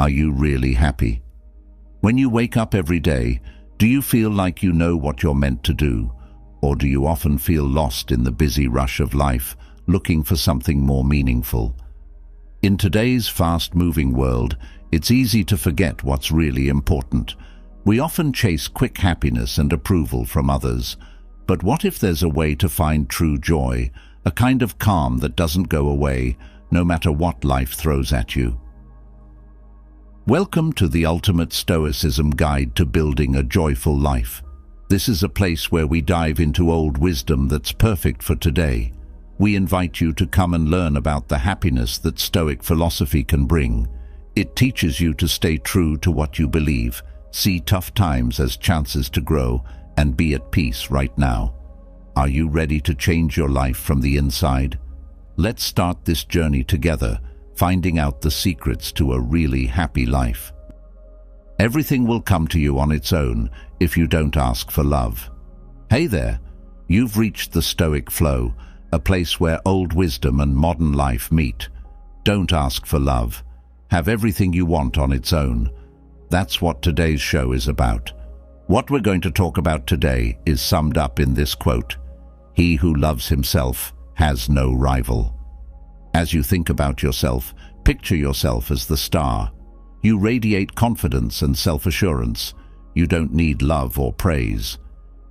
Are you really happy? When you wake up every day, do you feel like you know what you're meant to do? Or do you often feel lost in the busy rush of life, looking for something more meaningful? In today's fast-moving world, it's easy to forget what's really important. We often chase quick happiness and approval from others. But what if there's a way to find true joy, a kind of calm that doesn't go away, no matter what life throws at you? Welcome to the ultimate Stoicism guide to building a joyful life. This is a place where we dive into old wisdom that's perfect for today. We invite you to come and learn about the happiness that Stoic philosophy can bring. It teaches you to stay true to what you believe, see tough times as chances to grow, and be at peace right now. Are you ready to change your life from the inside? Let's start this journey together, finding out the secrets to a really happy life. Everything will come to you on its own if you don't ask for love. Hey there, you've reached the Stoic Flow, a place where old wisdom and modern life meet. Don't ask for love. Have everything you want on its own. That's what today's show is about. What we're going to talk about today is summed up in this quote: "He who loves himself has no rival." As you think about yourself, picture yourself as the star. You radiate confidence and self-assurance. You don't need love or praise.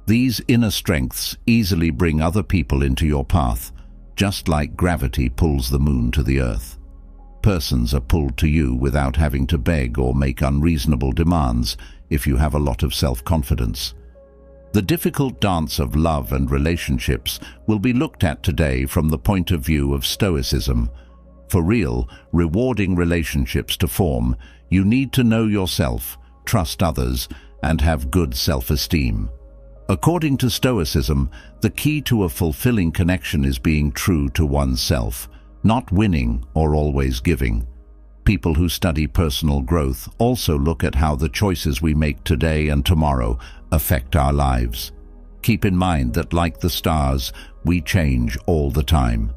These inner strengths easily bring other people into your path, just like gravity pulls the moon to the earth. Persons are pulled to you without having to beg or make unreasonable demands if you have a lot of self-confidence. The difficult dance of love and relationships will be looked at today from the point of view of Stoicism. For real, rewarding relationships to form, you need to know yourself, trust others, and have good self-esteem. According to Stoicism, the key to a fulfilling connection is being true to oneself, not winning or always giving. People who study personal growth also look at how the choices we make today and tomorrow affect our lives. Keep in mind that, like the stars, we change all the time.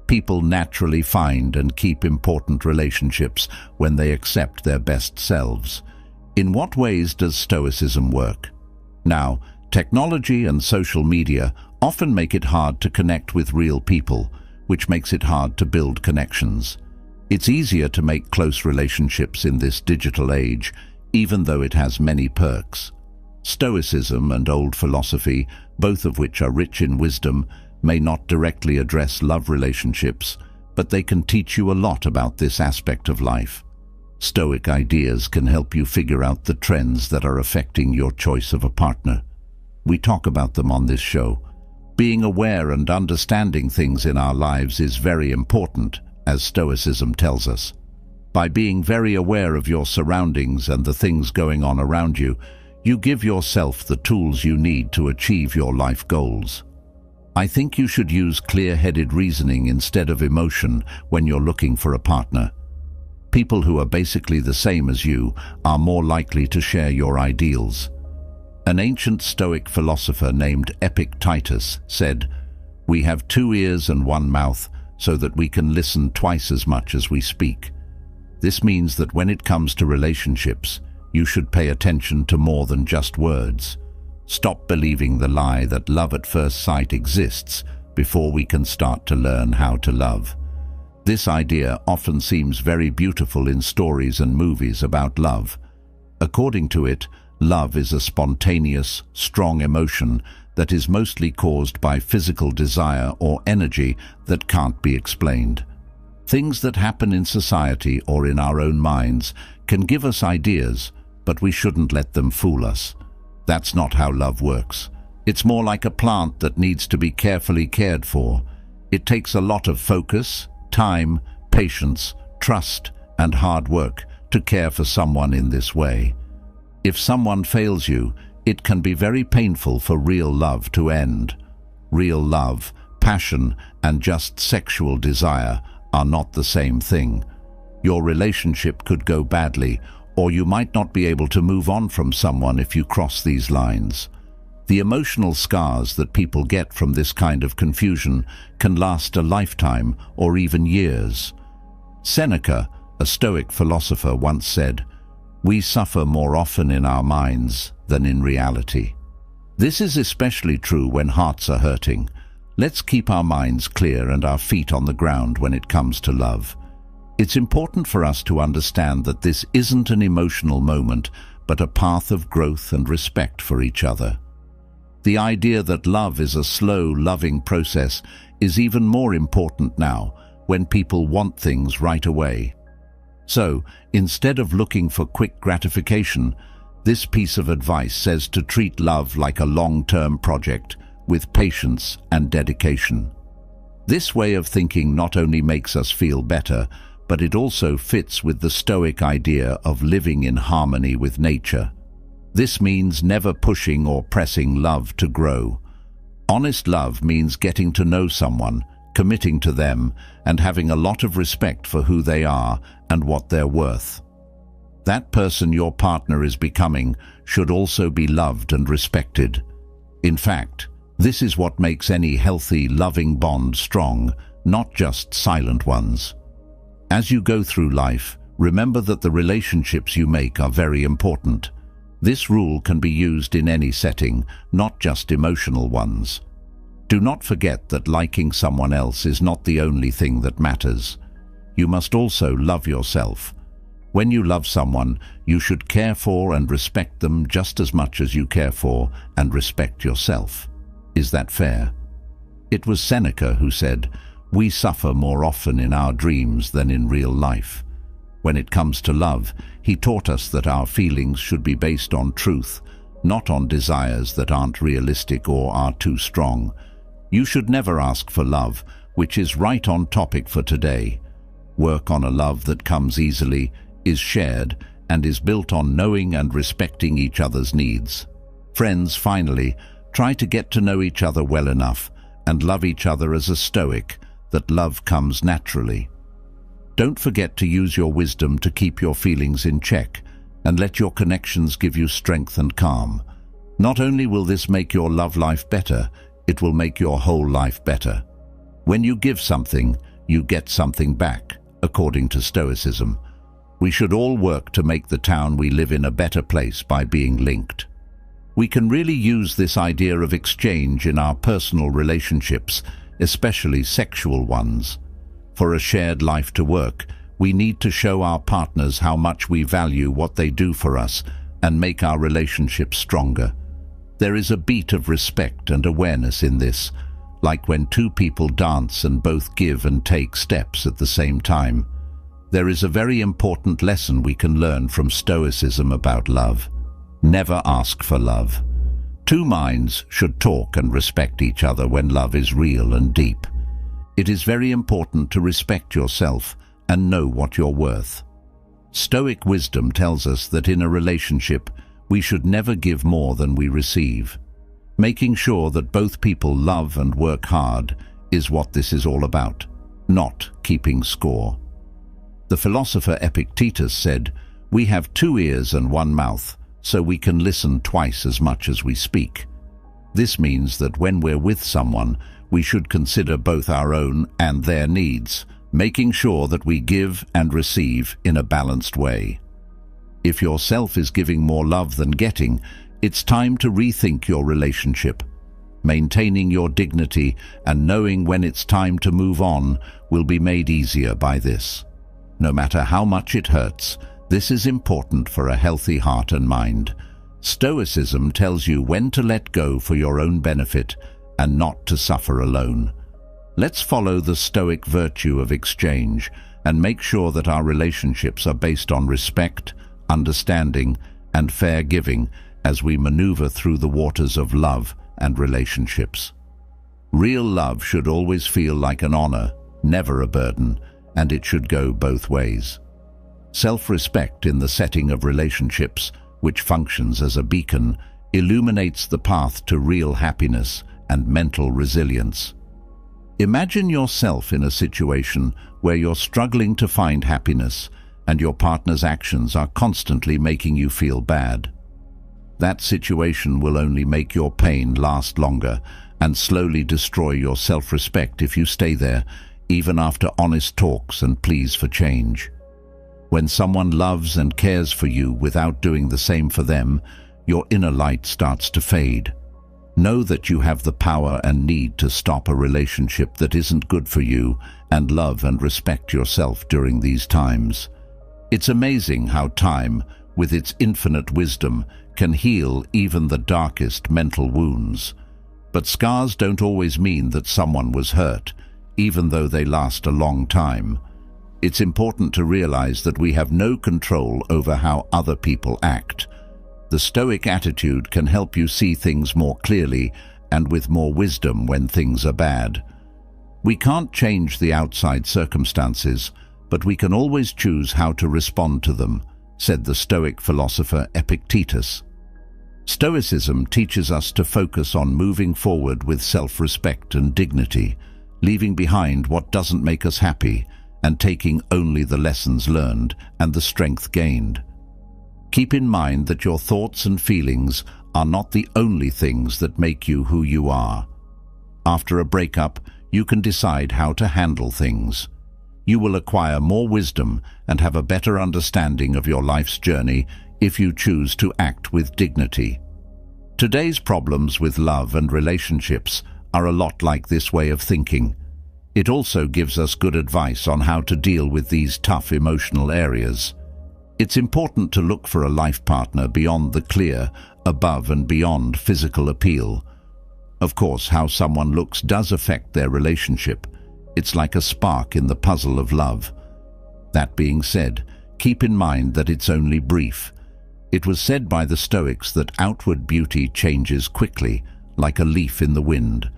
People naturally find and keep important relationships when they accept their best selves. In what ways does Stoicism work? Now, technology and social media often make it hard to connect with real people, which makes it hard to build connections. It's easier to make close relationships in this digital age, even though it has many perks. Stoicism and old philosophy, both of which are rich in wisdom, may not directly address love relationships, but they can teach you a lot about this aspect of life. Stoic ideas can help you figure out the trends that are affecting your choice of a partner. We talk about them on this show. Being aware and understanding things in our lives is very important, as Stoicism tells us. By being very aware of your surroundings and the things going on around you, you give yourself the tools you need to achieve your life goals. I think you should use clear-headed reasoning instead of emotion when you're looking for a partner. People who are basically the same as you are more likely to share your ideals. An ancient Stoic philosopher named Epictetus said, "We have 2 ears and 1 mouth so that we can listen twice as much as we speak." This means that when it comes to relationships, you should pay attention to more than just words. Stop believing the lie that love at first sight exists before we can start to learn how to love. This idea often seems very beautiful in stories and movies about love. According to it, love is a spontaneous, strong emotion that is mostly caused by physical desire or energy that can't be explained. Things that happen in society or in our own minds can give us ideas, but we shouldn't let them fool us. That's not how love works. It's more like a plant that needs to be carefully cared for. It takes a lot of focus, time, patience, trust, and hard work to care for someone in this way. If someone fails you, it can be very painful for real love to end. Real love, passion, and just sexual desire are not the same thing. Your relationship could go badly, or you might not be able to move on from someone if you cross these lines. The emotional scars that people get from this kind of confusion can last a lifetime or even years. Seneca, A Stoic philosopher once said, "We suffer more often in our minds than in reality." This is especially true when hearts are hurting. Let's keep our minds clear and our feet on the ground when it comes to love. It's important for us to understand that this isn't an emotional moment, but a path of growth and respect for each other. The idea that love is a slow, loving process is even more important now, when people want things right away. So, instead of looking for quick gratification, this piece of advice says to treat love like a long-term project, with patience and dedication. This way of thinking not only makes us feel better, but it also fits with the Stoic idea of living in harmony with nature. This means never pushing or pressing love to grow. Honest love means getting to know someone, committing to them, and having a lot of respect for who they are and what they're worth. That person your partner is becoming should also be loved and respected. In fact, this is what makes any healthy, loving bond strong, not just silent ones. As you go through life, remember that the relationships you make are very important. This rule can be used in any setting, not just emotional ones. Do not forget that liking someone else is not the only thing that matters. You must also love yourself. When you love someone, you should care for and respect them just as much as you care for and respect yourself. Is that fair? It was Seneca who said, "We suffer more often in our dreams than in real life." When it comes to love, he taught us that our feelings should be based on truth, not on desires that aren't realistic or are too strong. You should never ask for love, which is right on topic for today. Work on a love that comes easily, is shared, and is built on knowing and respecting each other's needs. Friends, finally, try to get to know each other well enough and love each other as a Stoic, that love comes naturally. Don't forget to use your wisdom to keep your feelings in check and let your connections give you strength and calm. Not only will this make your love life better, it will make your whole life better. When you give something, you get something back, according to Stoicism. We should all work to make the town we live in a better place by being linked. We can really use this idea of exchange in our personal relationships, especially sexual ones. For a shared life to work, we need to show our partners how much we value what they do for us and make our relationship stronger. There is a beat of respect and awareness in this, like when two people dance and both give and take steps at the same time. There is a very important lesson we can learn from Stoicism about love. Never ask for love. Two minds should talk and respect each other when love is real and deep. It is very important to respect yourself and know what you're worth. Stoic wisdom tells us that in a relationship, we should never give more than we receive. Making sure that both people love and work hard is what this is all about, not keeping score. The philosopher Epictetus said, "We have 2 ears and 1 mouth, so we can listen twice as much as we speak." This means that when we're with someone, we should consider both our own and their needs, making sure that we give and receive in a balanced way. If yourself is giving more love than getting, it's time to rethink your relationship. Maintaining your dignity and knowing when it's time to move on will be made easier by this. No matter how much it hurts, this is important for a healthy heart and mind. Stoicism tells you when to let go for your own benefit and not to suffer alone. Let's follow the Stoic virtue of exchange and make sure that our relationships are based on respect, understanding, and fair giving as we maneuver through the waters of love and relationships. Real love should always feel like an honor, never a burden, and it should go both ways. Self-respect in the setting of relationships, which functions as a beacon, illuminates the path to real happiness and mental resilience. Imagine yourself in a situation where you're struggling to find happiness and your partner's actions are constantly making you feel bad. That situation will only make your pain last longer and slowly destroy your self-respect if you stay there, even after honest talks and pleas for change. When someone loves and cares for you without doing the same for them, your inner light starts to fade. Know that you have the power and need to stop a relationship that isn't good for you and love and respect yourself during these times. It's amazing how time, with its infinite wisdom, can heal even the darkest mental wounds. But scars don't always mean that someone was hurt, even though they last a long time. It's important to realize that we have no control over how other people act. The Stoic attitude can help you see things more clearly and with more wisdom when things are bad. We can't change the outside circumstances, but we can always choose how to respond to them, said the Stoic philosopher Epictetus. Stoicism teaches us to focus on moving forward with self-respect and dignity, leaving behind what doesn't make us happy and taking only the lessons learned and the strength gained. Keep in mind that your thoughts and feelings are not the only things that make you who you are. After a breakup, you can decide how to handle things. You will acquire more wisdom and have a better understanding of your life's journey if you choose to act with dignity. Today's problems with love and relationships are a lot like this way of thinking. It also gives us good advice on how to deal with these tough emotional areas. It's important to look for a life partner beyond the clear, above and beyond physical appeal. Of course, how someone looks does affect their relationship. It's like a spark in the puzzle of love. That being said, keep in mind that it's only brief. It was said by the Stoics that outward beauty changes quickly, like a leaf in the wind.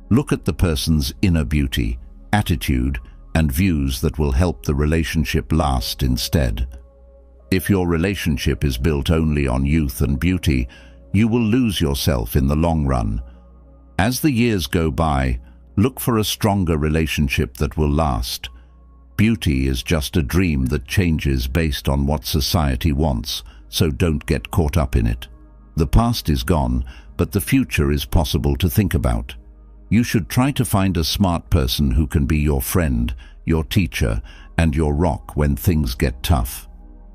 Look at the person's inner beauty, attitude, and views that will help the relationship last instead. If your relationship is built only on youth and beauty, you will lose yourself in the long run. As the years go by, look for a stronger relationship that will last. Beauty is just a dream that changes based on what society wants, so don't get caught up in it. The past is gone, but the future is possible to think about. You should try to find a smart person who can be your friend, your teacher, and your rock when things get tough.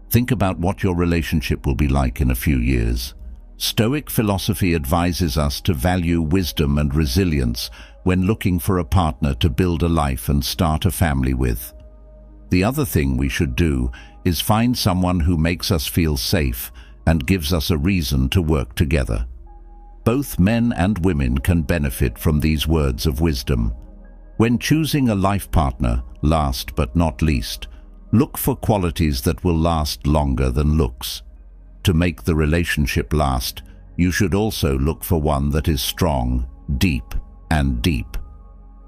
Think about what your relationship will be like in a few years. Stoic philosophy advises us to value wisdom and resilience when looking for a partner to build a life and start a family with. The other thing we should do is find someone who makes us feel safe and gives us a reason to work together. Both men and women can benefit from these words of wisdom. When choosing a life partner, last but not least, look for qualities that will last longer than looks. To make the relationship last, you should also look for one that is strong, deep, and deep.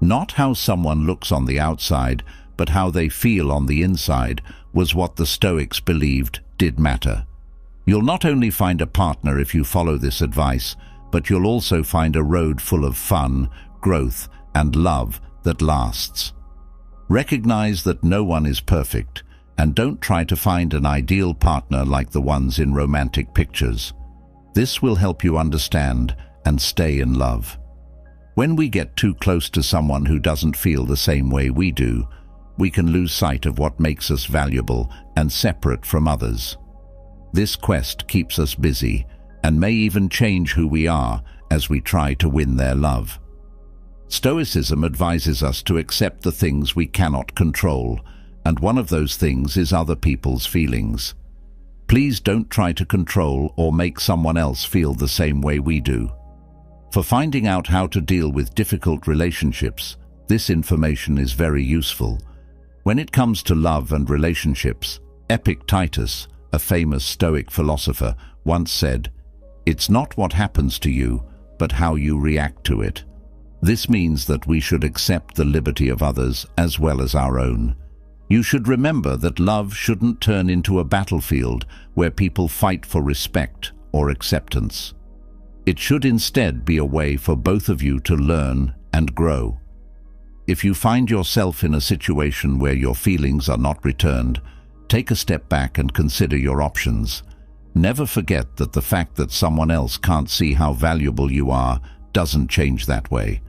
Not how someone looks on the outside, but how they feel on the inside was what the Stoics believed did matter. You'll not only find a partner if you follow this advice, but you'll also find a road full of fun, growth, and love that lasts. Recognize that no one is perfect, and don't try to find an ideal partner like the ones in romantic pictures. This will help you understand and stay in love. When we get too close to someone who doesn't feel the same way we do, we can lose sight of what makes us valuable and separate from others. This quest keeps us busy and may even change who we are as we try to win their love. Stoicism advises us to accept the things we cannot control, and one of those things is other people's feelings. Please don't try to control or make someone else feel the same way we do. For finding out how to deal with difficult relationships, this information is very useful. When it comes to love and relationships, Epictetus, a famous Stoic philosopher, once said, "It's not what happens to you, but how you react to it." This means that we should accept the liberty of others as well as our own. You should remember that love shouldn't turn into a battlefield where people fight for respect or acceptance. It should instead be a way for both of you to learn and grow. If you find yourself in a situation where your feelings are not returned, take a step back and consider your options. Never forget that the fact that someone else can't see how valuable you are doesn't change that way.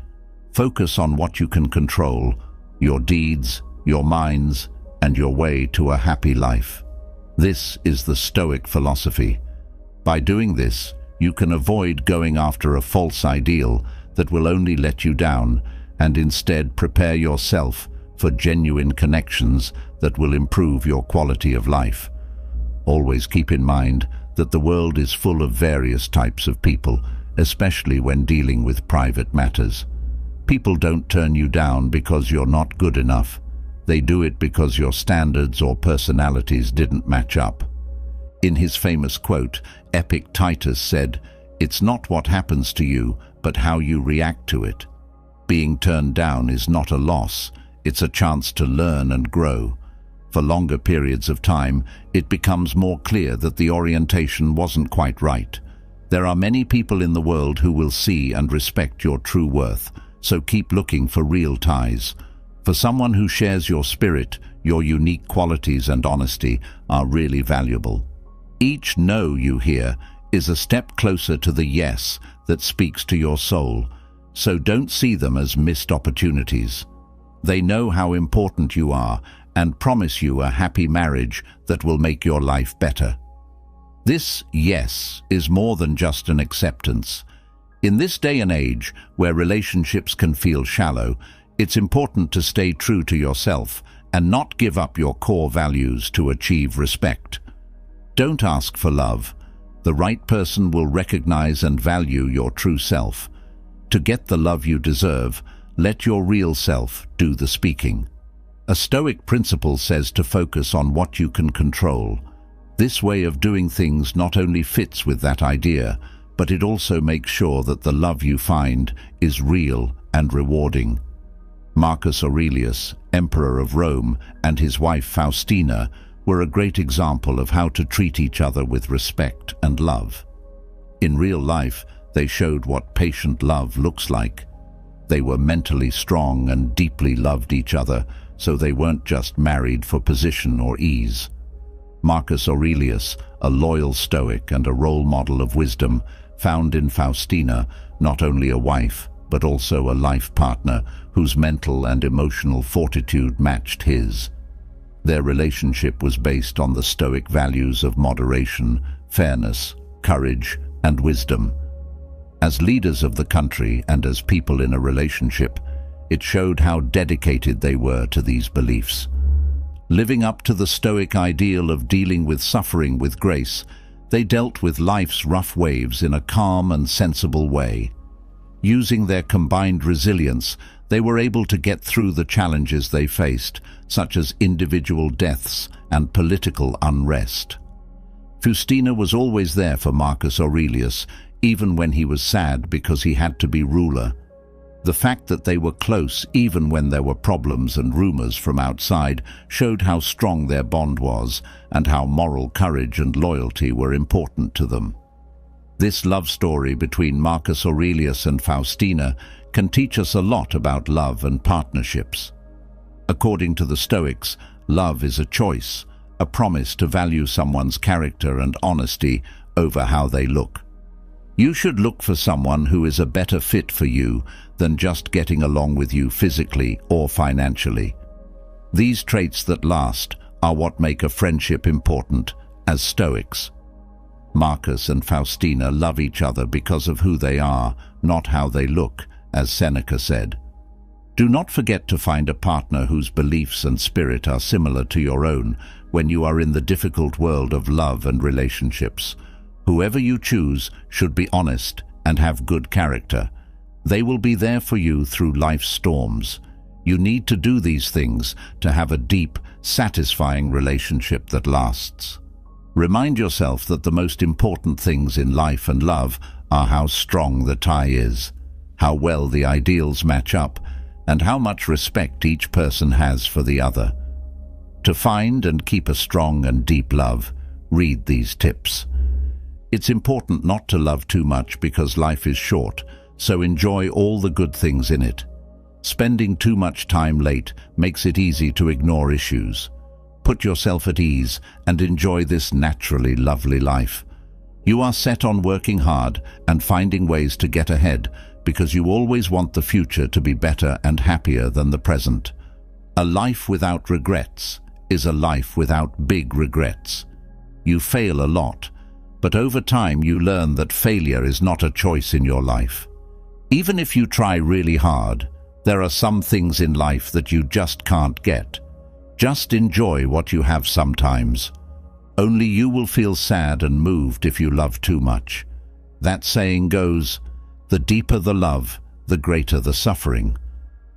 Focus on what you can control, your deeds, your minds, and your way to a happy life. This is the Stoic philosophy. By doing this, you can avoid going after a false ideal that will only let you down and instead prepare yourself for genuine connections that will improve your quality of life. Always keep in mind that the world is full of various types of people, especially when dealing with private matters. People don't turn you down because you're not good enough. They do it because your standards or personalities didn't match up. In his famous quote, Epictetus said, "It's not what happens to you, but how you react to it." Being turned down is not a loss, it's a chance to learn and grow. For longer periods of time, it becomes more clear that the orientation wasn't quite right. There are many people in the world who will see and respect your true worth, so keep looking for real ties. For someone who shares your spirit, your unique qualities and honesty are really valuable. Each no you hear is a step closer to the yes that speaks to your soul, so don't see them as missed opportunities. They know how important you are and promise you a happy marriage that will make your life better. This yes is more than just an acceptance. In this day and age, where relationships can feel shallow, it's important to stay true to yourself and not give up your core values to achieve respect. Don't ask for love. The right person will recognize and value your true self. To get the love you deserve, let your real self do the speaking. A Stoic principle says to focus on what you can control. This way of doing things not only fits with that idea, but it also makes sure that the love you find is real and rewarding. Marcus Aurelius, Emperor of Rome, and his wife Faustina were a great example of how to treat each other with respect and love. In real life, they showed what patient love looks like. They were mentally strong and deeply loved each other, so they weren't just married for position or ease. Marcus Aurelius, a loyal Stoic and a role model of wisdom, found in Faustina not only a wife, but also a life partner whose mental and emotional fortitude matched his. Their relationship was based on the Stoic values of moderation, fairness, courage, and wisdom. As leaders of the country and as people in a relationship, it showed how dedicated they were to these beliefs. Living up to the Stoic ideal of dealing with suffering with grace, they dealt with life's rough waves in a calm and sensible way. Using their combined resilience, they were able to get through the challenges they faced, such as individual deaths and political unrest. Faustina was always there for Marcus Aurelius, even when he was sad because he had to be ruler. The fact that they were close even when there were problems and rumors from outside showed how strong their bond was and how moral courage and loyalty were important to them. This love story between Marcus Aurelius and Faustina can teach us a lot about love and partnerships. According to the Stoics, love is a choice, a promise to value someone's character and honesty over how they look. You should look for someone who is a better fit for you than just getting along with you physically or financially. These traits that last are what make a friendship important as Stoics. Marcus and Faustina love each other because of who they are, not how they look, as Seneca said. Do not forget to find a partner whose beliefs and spirit are similar to your own when you are in the difficult world of love and relationships. Whoever you choose should be honest and have good character. They will be there for you through life's storms. You need to do these things to have a deep, satisfying relationship that lasts. Remind yourself that the most important things in life and love are how strong the tie is, how well the ideals match up, and how much respect each person has for the other. To find and keep a strong and deep love, read these tips. It's important not to love too much because life is short, so enjoy all the good things in it. Spending too much time late makes it easy to ignore issues. Put yourself at ease and enjoy this naturally lovely life. You are set on working hard and finding ways to get ahead because you always want the future to be better and happier than the present. A life without regrets is a life without big regrets. You fail a lot, but over time you learn that failure is not a choice in your life. Even if you try really hard, there are some things in life that you just can't get. Just enjoy what you have sometimes. Only you will feel sad and moved if you love too much. That saying goes, the deeper the love, the greater the suffering.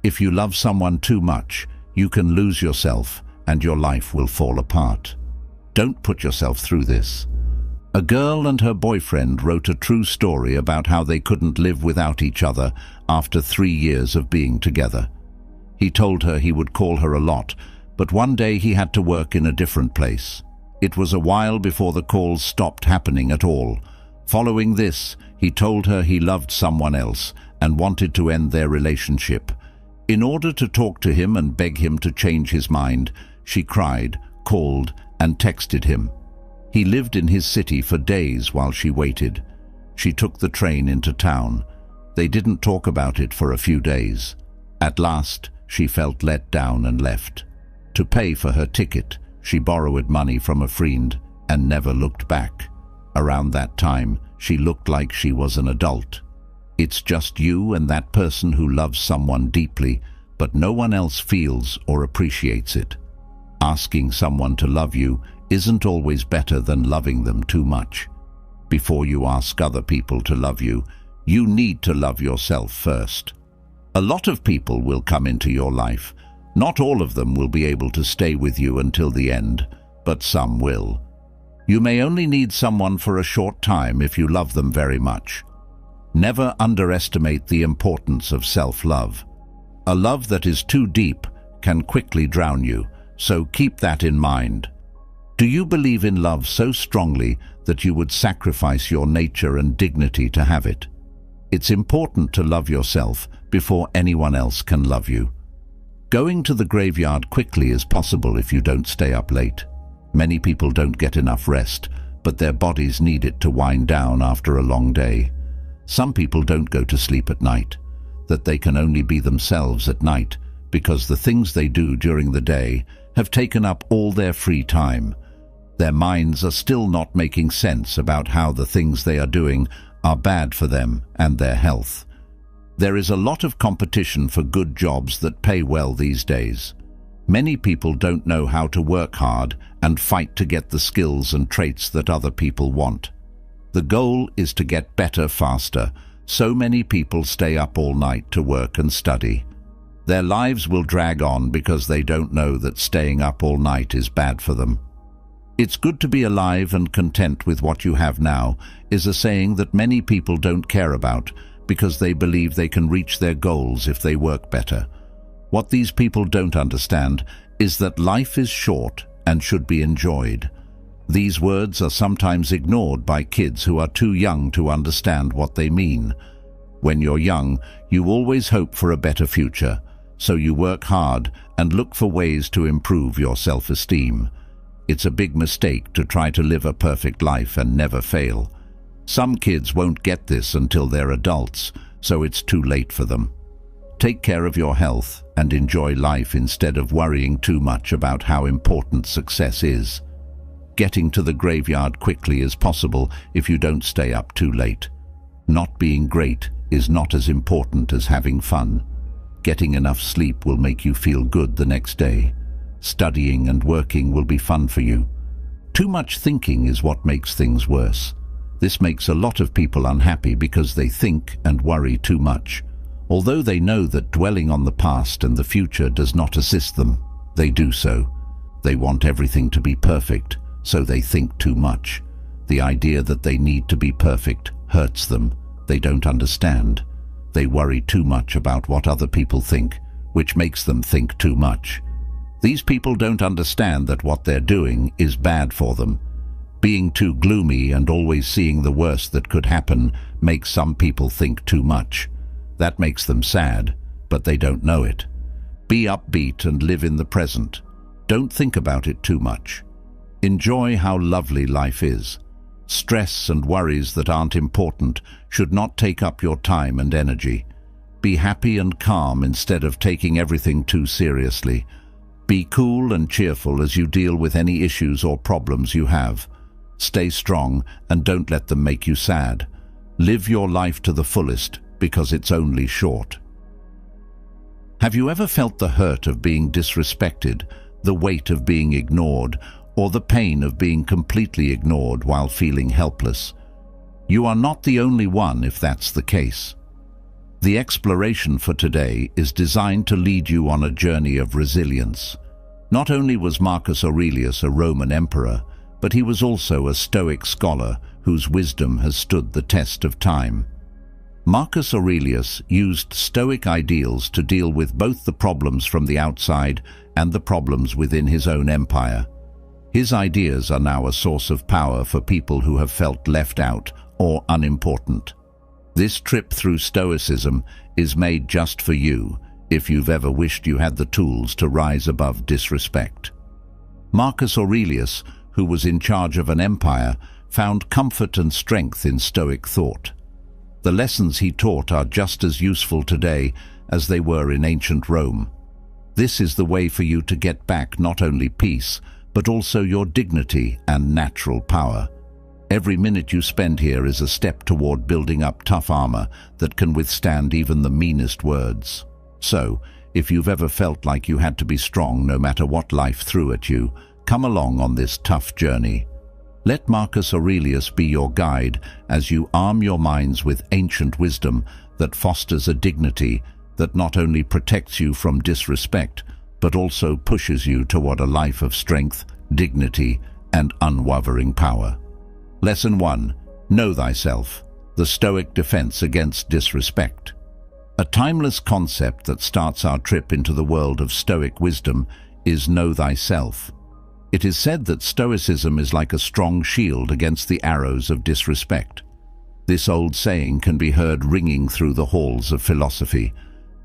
If you love someone too much, you can lose yourself and your life will fall apart. Don't put yourself through this. A girl and her boyfriend wrote a true story about how they couldn't live without each other after 3 years of being together. He told her he would call her a lot, but one day he had to work in a different place. It was a while before the calls stopped happening at all. Following this, he told her he loved someone else and wanted to end their relationship. In order to talk to him and beg him to change his mind, she cried, called, and texted him. He lived in his city for days while she waited. She took the train into town. They didn't talk about it for a few days. At last, she felt let down and left. To pay for her ticket, she borrowed money from a friend and never looked back. Around that time, she looked like she was an adult. It's just you and that person who loves someone deeply, but no one else feels or appreciates it. Asking someone to love you isn't always better than loving them too much. Before you ask other people to love you, you need to love yourself first. A lot of people will come into your life. Not all of them will be able to stay with you until the end, but some will. You may only need someone for a short time if you love them very much. Never underestimate the importance of self-love. A love that is too deep can quickly drown you, so keep that in mind. Do you believe in love so strongly that you would sacrifice your nature and dignity to have it? It's important to love yourself before anyone else can love you. Going to the graveyard quickly is possible if you don't stay up late. Many people don't get enough rest, but their bodies need it to wind down after a long day. Some people don't go to sleep at night, that they can only be themselves at night because the things they do during the day have taken up all their free time. Their minds are still not making sense about how the things they are doing are bad for them and their health. There is a lot of competition for good jobs that pay well these days. Many people don't know how to work hard and fight to get the skills and traits that other people want. The goal is to get better faster. So many people stay up all night to work and study. Their lives will drag on because they don't know that staying up all night is bad for them. It's good to be alive and content with what you have now is a saying that many people don't care about because they believe they can reach their goals if they work better. What these people don't understand is that life is short and should be enjoyed. These words are sometimes ignored by kids who are too young to understand what they mean. When you're young, you always hope for a better future, so you work hard and look for ways to improve your self-esteem. It's a big mistake to try to live a perfect life and never fail. Some kids won't get this until they're adults, so it's too late for them. Take care of your health and enjoy life instead of worrying too much about how important success is. Getting to the graveyard quickly is possible if you don't stay up too late. Not being great is not as important as having fun. Getting enough sleep will make you feel good the next day. Studying and working will be fun for you. Too much thinking is what makes things worse. This makes a lot of people unhappy because they think and worry too much. Although they know that dwelling on the past and the future does not assist them, they do so. They want everything to be perfect, so they think too much. The idea that they need to be perfect hurts them. They don't understand. They worry too much about what other people think, which makes them think too much. These people don't understand that what they're doing is bad for them. Being too gloomy and always seeing the worst that could happen makes some people think too much. That makes them sad, but they don't know it. Be upbeat and live in the present. Don't think about it too much. Enjoy how lovely life is. Stress and worries that aren't important should not take up your time and energy. Be happy and calm instead of taking everything too seriously. Be cool and cheerful as you deal with any issues or problems you have. Stay strong and don't let them make you sad. Live your life to the fullest because it's only short. Have you ever felt the hurt of being disrespected, the weight of being ignored, or the pain of being completely ignored while feeling helpless? You are not the only one if that's the case. The exploration for today is designed to lead you on a journey of resilience. Not only was Marcus Aurelius a Roman emperor, but he was also a Stoic scholar whose wisdom has stood the test of time. Marcus Aurelius used Stoic ideals to deal with both the problems from the outside and the problems within his own empire. His ideas are now a source of power for people who have felt left out or unimportant. This trip through Stoicism is made just for you if you've ever wished you had the tools to rise above disrespect. Marcus Aurelius, who was in charge of an empire, found comfort and strength in Stoic thought. The lessons he taught are just as useful today as they were in ancient Rome. This is the way for you to get back not only peace, but also your dignity and natural power. Every minute you spend here is a step toward building up tough armor that can withstand even the meanest words. So, if you've ever felt like you had to be strong no matter what life threw at you, come along on this tough journey. Let Marcus Aurelius be your guide as you arm your minds with ancient wisdom that fosters a dignity that not only protects you from disrespect, but also pushes you toward a life of strength, dignity, and unwavering power. Lesson 1. Know thyself. The Stoic defense against disrespect. A timeless concept that starts our trip into the world of Stoic wisdom is know thyself. It is said that Stoicism is like a strong shield against the arrows of disrespect. This old saying can be heard ringing through the halls of philosophy.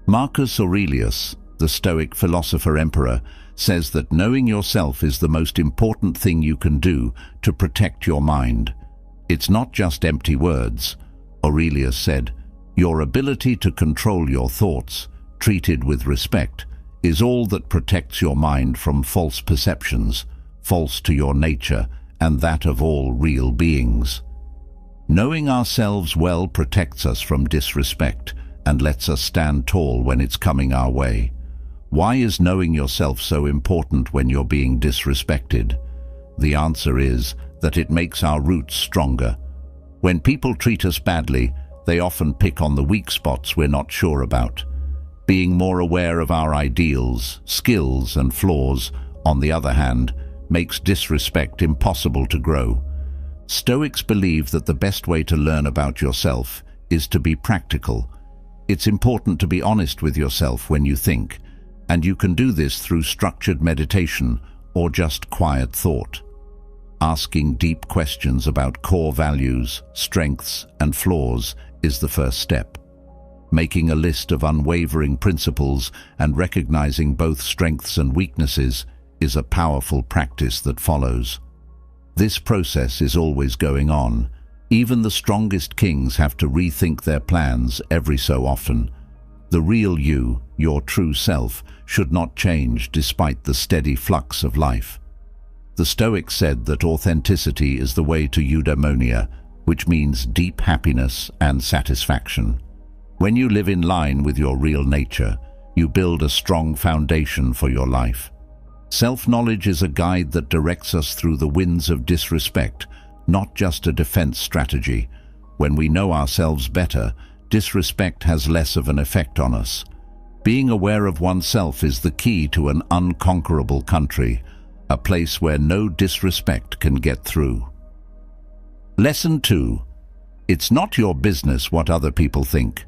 Marcus Aurelius, the Stoic philosopher-emperor, says that knowing yourself is the most important thing you can do to protect your mind. It's not just empty words. Aurelius said, "Your ability to control your thoughts, treated with respect, is all that protects your mind from false perceptions, false to your nature and that of all real beings." Knowing ourselves well protects us from disrespect and lets us stand tall when it's coming our way. Why is knowing yourself so important when you're being disrespected? The answer is that it makes our roots stronger. When people treat us badly, they often pick on the weak spots we're not sure about. Being more aware of our ideals, skills, and flaws, on the other hand, makes disrespect impossible to grow. Stoics believe that the best way to learn about yourself is to be practical. It's important to be honest with yourself when you think, and you can do this through structured meditation or just quiet thought. Asking deep questions about core values, strengths, and flaws is the first step. Making a list of unwavering principles and recognizing both strengths and weaknesses is a powerful practice that follows. This process is always going on. Even the strongest kings have to rethink their plans every so often. The real you, your true self, should not change despite the steady flux of life. The Stoics said that authenticity is the way to eudaimonia, which means deep happiness and satisfaction. When you live in line with your real nature, you build a strong foundation for your life. Self-knowledge is a guide that directs us through the winds of disrespect, not just a defense strategy. When we know ourselves better, disrespect has less of an effect on us. Being aware of oneself is the key to an unconquerable country, a place where no disrespect can get through. Lesson 2. It's not your business what other people think.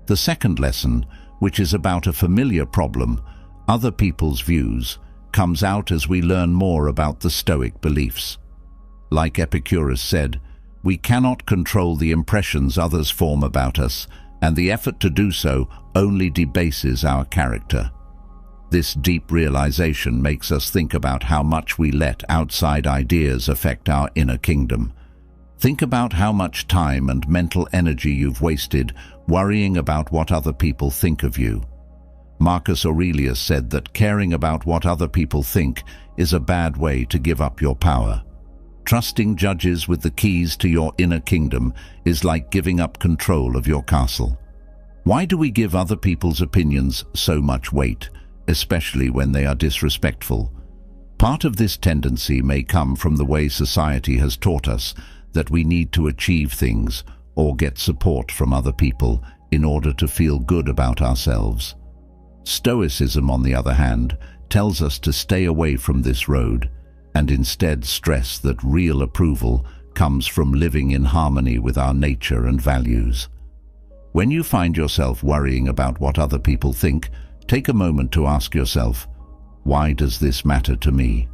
The second lesson, which is about a familiar problem, other people's views, comes out as we learn more about the Stoic beliefs. Like Epicurus said, we cannot control the impressions others form about us, and the effort to do so only debases our character. This deep realization makes us think about how much we let outside ideas affect our inner kingdom. Think about how much time and mental energy you've wasted worrying about what other people think of you. Marcus Aurelius said that caring about what other people think is a bad way to give up your power. Trusting judges with the keys to your inner kingdom is like giving up control of your castle. Why do we give other people's opinions so much weight, especially when they are disrespectful? Part of this tendency may come from the way society has taught us that we need to achieve things or get support from other people in order to feel good about ourselves. Stoicism, on the other hand, tells us to stay away from this road and instead stress that real approval comes from living in harmony with our nature and values. When you find yourself worrying about what other people think, take a moment to ask yourself, why does this matter to me?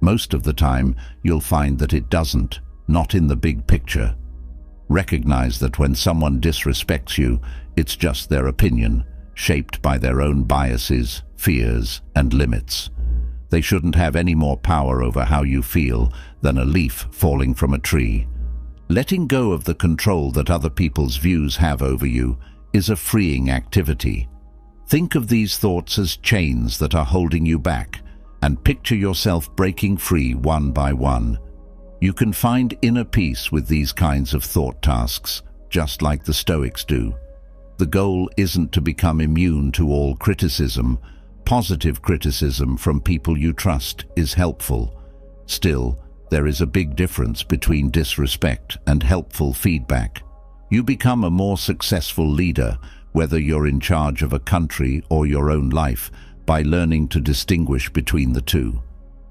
Most of the time, you'll find that it doesn't, not in the big picture. Recognize that when someone disrespects you, it's just their opinion, shaped by their own biases, fears, and limits. They shouldn't have any more power over how you feel than a leaf falling from a tree. Letting go of the control that other people's views have over you is a freeing activity. Think of these thoughts as chains that are holding you back, and picture yourself breaking free one by one. You can find inner peace with these kinds of thought tasks, just like the Stoics do. The goal isn't to become immune to all criticism. Positive criticism from people you trust is helpful. Still, there is a big difference between disrespect and helpful feedback. You become a more successful leader, whether you're in charge of a country or your own life, by learning to distinguish between the two.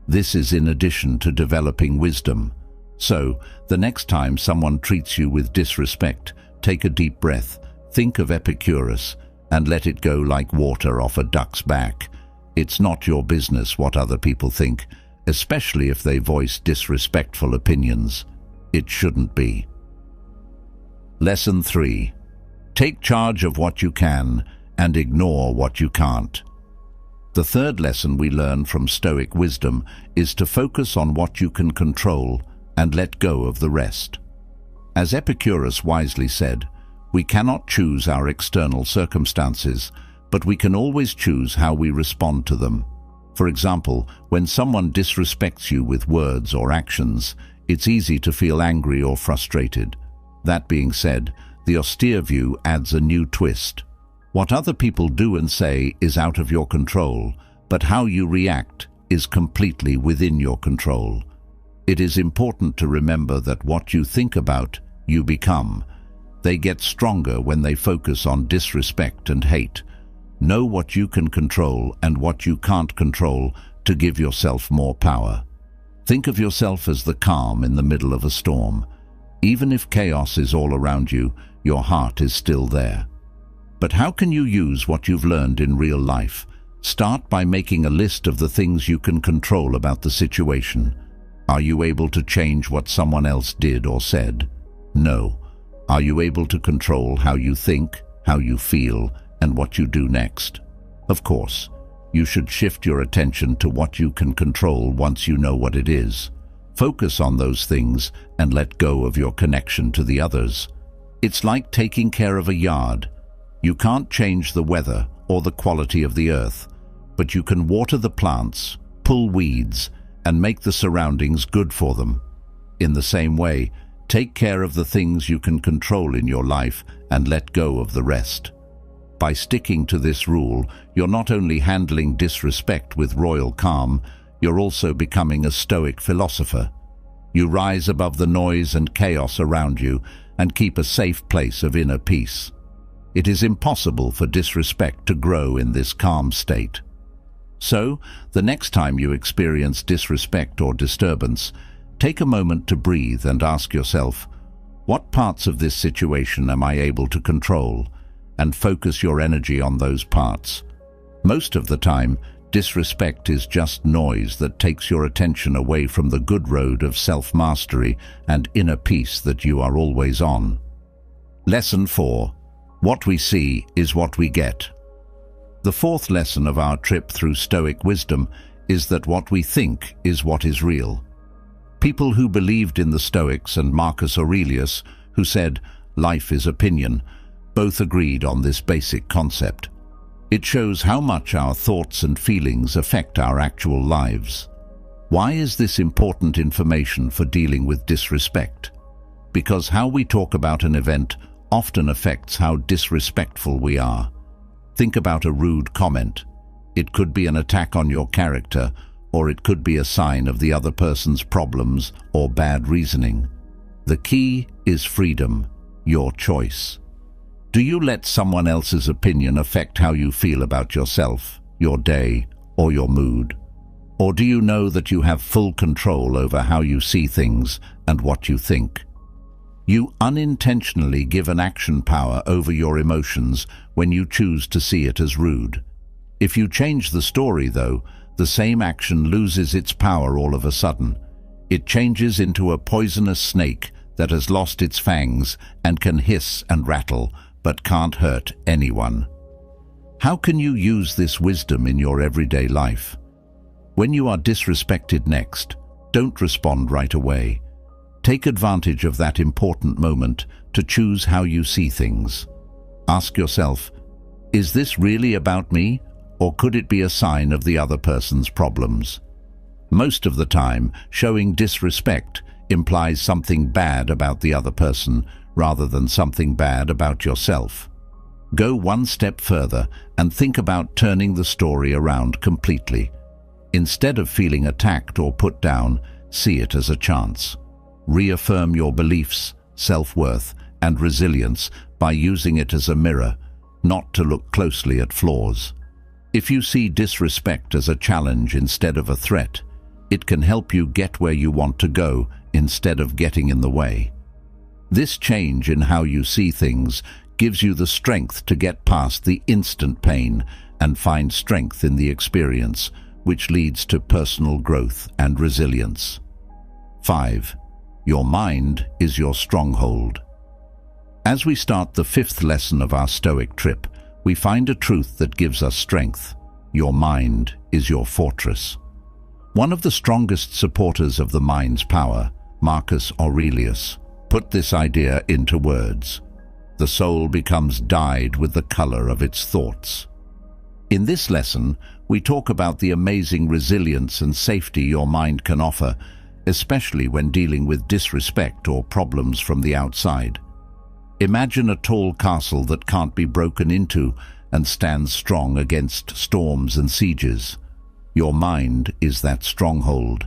This is in addition to developing wisdom. So, the next time someone treats you with disrespect, take a deep breath, think of Epicurus, and let it go like water off a duck's back. It's not your business what other people think, especially if they voice disrespectful opinions. It shouldn't be. Lesson 3. Take charge of what you can and ignore what you can't. The third lesson we learn from Stoic wisdom is to focus on what you can control and let go of the rest. As Epicurus wisely said, we cannot choose our external circumstances, but we can always choose how we respond to them. For example, when someone disrespects you with words or actions, it's easy to feel angry or frustrated. That being said, the austere view adds a new twist. What other people do and say is out of your control, but how you react is completely within your control. It is important to remember that what you think about, you become. They get stronger when they focus on disrespect and hate. Know what you can control and what you can't control to give yourself more power. Think of yourself as the calm in the middle of a storm. Even if chaos is all around you, your heart is still there. But how can you use what you've learned in real life? Start by making a list of the things you can control about the situation. Are you able to change what someone else did or said? No. Are you able to control how you think, how you feel, and what you do next? Of course, you should shift your attention to what you can control once you know what it is. Focus on those things and let go of your connection to the others. It's like taking care of a yard. You can't change the weather or the quality of the earth, but you can water the plants, pull weeds, and make the surroundings good for them. In the same way, take care of the things you can control in your life and let go of the rest. By sticking to this rule, you're not only handling disrespect with royal calm, you're also becoming a Stoic philosopher. You rise above the noise and chaos around you and keep a safe place of inner peace. It is impossible for disrespect to grow in this calm state. So, the next time you experience disrespect or disturbance, take a moment to breathe and ask yourself, what parts of this situation am I able to control? And focus your energy on those parts. Most of the time, disrespect is just noise that takes your attention away from the good road of self-mastery and inner peace that you are always on. Lesson 4. What we see is what we get. The fourth lesson of our trip through Stoic wisdom is that what we think is what is real. People who believed in the Stoics and Marcus Aurelius, who said, "Life is opinion," both agreed on this basic concept. It shows how much our thoughts and feelings affect our actual lives. Why is this important information for dealing with disrespect? Because how we talk about an event often affects how disrespectful we are. Think about a rude comment. It could be an attack on your character, or it could be a sign of the other person's problems or bad reasoning. The key is freedom, your choice. Do you let someone else's opinion affect how you feel about yourself, your day, or your mood? Or do you know that you have full control over how you see things and what you think? You unintentionally give an action power over your emotions when you choose to see it as rude. If you change the story, though, the same action loses its power all of a sudden. It changes into a poisonous snake that has lost its fangs and can hiss and rattle, but can't hurt anyone. How can you use this wisdom in your everyday life? When you are disrespected next, don't respond right away. Take advantage of that important moment to choose how you see things. Ask yourself, is this really about me, or could it be a sign of the other person's problems? Most of the time, showing disrespect implies something bad about the other person rather than something bad about yourself. Go one step further and think about turning the story around completely. Instead of feeling attacked or put down, see it as a chance. Reaffirm your beliefs, self-worth, and resilience by using it as a mirror, not to look closely at flaws. If you see disrespect as a challenge instead of a threat, it can help you get where you want to go instead of getting in the way. This change in how you see things gives you the strength to get past the instant pain and find strength in the experience, which leads to personal growth and resilience. 5. Your mind is your stronghold. As we start the 5th lesson of our Stoic trip, we find a truth that gives us strength. Your mind is your fortress. One of the strongest supporters of the mind's power, Marcus Aurelius, put this idea into words. The soul becomes dyed with the color of its thoughts. In this lesson, we talk about the amazing resilience and safety your mind can offer, especially when dealing with disrespect or problems from the outside. Imagine a tall castle that can't be broken into and stands strong against storms and sieges. Your mind is that stronghold.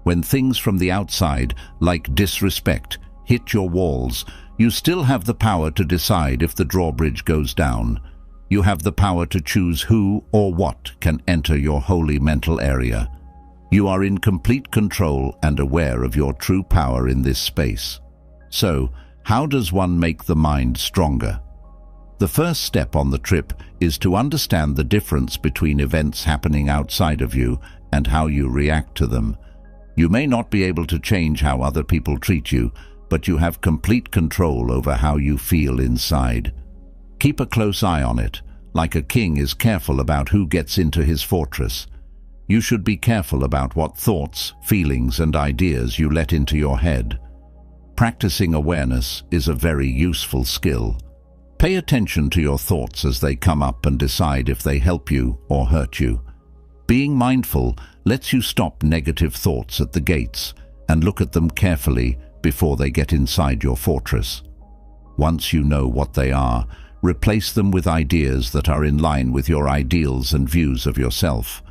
When things from the outside, like disrespect, hit your walls, you still have the power to decide if the drawbridge goes down. You have the power to choose who or what can enter your holy mental area. You are in complete control and aware of your true power in this space. So, how does one make the mind stronger? The first step on the trip is to understand the difference between events happening outside of you and how you react to them. You may not be able to change how other people treat you, but you have complete control over how you feel inside. Keep a close eye on it, like a king is careful about who gets into his fortress. You should be careful about what thoughts, feelings, and ideas you let into your head. Practicing awareness is a very useful skill. Pay attention to your thoughts as they come up and decide if they help you or hurt you. Being mindful lets you stop negative thoughts at the gates and look at them carefully before they get inside your fortress. Once you know what they are, replace them with ideas that are in line with your ideals and views of yourself.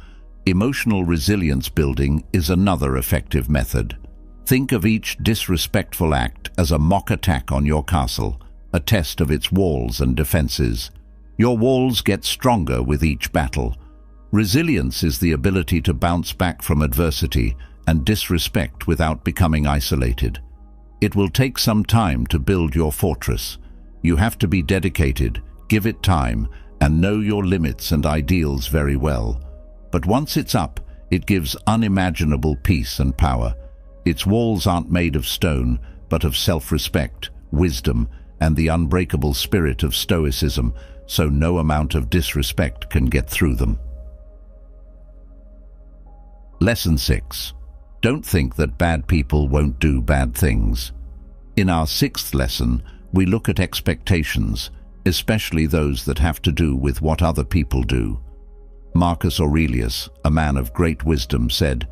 Emotional resilience building is another effective method. Think of each disrespectful act as a mock attack on your castle, a test of its walls and defenses. Your walls get stronger with each battle. Resilience is the ability to bounce back from adversity and disrespect without becoming isolated. It will take some time to build your fortress. You have to be dedicated, give it time, and know your limits and ideals very well. But once it's up, it gives unimaginable peace and power. Its walls aren't made of stone, but of self-respect, wisdom, and the unbreakable spirit of Stoicism, so no amount of disrespect can get through them. Lesson 6. Don't think that bad people won't do bad things. In our 6th lesson, we look at expectations, especially those that have to do with what other people do. Marcus Aurelius, a man of great wisdom, said,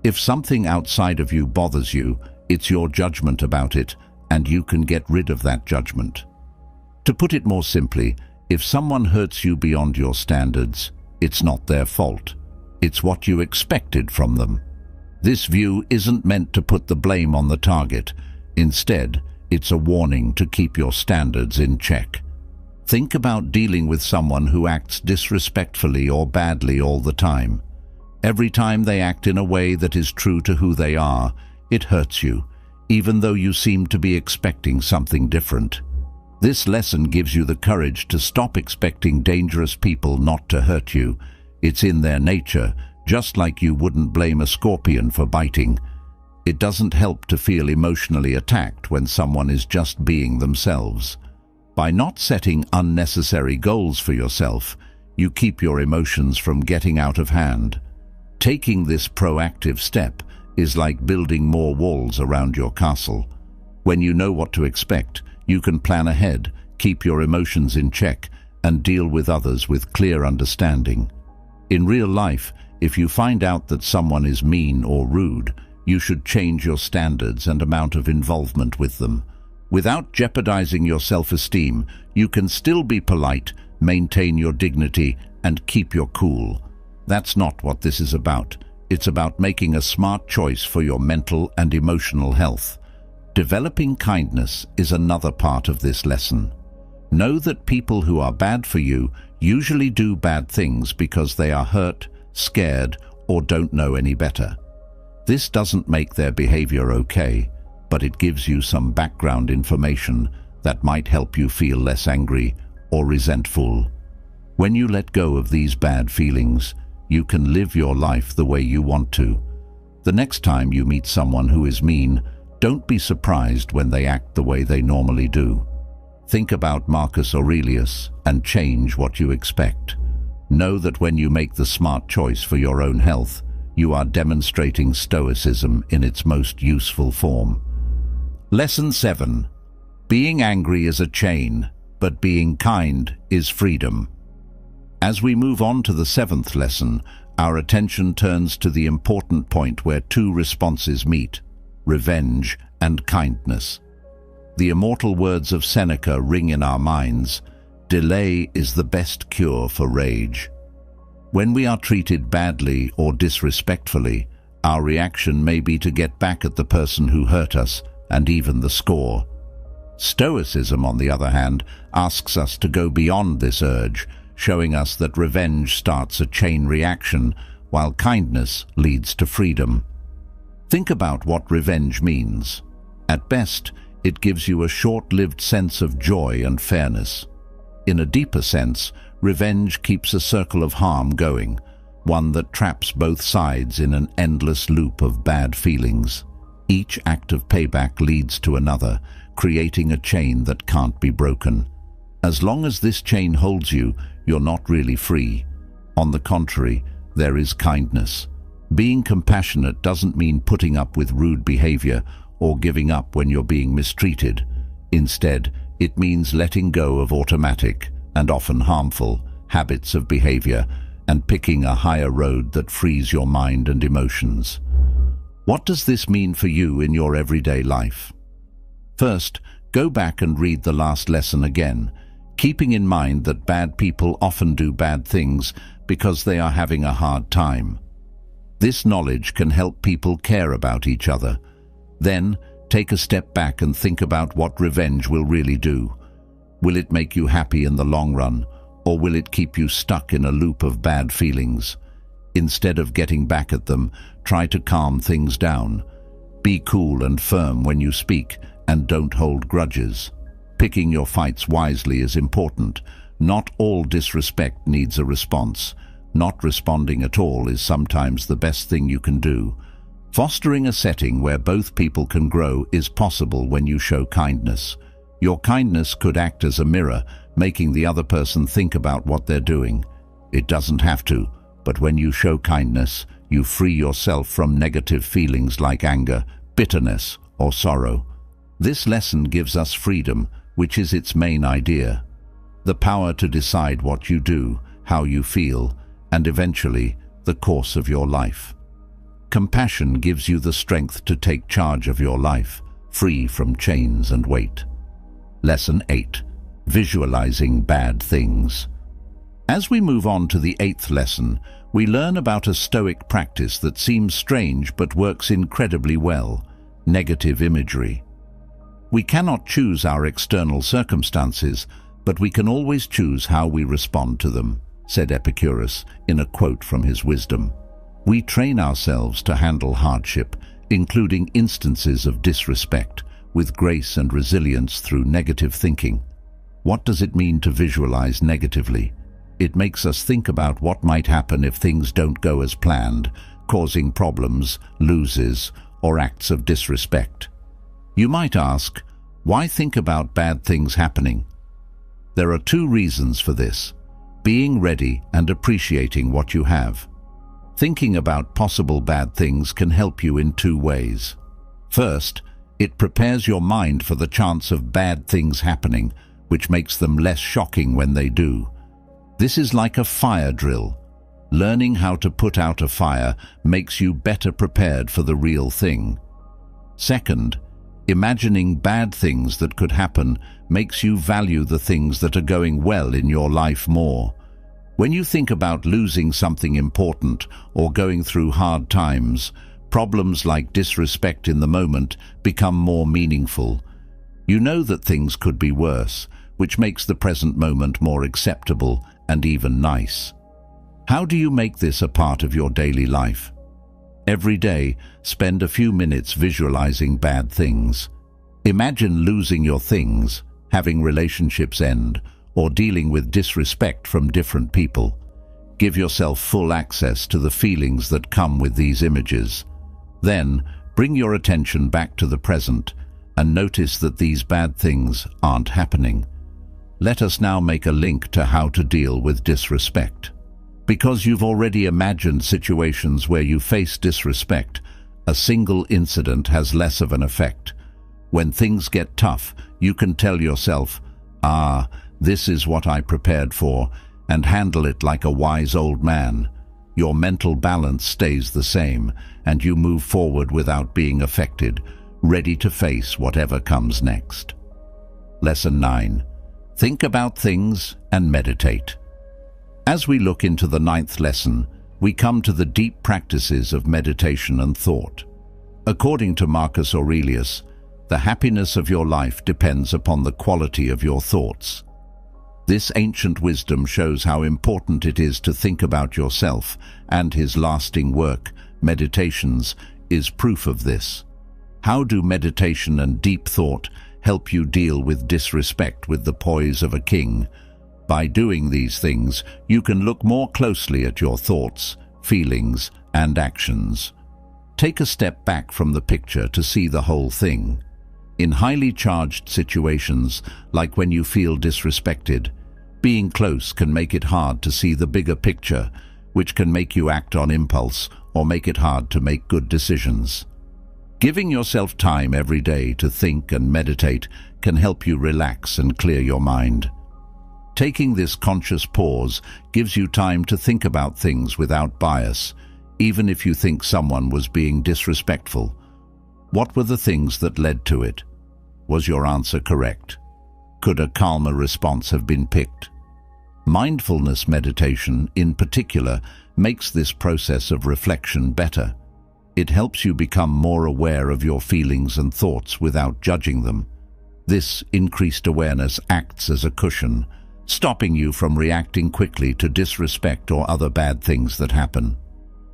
If something outside of you bothers you, it's your judgment about it, and you can get rid of that judgment. To put it more simply, if someone hurts you beyond your standards, it's not their fault. It's what you expected from them. This view isn't meant to put the blame on the target. Instead, it's a warning to keep your standards in check. Think about dealing with someone who acts disrespectfully or badly all the time. Every time they act in a way that is true to who they are, it hurts you, even though you seem to be expecting something different. This lesson gives you the courage to stop expecting dangerous people not to hurt you. It's in their nature, just like you wouldn't blame a scorpion for biting. It doesn't help to feel emotionally attacked when someone is just being themselves. By not setting unnecessary goals for yourself, you keep your emotions from getting out of hand. Taking this proactive step is like building more walls around your castle. When you know what to expect, you can plan ahead, keep your emotions in check, and deal with others with clear understanding. In real life, if you find out that someone is mean or rude, you should change your standards and amount of involvement with them. Without jeopardizing your self-esteem, you can still be polite, maintain your dignity, and keep your cool. That's not what this is about. It's about making a smart choice for your mental and emotional health. Developing kindness is another part of this lesson. Know that people who are bad for you usually do bad things because they are hurt, scared, or don't know any better. This doesn't make their behavior okay, but it gives you some background information that might help you feel less angry or resentful. When you let go of these bad feelings, you can live your life the way you want to. The next time you meet someone who is mean, don't be surprised when they act the way they normally do. Think about Marcus Aurelius and change what you expect. Know that when you make the smart choice for your own health, you are demonstrating stoicism in its most useful form. Lesson 7. Being angry is a chain, but being kind is freedom. As we move on to the 7th lesson, our attention turns to the important point where two responses meet: revenge and kindness. The immortal words of Seneca ring in our minds: delay is the best cure for rage. When we are treated badly or disrespectfully, our reaction may be to get back at the person who hurt us and even the score. Stoicism, on the other hand, asks us to go beyond this urge, showing us that revenge starts a chain reaction, while kindness leads to freedom. Think about what revenge means. At best, it gives you a short-lived sense of joy and fairness. In a deeper sense, revenge keeps a circle of harm going, one that traps both sides in an endless loop of bad feelings. Each act of payback leads to another, creating a chain that can't be broken. As long as this chain holds you, you're not really free. On the contrary, there is kindness. Being compassionate doesn't mean putting up with rude behavior or giving up when you're being mistreated. Instead, it means letting go of automatic, and often harmful, habits of behavior and picking a higher road that frees your mind and emotions. What does this mean for you in your everyday life? First, go back and read the last lesson again, keeping in mind that bad people often do bad things because they are having a hard time. This knowledge can help people care about each other. Then, take a step back and think about what revenge will really do. Will it make you happy in the long run, or will it keep you stuck in a loop of bad feelings? Instead of getting back at them, try to calm things down. Be cool and firm when you speak, and don't hold grudges. Picking your fights wisely is important. Not all disrespect needs a response. Not responding at all is sometimes the best thing you can do. Fostering a setting where both people can grow is possible when you show kindness. Your kindness could act as a mirror, making the other person think about what they're doing. It doesn't have to, but when you show kindness, you free yourself from negative feelings like anger, bitterness, or sorrow. This lesson gives us freedom, which is its main idea. The power to decide what you do, how you feel, and eventually, the course of your life. Compassion gives you the strength to take charge of your life, free from chains and weight. Lesson 8. Visualizing bad things. As we move on to the 8th lesson, we learn about a Stoic practice that seems strange but works incredibly well: negative imagery. We cannot choose our external circumstances, but we can always choose how we respond to them, said Epicurus in a quote from his wisdom. We train ourselves to handle hardship, including instances of disrespect, with grace and resilience through negative thinking. What does it mean to visualize negatively? It makes us think about what might happen if things don't go as planned, causing problems, losses, or acts of disrespect. You might ask, why think about bad things happening? There are 2 reasons for this: being ready and appreciating what you have. Thinking about possible bad things can help you in 2 ways. First, it prepares your mind for the chance of bad things happening, which makes them less shocking when they do. This is like a fire drill. Learning how to put out a fire makes you better prepared for the real thing. Second, imagining bad things that could happen makes you value the things that are going well in your life more. When you think about losing something important or going through hard times, problems like disrespect in the moment become more meaningful. You know that things could be worse, which makes the present moment more acceptable and even nice. How do you make this a part of your daily life? Every day, spend a few minutes visualizing bad things. Imagine losing your things, having relationships end, or dealing with disrespect from different people. Give yourself full access to the feelings that come with these images. Then, bring your attention back to the present and notice that these bad things aren't happening. Let us now make a link to how to deal with disrespect. Because you've already imagined situations where you face disrespect, a single incident has less of an effect. When things get tough, you can tell yourself, this is what I prepared for, and handle it like a wise old man. Your mental balance stays the same, and you move forward without being affected, ready to face whatever comes next. Lesson 9. Think about things and meditate. As we look into the 9th lesson, we come to the deep practices of meditation and thought. According to Marcus Aurelius, the happiness of your life depends upon the quality of your thoughts. This ancient wisdom shows how important it is to think about yourself, and his lasting work, Meditations, is proof of this. How do meditation and deep thought help you deal with disrespect with the poise of a king? By doing these things, you can look more closely at your thoughts, feelings, and actions. Take a step back from the picture to see the whole thing. In highly charged situations, like when you feel disrespected, being close can make it hard to see the bigger picture, which can make you act on impulse or make it hard to make good decisions. Giving yourself time every day to think and meditate can help you relax and clear your mind. Taking this conscious pause gives you time to think about things without bias, even if you think someone was being disrespectful. What were the things that led to it? Was your answer correct? Could a calmer response have been picked? Mindfulness meditation, in particular, makes this process of reflection better. It helps you become more aware of your feelings and thoughts without judging them. This increased awareness acts as a cushion, stopping you from reacting quickly to disrespect or other bad things that happen.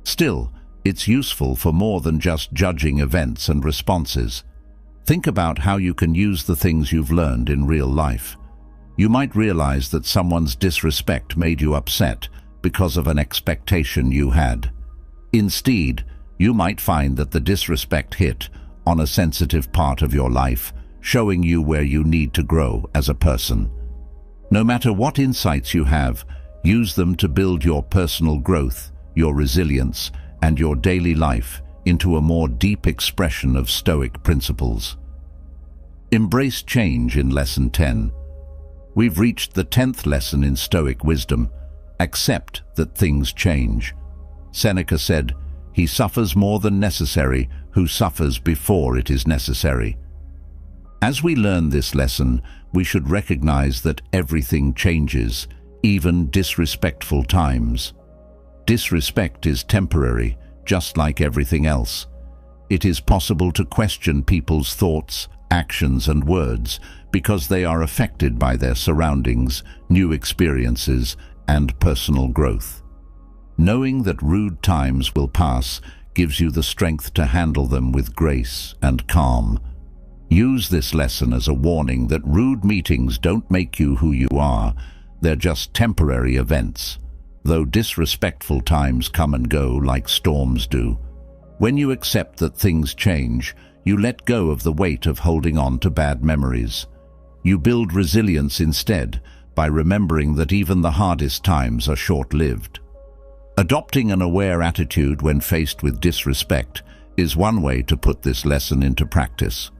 Still, it's useful for more than just judging events and responses. Think about how you can use the things you've learned in real life. You might realize that someone's disrespect made you upset because of an expectation you had. Instead, you might find that the disrespect hit on a sensitive part of your life, showing you where you need to grow as a person. No matter what insights you have, use them to build your personal growth, your resilience, and your daily life into a more deep expression of Stoic principles. Embrace change in Lesson 10. We've reached the 10th lesson in Stoic wisdom. Accept that things change. Seneca said, He suffers more than necessary who suffers before it is necessary. As we learn this lesson, we should recognize that everything changes, even disrespectful times. Disrespect is temporary, just like everything else. It is possible to question people's thoughts, actions, and words because they are affected by their surroundings, new experiences, and personal growth. Knowing that rude times will pass gives you the strength to handle them with grace and calm. Use this lesson as a warning that rude meetings don't make you who you are. They're just temporary events, though disrespectful times come and go like storms do. When you accept that things change, you let go of the weight of holding on to bad memories. You build resilience instead by remembering that even the hardest times are short-lived. Adopting an aware attitude when faced with disrespect is one way to put this lesson into practice.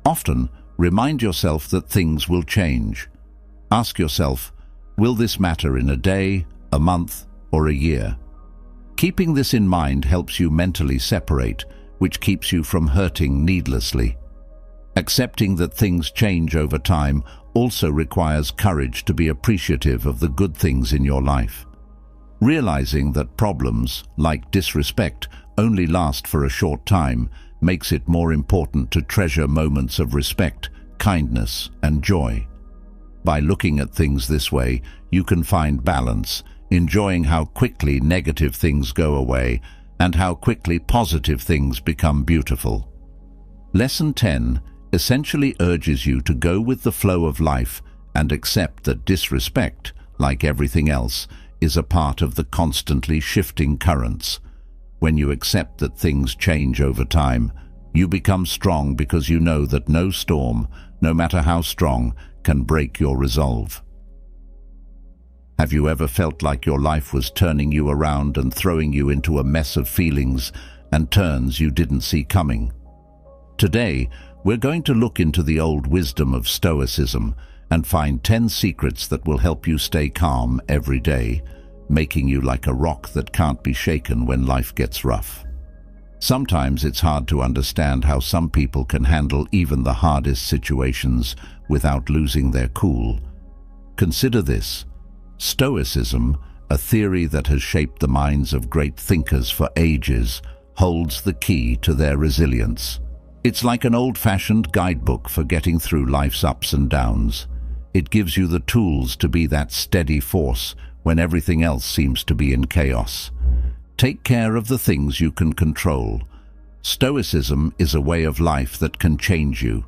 Often, remind yourself that things will change. Ask yourself, will this matter in a day, a month, or a year? Keeping this in mind helps you mentally separate, which keeps you from hurting needlessly. Accepting that things change over time also requires courage to be appreciative of the good things in your life. Realizing that problems, like disrespect, only last for a short time makes it more important to treasure moments of respect, kindness, and joy. By looking at things this way, you can find balance, enjoying how quickly negative things go away and how quickly positive things become beautiful. Lesson 10 essentially urges you to go with the flow of life and accept that disrespect, like everything else, is a part of the constantly shifting currents. When you accept that things change over time, you become strong because you know that no storm, no matter how strong, can break your resolve. Have you ever felt like your life was turning you around and throwing you into a mess of feelings and turns you didn't see coming? Today, we're going to look into the old wisdom of Stoicism and find 10 secrets that will help you stay calm every day, making you like a rock that can't be shaken when life gets rough. Sometimes it's hard to understand how some people can handle even the hardest situations without losing their cool. Consider this. Stoicism, a theory that has shaped the minds of great thinkers for ages, holds the key to their resilience. It's like an old-fashioned guidebook for getting through life's ups and downs. It gives you the tools to be that steady force when everything else seems to be in chaos. Take care of the things you can control. Stoicism is a way of life that can change you.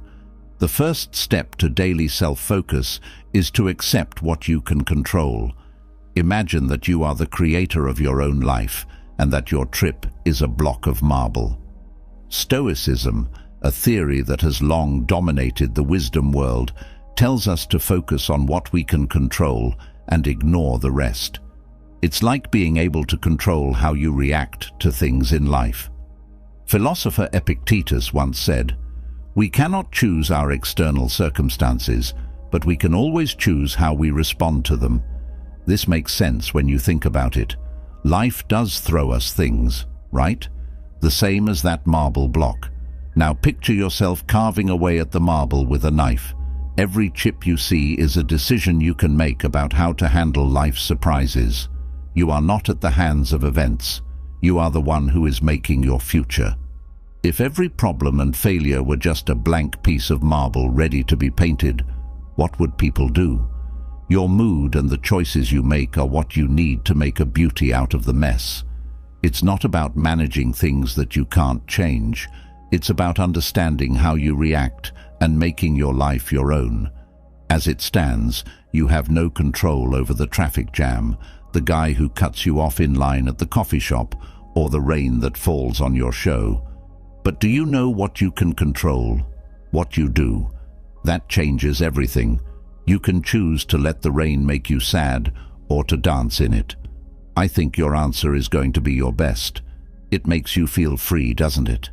The first step to daily self-focus is to accept what you can control. Imagine that you are the creator of your own life and that your trip is a block of marble. Stoicism, a theory that has long dominated the wisdom world, tells us to focus on what we can control and ignore the rest. It's like being able to control how you react to things in life. Philosopher Epictetus once said, "We cannot choose our external circumstances, but we can always choose how we respond to them." This makes sense when you think about it. Life does throw us things, right? The same as that marble block. Now picture yourself carving away at the marble with a knife. Every chip you see is a decision you can make about how to handle life's surprises. You are not at the hands of events. You are the one who is making your future. If every problem and failure were just a blank piece of marble ready to be painted, what would people do? Your mood and the choices you make are what you need to make a beauty out of the mess. It's not about managing things that you can't change. It's about understanding how you react and making your life your own. As it stands, you have no control over the traffic jam, the guy who cuts you off in line at the coffee shop, or the rain that falls on your show. But do you know what you can control? What you do. That changes everything. You can choose to let the rain make you sad or to dance in it. I think your answer is going to be your best. It makes you feel free, doesn't it?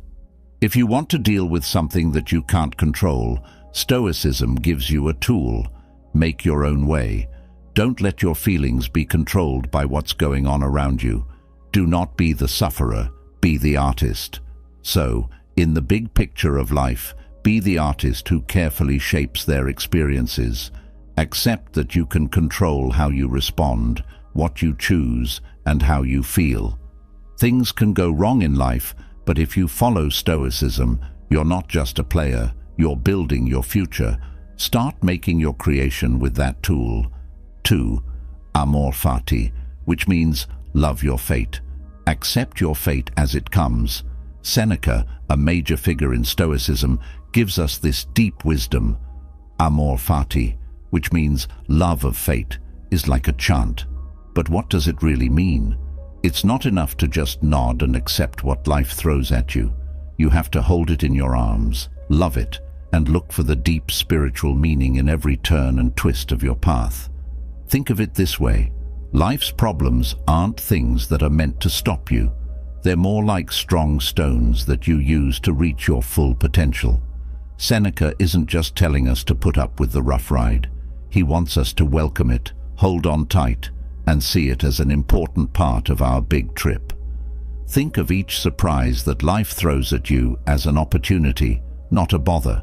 If you want to deal with something that you can't control, Stoicism gives you a tool. Make your own way. Don't let your feelings be controlled by what's going on around you. Do not be the sufferer. be the artist. So, in the big picture of life, be the artist who carefully shapes their experiences. Accept that you can control how you respond, what you choose, and how you feel. Things can go wrong in life, but if you follow Stoicism, you're not just a player, you're building your future. Start making your creation with that tool. 2. Amor fati, which means love your fate. Accept your fate as it comes. Seneca, a major figure in Stoicism, gives us this deep wisdom. Amor fati, which means love of fate, is like a chant. But what does it really mean? It's not enough to just nod and accept what life throws at you. You have to hold it in your arms, love it, and look for the deep spiritual meaning in every turn and twist of your path. Think of it this way. Life's problems aren't things that are meant to stop you. They're more like strong stones that you use to reach your full potential. Seneca isn't just telling us to put up with the rough ride. He wants us to welcome it, hold on tight, and see it as an important part of our big trip. Think of each surprise that life throws at you as an opportunity, not a bother.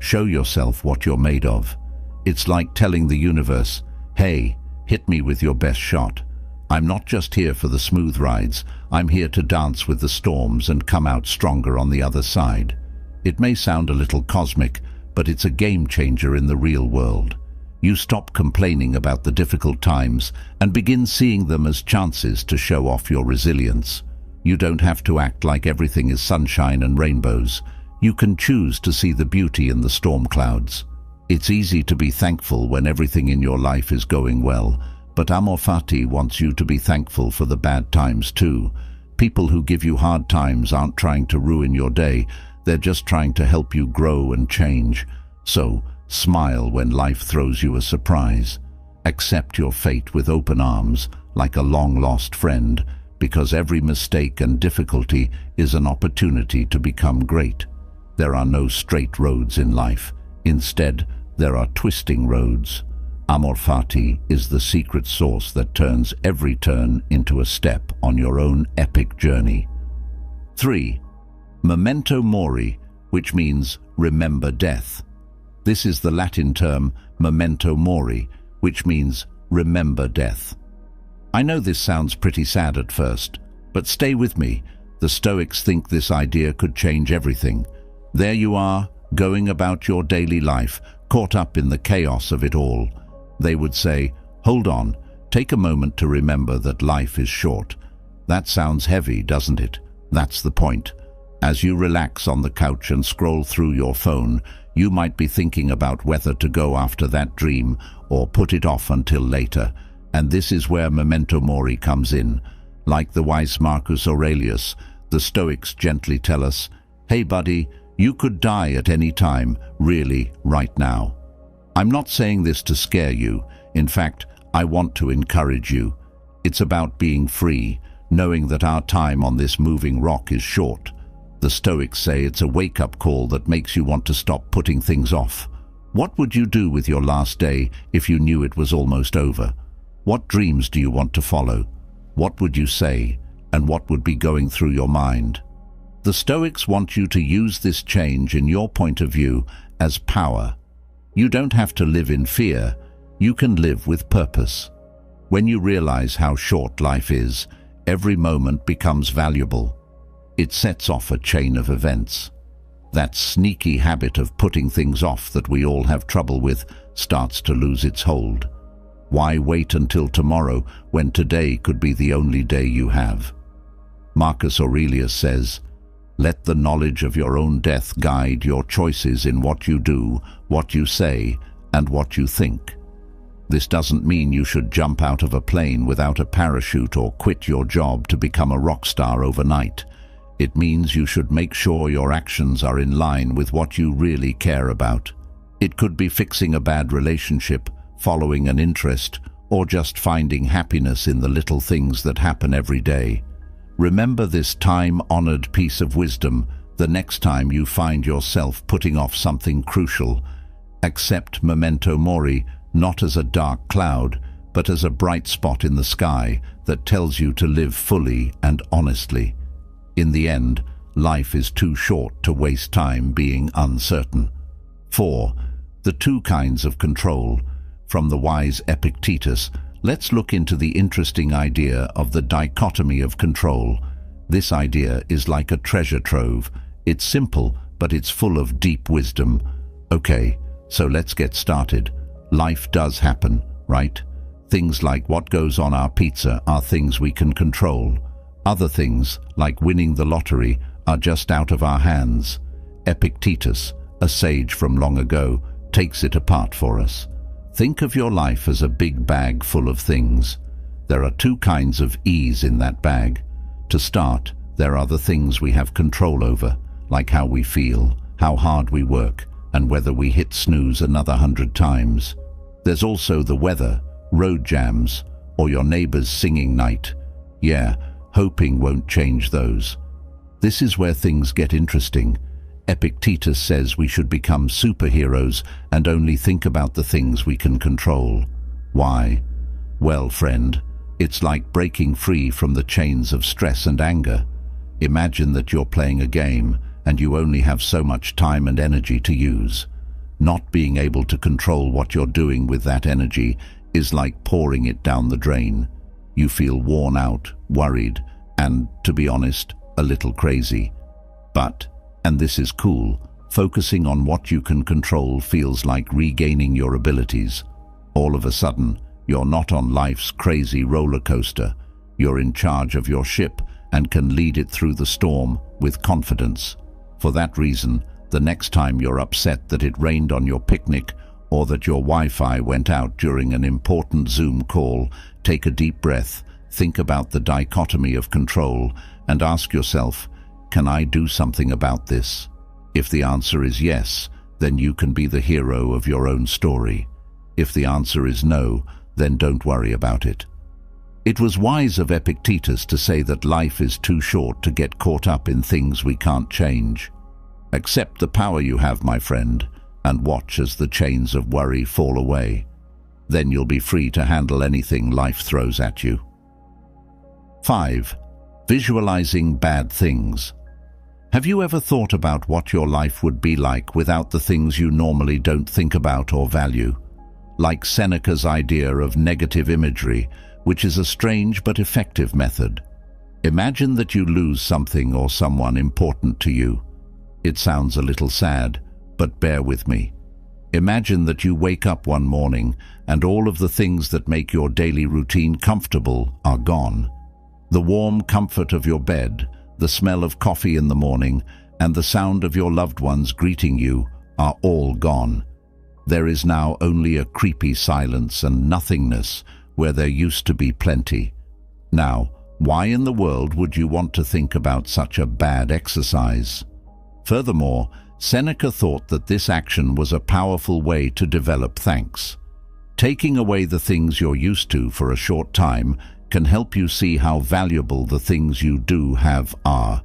Show yourself what you're made of. It's like telling the universe, hey, hit me with your best shot. I'm not just here for the smooth rides, I'm here to dance with the storms and come out stronger on the other side. It may sound a little cosmic, but it's a game changer in the real world. You stop complaining about the difficult times and begin seeing them as chances to show off your resilience. You don't have to act like everything is sunshine and rainbows. You can choose to see the beauty in the storm clouds. It's easy to be thankful when everything in your life is going well, but Amor fati wants you to be thankful for the bad times too. People who give you hard times aren't trying to ruin your day, they're just trying to help you grow and change. So, smile when life throws you a surprise. Accept your fate with open arms, like a long-lost friend, because every mistake and difficulty is an opportunity to become great. There are no straight roads in life. Instead, there are twisting roads. Amor fati is the secret sauce that turns every turn into a step on your own epic journey. 3. Memento mori, which means remember death. This is the Latin term memento mori, which means remember death. I know this sounds pretty sad at first, but stay with me. The Stoics think this idea could change everything. There you are, going about your daily life, caught up in the chaos of it all. They would say, hold on, take a moment to remember that life is short. That sounds heavy, doesn't it? That's the point. As you relax on the couch and scroll through your phone, you might be thinking about whether to go after that dream or put it off until later. And this is where memento mori comes in. Like the wise Marcus Aurelius, the Stoics gently tell us, hey buddy, you could die at any time, really, right now. I'm not saying this to scare you. In fact, I want to encourage you. It's about being free, knowing that our time on this moving rock is short. The Stoics say it's a wake-up call that makes you want to stop putting things off. What would you do with your last day if you knew it was almost over? What dreams do you want to follow? What would you say, and what would be going through your mind? The Stoics want you to use this change in your point of view as power. You don't have to live in fear. You can live with purpose. When you realize how short life is, every moment becomes valuable. It sets off a chain of events. That sneaky habit of putting things off that we all have trouble with starts to lose its hold. Why wait until tomorrow when today could be the only day you have? Marcus Aurelius says, let the knowledge of your own death guide your choices in what you do, what you say, and what you think. This doesn't mean you should jump out of a plane without a parachute or quit your job to become a rock star overnight. It means you should make sure your actions are in line with what you really care about. It could be fixing a bad relationship, following an interest, or just finding happiness in the little things that happen every day. Remember this time-honored piece of wisdom the next time you find yourself putting off something crucial. Accept memento mori not as a dark cloud, but as a bright spot in the sky that tells you to live fully and honestly. In the end, life is too short to waste time being uncertain. 4. The two kinds of control. From the wise Epictetus, let's look into the interesting idea of the dichotomy of control. This idea is like a treasure trove. It's simple, but it's full of deep wisdom. Okay, so let's get started. Life does happen, right? Things like what goes on our pizza are things we can control. Other things, like winning the lottery, are just out of our hands. Epictetus, a sage from long ago, takes it apart for us. Think of your life as a big bag full of things. There are two kinds of ease in that bag. To start, there are the things we have control over, like how we feel, how hard we work, and whether we hit snooze another 100 times. There's also the weather, road jams, or your neighbor's singing night. Yeah, hoping won't change those. This is where things get interesting. Epictetus says we should become superheroes and only think about the things we can control. Why? Well, friend, it's like breaking free from the chains of stress and anger. Imagine that you're playing a game and you only have so much time and energy to use. Not being able to control what you're doing with that energy is like pouring it down the drain. You feel worn out, worried, and, to be honest, a little crazy. But, and this is cool, focusing on what you can control feels like regaining your abilities. All of a sudden, you're not on life's crazy roller coaster. You're in charge of your ship and can lead it through the storm with confidence. For that reason, the next time you're upset that it rained on your picnic or that your Wi-Fi went out during an important Zoom call, take a deep breath, think about the dichotomy of control, and ask yourself, can I do something about this? If the answer is yes, then you can be the hero of your own story. If the answer is no, then don't worry about it. It was wise of Epictetus to say that life is too short to get caught up in things we can't change. Accept the power you have, my friend, and watch as the chains of worry fall away. Then you'll be free to handle anything life throws at you. 5. Visualizing bad things. Have you ever thought about what your life would be like without the things you normally don't think about or value? Like Seneca's idea of negative imagery, which is a strange but effective method. Imagine that you lose something or someone important to you. It sounds a little sad, but bear with me. Imagine that you wake up one morning and all of the things that make your daily routine comfortable are gone. The warm comfort of your bed, the smell of coffee in the morning, and the sound of your loved ones greeting you are all gone. There is now only a creepy silence and nothingness where there used to be plenty. Now, why in the world would you want to think about such a bad exercise? Furthermore, Seneca thought that this action was a powerful way to develop thanks. Taking away the things you're used to for a short time can help you see how valuable the things you do have are.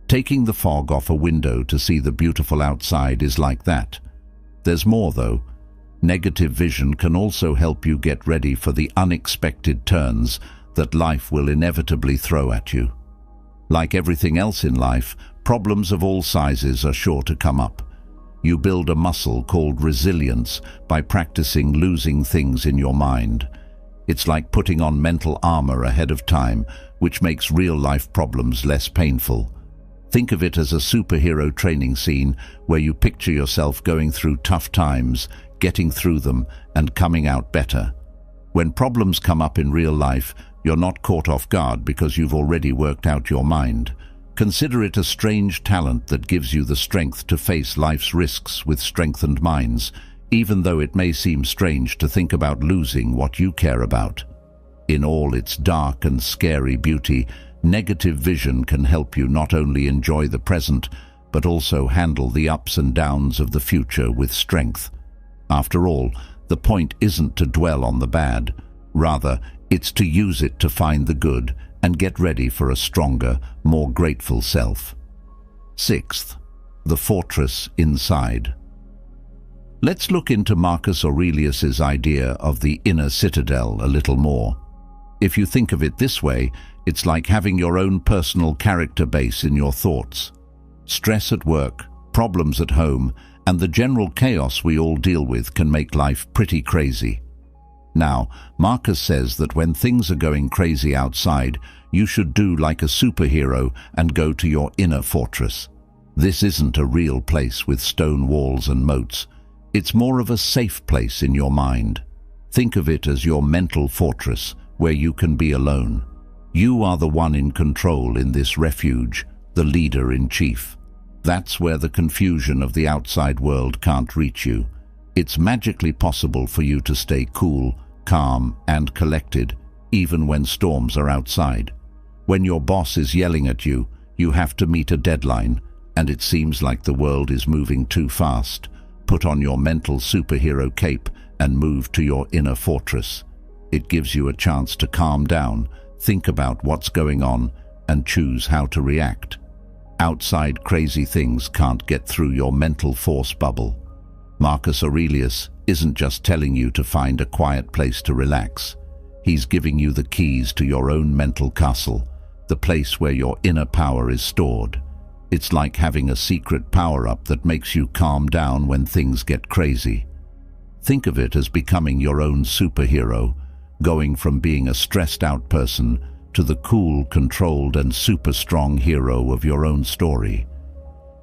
Taking the fog off a window to see the beautiful outside is like that. There's more, though. Negative vision can also help you get ready for the unexpected turns that life will inevitably throw at you. Like everything else in life, problems of all sizes are sure to come up. You build a muscle called resilience by practicing losing things in your mind. It's like putting on mental armor ahead of time, which makes real-life problems less painful. Think of it as a superhero training scene where you picture yourself going through tough times, getting through them, and coming out better. When problems come up in real life, you're not caught off guard because you've already worked out your mind. Consider it a strange talent that gives you the strength to face life's risks with strengthened minds, even though it may seem strange to think about losing what you care about. In all its dark and scary beauty, negative vision can help you not only enjoy the present, but also handle the ups and downs of the future with strength. After all, the point isn't to dwell on the bad. Rather, it's to use it to find the good and get ready for a stronger, more grateful self. 6th, the fortress inside. Let's look into Marcus Aurelius's idea of the inner citadel a little more. If you think of it this way, It's like having your own personal character base in your thoughts. Stress at work, problems at home, and the general chaos we all deal with can make life pretty crazy. Now, Marcus says that when things are going crazy outside, you should do like a superhero and go to your inner fortress. This isn't a real place with stone walls and moats. It's more of a safe place in your mind. Think of it as your mental fortress, where you can be alone. You are the one in control in this refuge, the leader-in-chief. That's where the confusion of the outside world can't reach you. It's magically possible for you to stay cool, calm, and collected, even when storms are outside. When your boss is yelling at you, you have to meet a deadline, and it seems like the world is moving too fast. Put on your mental superhero cape and move to your inner fortress. It gives you a chance to calm down, think about what's going on, and choose how to react. Outside crazy things can't get through your mental force bubble. Marcus Aurelius isn't just telling you to find a quiet place to relax. He's giving you the keys to your own mental castle, the place where your inner power is stored. It's like having a secret power-up that makes you calm down when things get crazy. Think of it as becoming your own superhero, going from being a stressed-out person to the cool, controlled, and super-strong hero of your own story.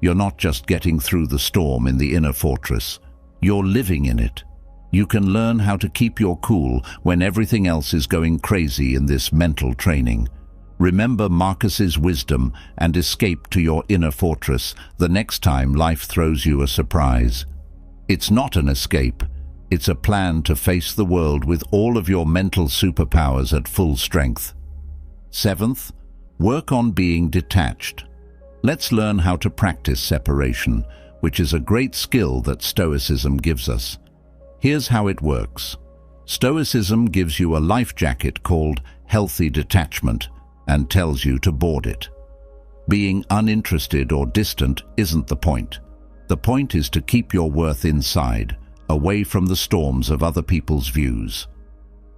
You're not just getting through the storm in the inner fortress. You're living in it. You can learn how to keep your cool when everything else is going crazy in this mental training. Remember Marcus's wisdom and escape to your inner fortress the next time life throws you a surprise. It's not an escape. It's a plan to face the world with all of your mental superpowers at full strength. 7th, work on being detached. Let's learn how to practice separation, which is a great skill that Stoicism gives us. Here's how it works. Stoicism gives you a life jacket called healthy detachment and tells you to board it. Being uninterested or distant isn't the point. The point is to keep your worth inside, away from the storms of other people's views.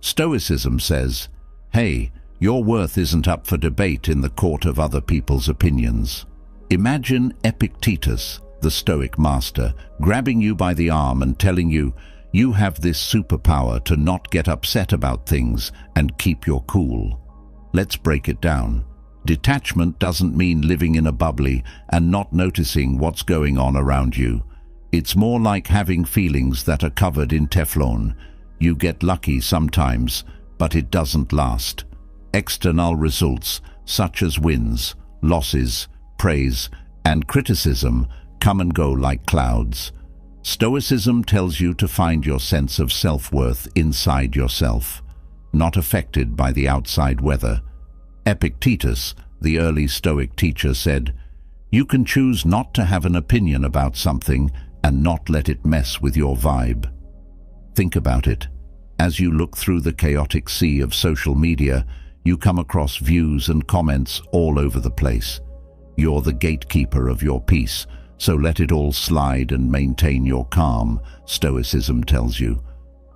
Stoicism says, hey, your worth isn't up for debate in the court of other people's opinions. Imagine Epictetus, the Stoic master, grabbing you by the arm and telling you, you have this superpower to not get upset about things and keep your cool. Let's break it down. Detachment doesn't mean living in a bubbly and not noticing what's going on around you. It's more like having feelings that are covered in Teflon. You get lucky sometimes, but it doesn't last. External results, such as wins, losses, praise, and criticism, come and go like clouds. Stoicism tells you to find your sense of self-worth inside yourself, not affected by the outside weather. Epictetus, the early Stoic teacher, said, you can choose not to have an opinion about something and not let it mess with your vibe. Think about it. As you look through the chaotic sea of social media, you come across views and comments all over the place. You're the gatekeeper of your peace, so let it all slide and maintain your calm, Stoicism tells you.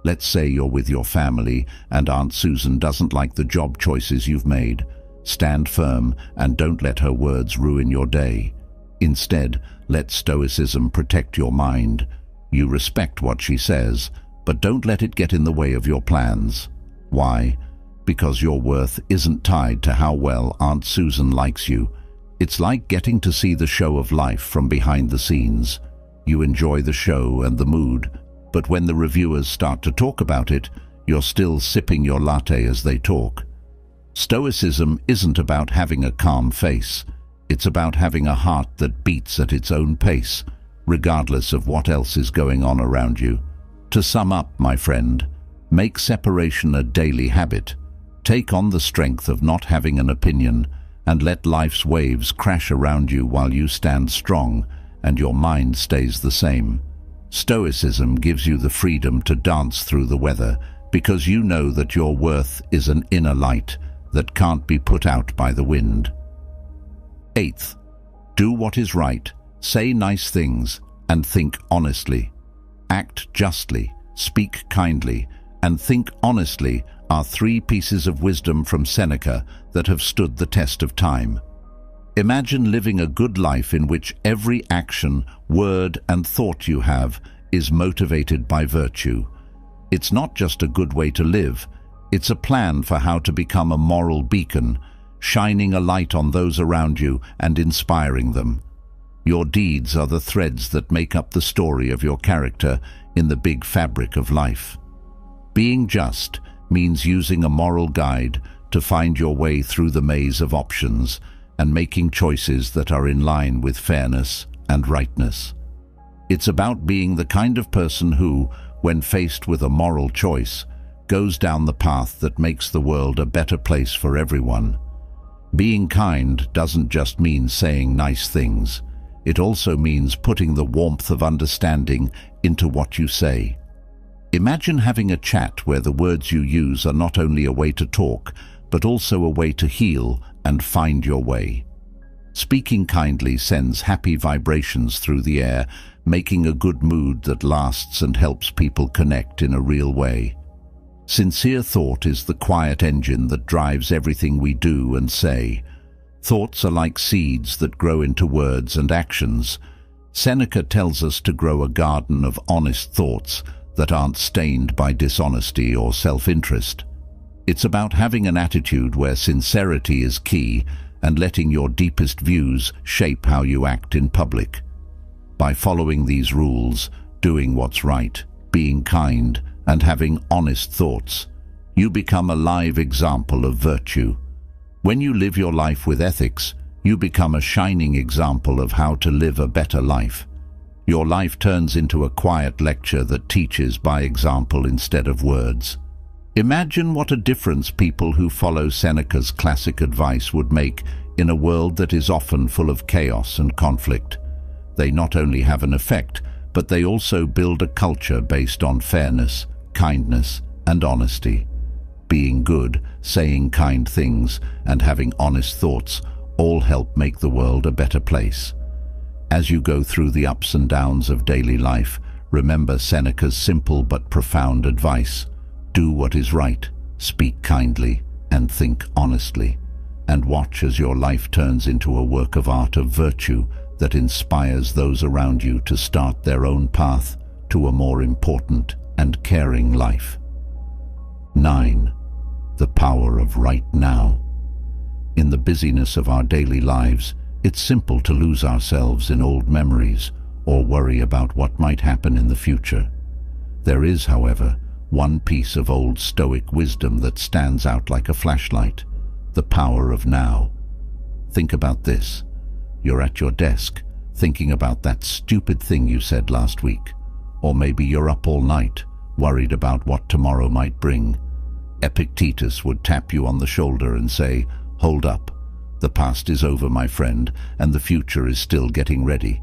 Let's say you're with your family and Aunt Susan doesn't like the job choices you've made. Stand firm and don't let her words ruin your day. Instead, let Stoicism protect your mind. You respect what she says, but don't let it get in the way of your plans. Why? Because your worth isn't tied to how well Aunt Susan likes you. It's like getting to see the show of life from behind the scenes. You enjoy the show and the mood, but when the reviewers start to talk about it, you're still sipping your latte as they talk. Stoicism isn't about having a calm face. It's about having a heart that beats at its own pace, regardless of what else is going on around you. To sum up, my friend, make separation a daily habit. Take on the strength of not having an opinion, and let life's waves crash around you while you stand strong and your mind stays the same. Stoicism gives you the freedom to dance through the weather because you know that your worth is an inner light that can't be put out by the wind. 8th, do what is right, say nice things, and think honestly. Act justly, speak kindly, and think honestly are 3 pieces of wisdom from Seneca that have stood the test of time. Imagine living a good life in which every action, word, and thought you have is motivated by virtue. It's not just a good way to live, it's a plan for how to become a moral beacon, shining a light on those around you and inspiring them. Your deeds are the threads that make up the story of your character in the big fabric of life. Being just means using a moral guide to find your way through the maze of options and making choices that are in line with fairness and rightness. It's about being the kind of person who, when faced with a moral choice, goes down the path that makes the world a better place for everyone. Being kind doesn't just mean saying nice things. It also means putting the warmth of understanding into what you say. Imagine having a chat where the words you use are not only a way to talk, but also a way to heal and find your way. Speaking kindly sends happy vibrations through the air, making a good mood that lasts and helps people connect in a real way. Sincere thought is the quiet engine that drives everything we do and say. Thoughts are like seeds that grow into words and actions. Seneca tells us to grow a garden of honest thoughts that aren't stained by dishonesty or self-interest. It's about having an attitude where sincerity is key and letting your deepest views shape how you act in public. By following these rules, doing what's right, being kind, and having honest thoughts, you become a live example of virtue. When you live your life with ethics, you become a shining example of how to live a better life. Your life turns into a quiet lecture that teaches by example instead of words. Imagine what a difference people who follow Seneca's classic advice would make in a world that is often full of chaos and conflict. They not only have an effect, but they also build a culture based on fairness, kindness, and honesty. Being good, saying kind things, and having honest thoughts all help make the world a better place. As you go through the ups and downs of daily life, remember Seneca's simple but profound advice. Do what is right, speak kindly, and think honestly. And watch as your life turns into a work of art of virtue that inspires those around you to start their own path to a more important and caring life. 9. The power of right now. In the busyness of our daily lives, it's simple to lose ourselves in old memories or worry about what might happen in the future. There is, however, one piece of old Stoic wisdom that stands out like a flashlight: the power of now. Think about this. You're at your desk, thinking about that stupid thing you said last week. Or maybe you're up all night, worried about what tomorrow might bring. Epictetus would tap you on the shoulder and say, "Hold up. The past is over, my friend, and the future is still getting ready."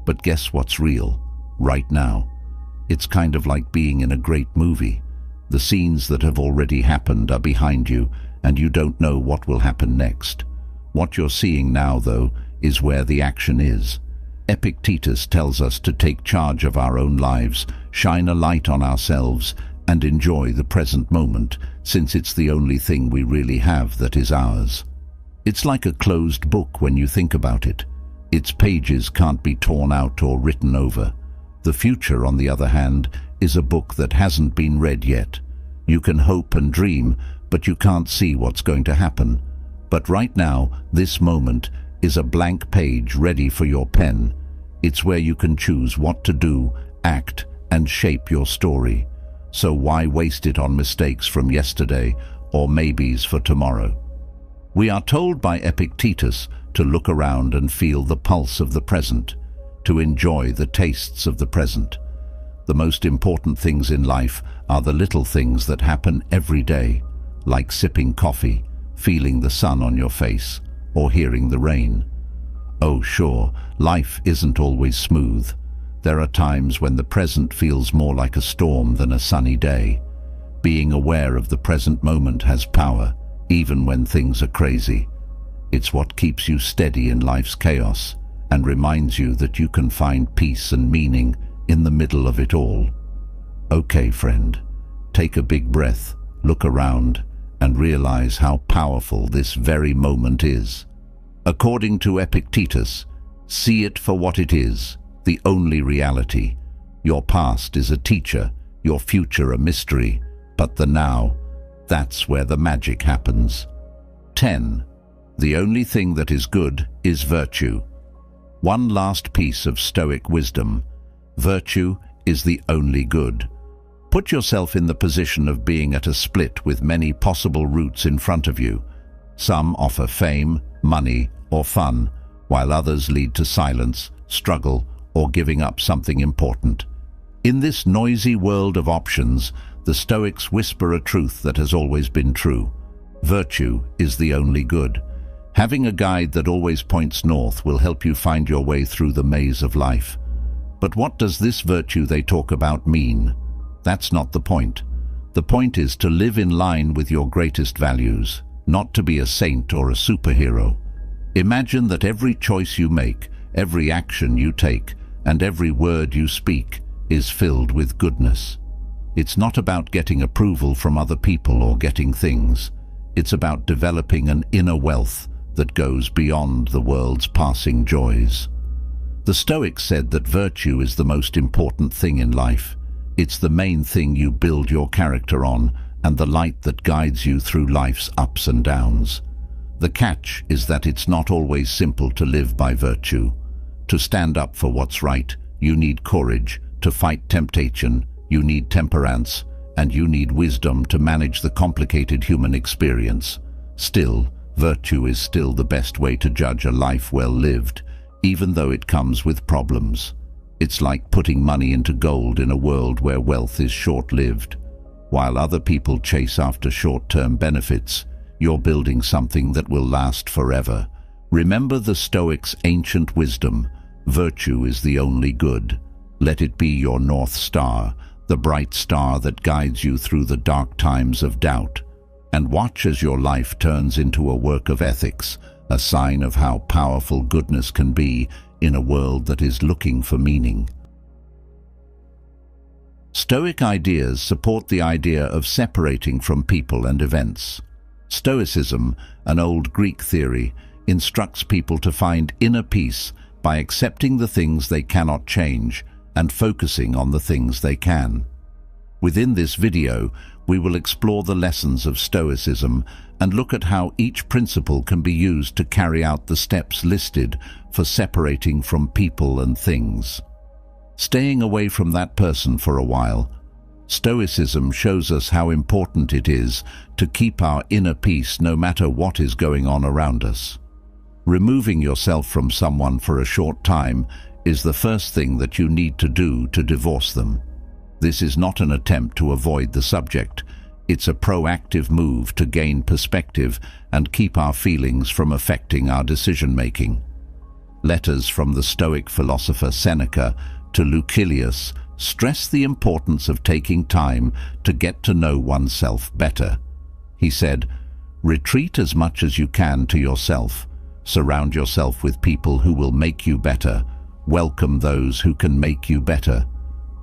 But guess what's real? Right now. It's kind of like being in a great movie. The scenes that have already happened are behind you, and you don't know what will happen next. What you're seeing now, though, is where the action is. Epictetus tells us to take charge of our own lives, shine a light on ourselves, and enjoy the present moment, since it's the only thing we really have that is ours. It's like a closed book when you think about it. Its pages can't be torn out or written over. The future, on the other hand, is a book that hasn't been read yet. You can hope and dream, but you can't see what's going to happen. But right now, this moment, is a blank page ready for your pen. It's where you can choose what to do, act, and shape your story. So why waste it on mistakes from yesterday or maybes for tomorrow? We are told by Epictetus to look around and feel the pulse of the present, to enjoy the tastes of the present. The most important things in life are the little things that happen every day, like sipping coffee, feeling the sun on your face, or hearing the rain. Oh sure, life isn't always smooth. There are times when the present feels more like a storm than a sunny day. Being aware of the present moment has power, even when things are crazy. It's what keeps you steady in life's chaos and reminds you that you can find peace and meaning in the middle of it all. Okay, friend, take a big breath, look around and realize how powerful this very moment is. According to Epictetus, see it for what it is, the only reality. Your past is a teacher, your future a mystery, but the now, that's where the magic happens. 10. The only thing that is good is virtue. One last piece of Stoic wisdom. Virtue is the only good. Put yourself in the position of being at a split with many possible routes in front of you. Some offer fame, money, or fun, while others lead to silence, struggle, or giving up something important. In this noisy world of options, the Stoics whisper a truth that has always been true. Virtue is the only good. Having a guide that always points north will help you find your way through the maze of life. But what does this virtue they talk about mean? That's not the point. The point is to live in line with your greatest values, not to be a saint or a superhero. Imagine that every choice you make, every action you take, and every word you speak is filled with goodness. It's not about getting approval from other people or getting things. It's about developing an inner wealth that goes beyond the world's passing joys. The Stoics said that virtue is the most important thing in life. It's the main thing you build your character on and the light that guides you through life's ups and downs. The catch is that it's not always simple to live by virtue. To stand up for what's right, you need courage. To fight temptation, you need temperance, and you need wisdom to manage the complicated human experience. Still, virtue is still the best way to judge a life well lived, even though it comes with problems. It's like putting money into gold in a world where wealth is short-lived. While other people chase after short-term benefits, you're building something that will last forever. Remember the Stoics' ancient wisdom: virtue is the only good. Let it be your North Star, the bright star that guides you through the dark times of doubt. And watch as your life turns into a work of ethics, a sign of how powerful goodness can be in a world that is looking for meaning. Stoic ideas support the idea of separating from people and events. Stoicism, an old Greek theory, instructs people to find inner peace by accepting the things they cannot change and focusing on the things they can. Within this video, we will explore the lessons of Stoicism and look at how each principle can be used to carry out the steps listed for separating from people and things. Staying away from that person for a while. Stoicism shows us how important it is to keep our inner peace no matter what is going on around us. Removing yourself from someone for a short time is the first thing that you need to do to divorce them. This is not an attempt to avoid the subject. It's a proactive move to gain perspective and keep our feelings from affecting our decision-making. Letters from the Stoic philosopher Seneca to Lucilius stress the importance of taking time to get to know oneself better. He said, "Retreat as much as you can to yourself. Surround yourself with people who will make you better. Welcome those who can make you better."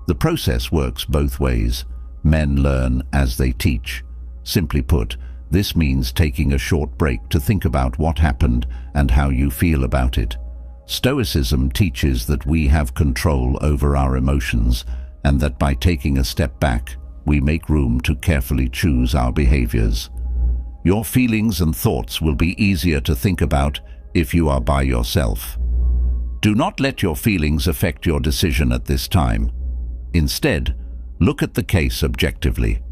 The process works both ways. Men learn as they teach. Simply put, this means taking a short break to think about what happened and how you feel about it. Stoicism teaches that we have control over our emotions and that by taking a step back, we make room to carefully choose our behaviors. Your feelings and thoughts will be easier to think about if you are by yourself. Do not let your feelings affect your decision at this time. Instead, look at the case objectively.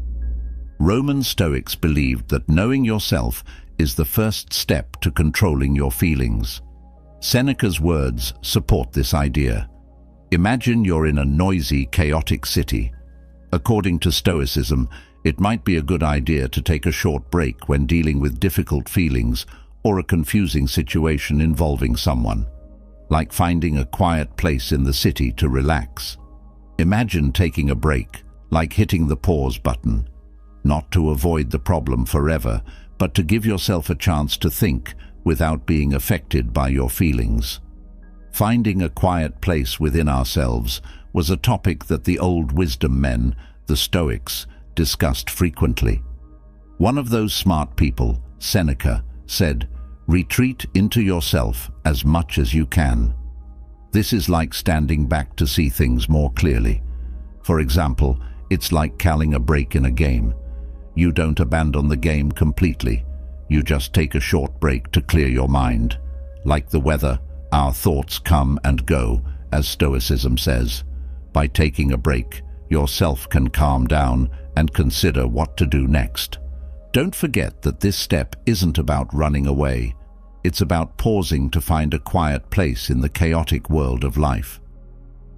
Roman Stoics believed that knowing yourself is the first step to controlling your feelings. Seneca's words support this idea. Imagine you're in a noisy, chaotic city. According to Stoicism, it might be a good idea to take a short break when dealing with difficult feelings or a confusing situation involving someone, like finding a quiet place in the city to relax. Imagine taking a break, like hitting the pause button, not to avoid the problem forever, but to give yourself a chance to think without being affected by your feelings. Finding a quiet place within ourselves was a topic that the old wisdom men, the Stoics, discussed frequently. One of those smart people, Seneca, said, "Retreat into yourself as much as you can." This is like standing back to see things more clearly. For example, it's like calling a break in a game. You don't abandon the game completely. You just take a short break to clear your mind. Like the weather, our thoughts come and go, as Stoicism says. By taking a break, yourself can calm down and consider what to do next. Don't forget that this step isn't about running away. It's about pausing to find a quiet place in the chaotic world of life.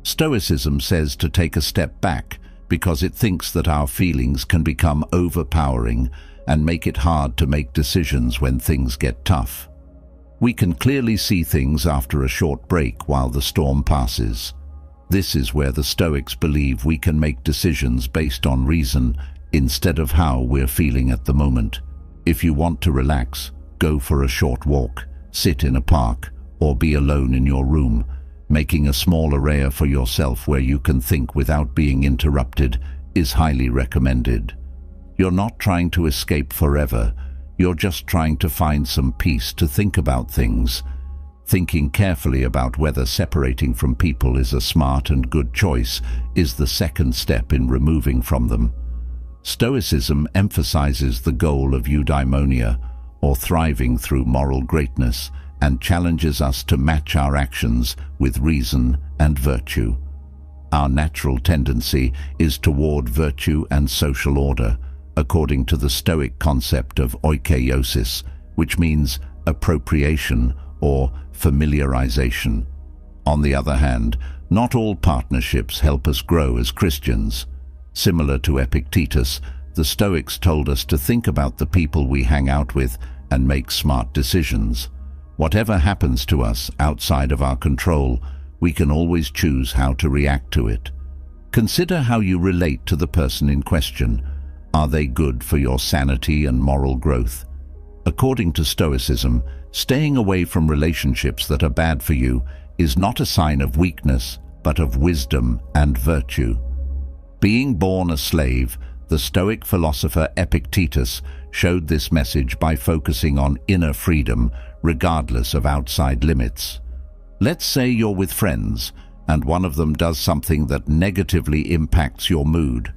Stoicism says to take a step back because it thinks that our feelings can become overpowering and make it hard to make decisions when things get tough. We can clearly see things after a short break while the storm passes. This is where the Stoics believe we can make decisions based on reason instead of how we're feeling at the moment. If you want to relax, go for a short walk, sit in a park, or be alone in your room. Making a small area for yourself where you can think without being interrupted is highly recommended. You're not trying to escape forever. You're just trying to find some peace to think about things. Thinking carefully about whether separating from people is a smart and good choice is the second step in removing from them. Stoicism emphasizes the goal of eudaimonia, or thriving through moral greatness, and challenges us to match our actions with reason and virtue. Our natural tendency is toward virtue and social order, according to the Stoic concept of oikeiosis, which means appropriation or familiarization. On the other hand, not all partnerships help us grow as Christians. Similar to Epictetus, the Stoics told us to think about the people we hang out with and make smart decisions. Whatever happens to us outside of our control, we can always choose how to react to it. Consider how you relate to the person in question. Are they good for your sanity and moral growth? According to Stoicism, staying away from relationships that are bad for you is not a sign of weakness, but of wisdom and virtue. Being born a slave, the Stoic philosopher Epictetus showed this message by focusing on inner freedom, regardless of outside limits. Let's say you're with friends, and one of them does something that negatively impacts your mood.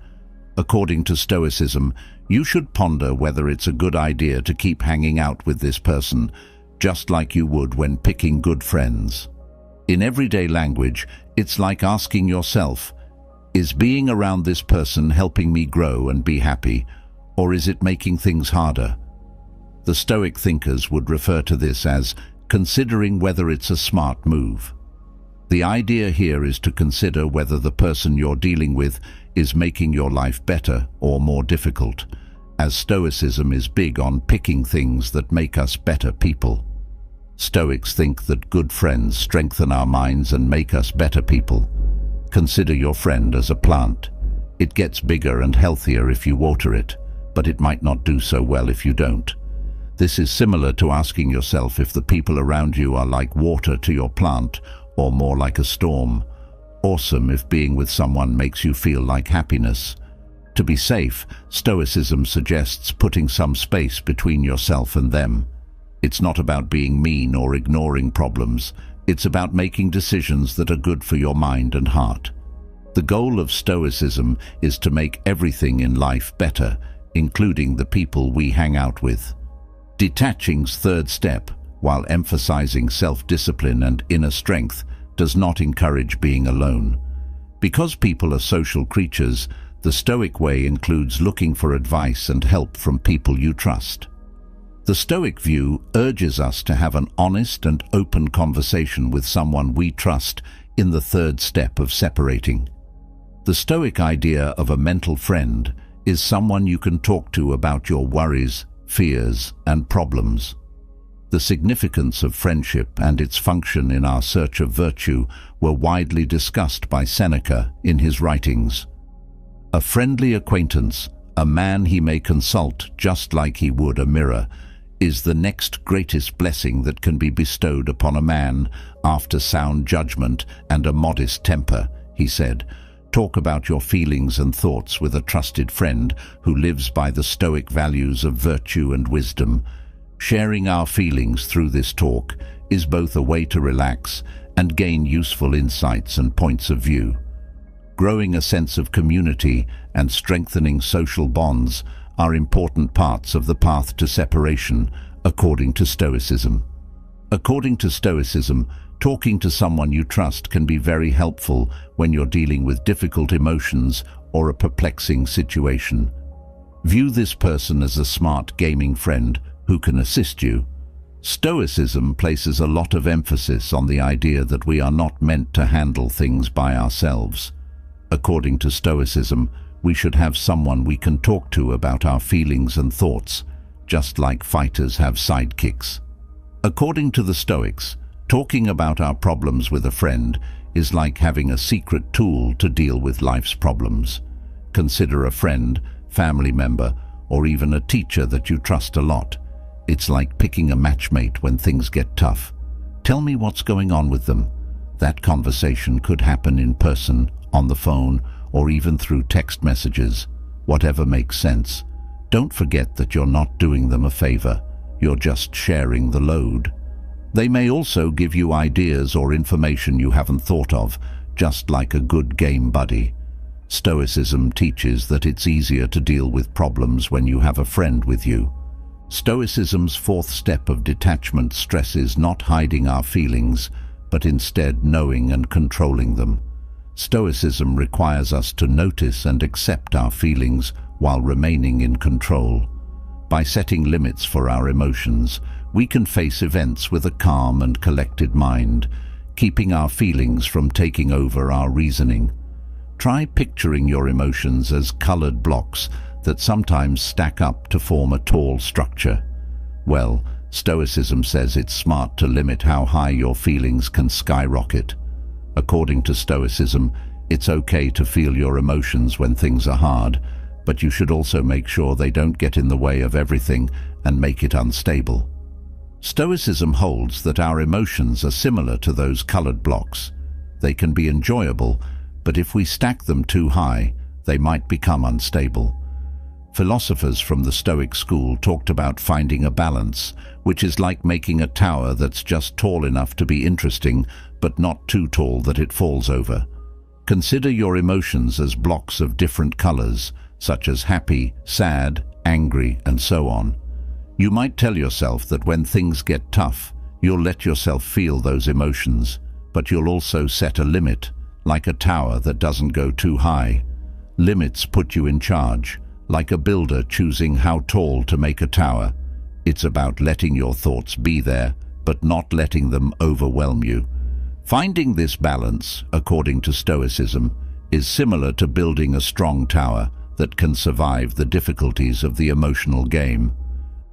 According to Stoicism, you should ponder whether it's a good idea to keep hanging out with this person, just like you would when picking good friends. In everyday language, it's like asking yourself, is being around this person helping me grow and be happy, or is it making things harder? The Stoic thinkers would refer to this as considering whether it's a smart move. The idea here is to consider whether the person you're dealing with is making your life better or more difficult, as Stoicism is big on picking things that make us better people. Stoics think that good friends strengthen our minds and make us better people. Consider your friend as a plant. It gets bigger and healthier if you water it, but it might not do so well if you don't. This is similar to asking yourself if the people around you are like water to your plant or more like a storm. Awesome if being with someone makes you feel like happiness. To be safe, Stoicism suggests putting some space between yourself and them. It's not about being mean or ignoring problems. It's about making decisions that are good for your mind and heart. The goal of Stoicism is to make everything in life better, including the people we hang out with. Detaching's third step, while emphasizing self-discipline and inner strength, does not encourage being alone. Because people are social creatures, the Stoic way includes looking for advice and help from people you trust. The Stoic view urges us to have an honest and open conversation with someone we trust in the third step of separating. The Stoic idea of a mental friend is someone you can talk to about your worries, fears, and problems. The significance of friendship and its function in our search of virtue were widely discussed by Seneca in his writings. A friendly acquaintance, a man he may consult just like he would a mirror, is the next greatest blessing that can be bestowed upon a man after sound judgment and a modest temper, he said. Talk about your feelings and thoughts with a trusted friend who lives by the Stoic values of virtue and wisdom. Sharing our feelings through this talk is both a way to relax and gain useful insights and points of view. Growing a sense of community and strengthening social bonds are important parts of the path to separation, according to Stoicism. According to Stoicism, talking to someone you trust can be very helpful when you're dealing with difficult emotions or a perplexing situation. View this person as a smart gaming friend who can assist you. Stoicism places a lot of emphasis on the idea that we are not meant to handle things by ourselves. According to Stoicism, we should have someone we can talk to about our feelings and thoughts, just like fighters have sidekicks. According to the Stoics, talking about our problems with a friend is like having a secret tool to deal with life's problems. Consider a friend, family member, or even a teacher that you trust a lot. It's like picking a matchmate when things get tough. Tell me what's going on with them. That conversation could happen in person, on the phone, or even through text messages. Whatever makes sense. Don't forget that you're not doing them a favor. You're just sharing the load. They may also give you ideas or information you haven't thought of, just like a good game buddy. Stoicism teaches that it's easier to deal with problems when you have a friend with you. Stoicism's fourth step of detachment stresses not hiding our feelings, but instead knowing and controlling them. Stoicism requires us to notice and accept our feelings while remaining in control. By setting limits for our emotions, we can face events with a calm and collected mind, keeping our feelings from taking over our reasoning. Try picturing your emotions as colored blocks that sometimes stack up to form a tall structure. Well, Stoicism says it's smart to limit how high your feelings can skyrocket. According to Stoicism, it's okay to feel your emotions when things are hard, but you should also make sure they don't get in the way of everything and make it unstable. Stoicism holds that our emotions are similar to those colored blocks. They can be enjoyable, but if we stack them too high, they might become unstable. Philosophers from the Stoic school talked about finding a balance, which is like making a tower that's just tall enough to be interesting, but not too tall that it falls over. Consider your emotions as blocks of different colors, such as happy, sad, angry, and so on. You might tell yourself that when things get tough, you'll let yourself feel those emotions, but you'll also set a limit, like a tower that doesn't go too high. Limits put you in charge, like a builder choosing how tall to make a tower. It's about letting your thoughts be there, but not letting them overwhelm you. Finding this balance, according to Stoicism, is similar to building a strong tower that can survive the difficulties of the emotional game.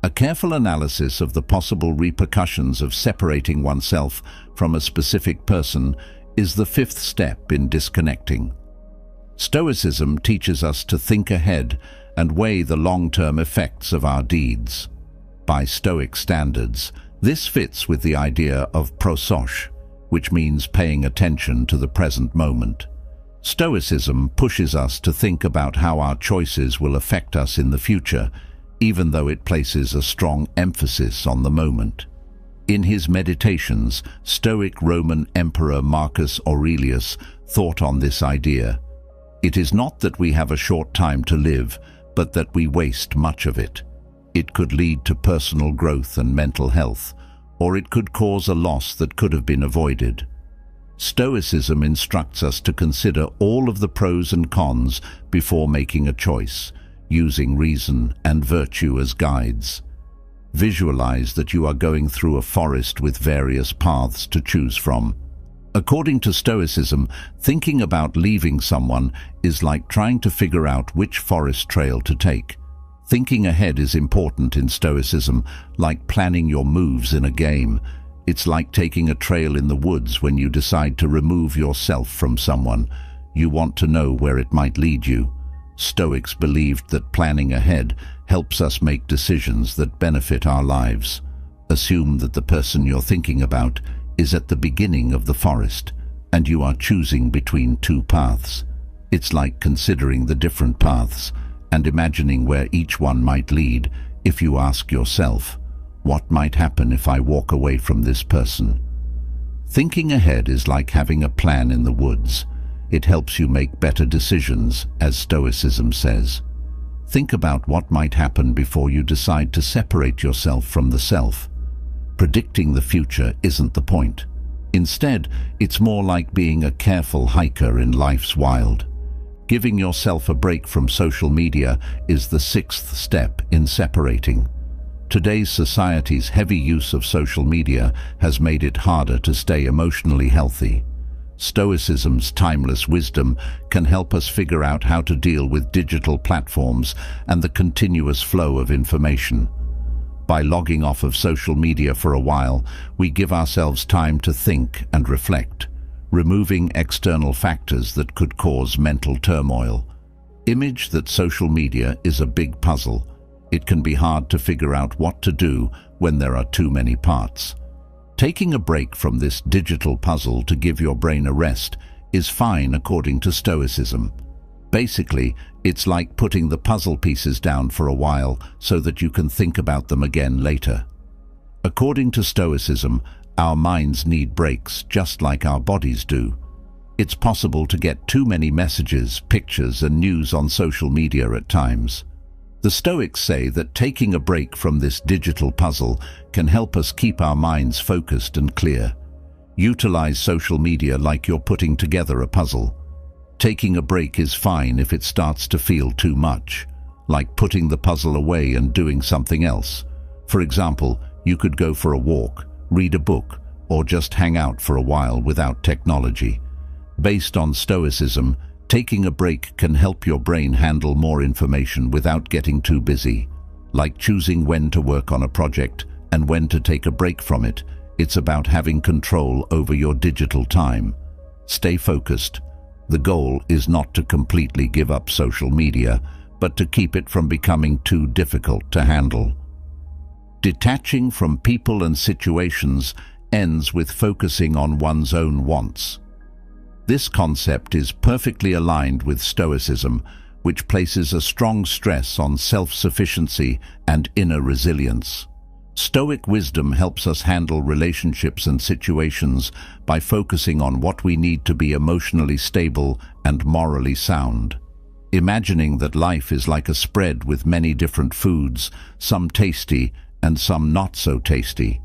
A careful analysis of the possible repercussions of separating oneself from a specific person is the fifth step in disconnecting. Stoicism teaches us to think ahead and weigh the long-term effects of our deeds. By Stoic standards, this fits with the idea of prosos, which means paying attention to the present moment. Stoicism pushes us to think about how our choices will affect us in the future, even though it places a strong emphasis on the moment. In his Meditations, Stoic Roman Emperor Marcus Aurelius thought on this idea. It is not that we have a short time to live, but that we waste much of it. It could lead to personal growth and mental health, or it could cause a loss that could have been avoided. Stoicism instructs us to consider all of the pros and cons before making a choice, using reason and virtue as guides. Visualize that you are going through a forest with various paths to choose from. According to Stoicism, thinking about leaving someone is like trying to figure out which forest trail to take. Thinking ahead is important in Stoicism, like planning your moves in a game. It's like taking a trail in the woods when you decide to remove yourself from someone. You want to know where it might lead you. Stoics believed that planning ahead helps us make decisions that benefit our lives. Assume that the person you're thinking about is at the beginning of the forest, and you are choosing between two paths. It's like considering the different paths and imagining where each one might lead. If you ask yourself, what might happen if I walk away from this person? Thinking ahead is like having a plan in the woods. It helps you make better decisions, as Stoicism says. Think about what might happen before you decide to separate yourself from the self. Predicting the future isn't the point. Instead, it's more like being a careful hiker in life's wild. Giving yourself a break from social media is the sixth step in separating. Today's society's heavy use of social media has made it harder to stay emotionally healthy. Stoicism's timeless wisdom can help us figure out how to deal with digital platforms and the continuous flow of information. By logging off of social media for a while, we give ourselves time to think and reflect, removing external factors that could cause mental turmoil. Imagine that social media is a big puzzle. It can be hard to figure out what to do when there are too many parts. Taking a break from this digital puzzle to give your brain a rest is fine according to Stoicism. Basically, it's like putting the puzzle pieces down for a while so that you can think about them again later. According to Stoicism, our minds need breaks just like our bodies do. It's possible to get too many messages, pictures, and news on social media at times. The Stoics say that taking a break from this digital puzzle can help us keep our minds focused and clear. Utilize social media like you're putting together a puzzle. Taking a break is fine if it starts to feel too much, like putting the puzzle away and doing something else. For example, you could go for a walk, read a book, or just hang out for a while without technology. Based on Stoicism, taking a break can help your brain handle more information without getting too busy. Like choosing when to work on a project and when to take a break from it, it's about having control over your digital time. Stay focused. The goal is not to completely give up social media, but to keep it from becoming too difficult to handle. Detaching from people and situations ends with focusing on one's own wants. This concept is perfectly aligned with Stoicism, which places a strong stress on self-sufficiency and inner resilience. Stoic wisdom helps us handle relationships and situations by focusing on what we need to be emotionally stable and morally sound. Imagining that life is like a spread with many different foods, some tasty and some not so tasty.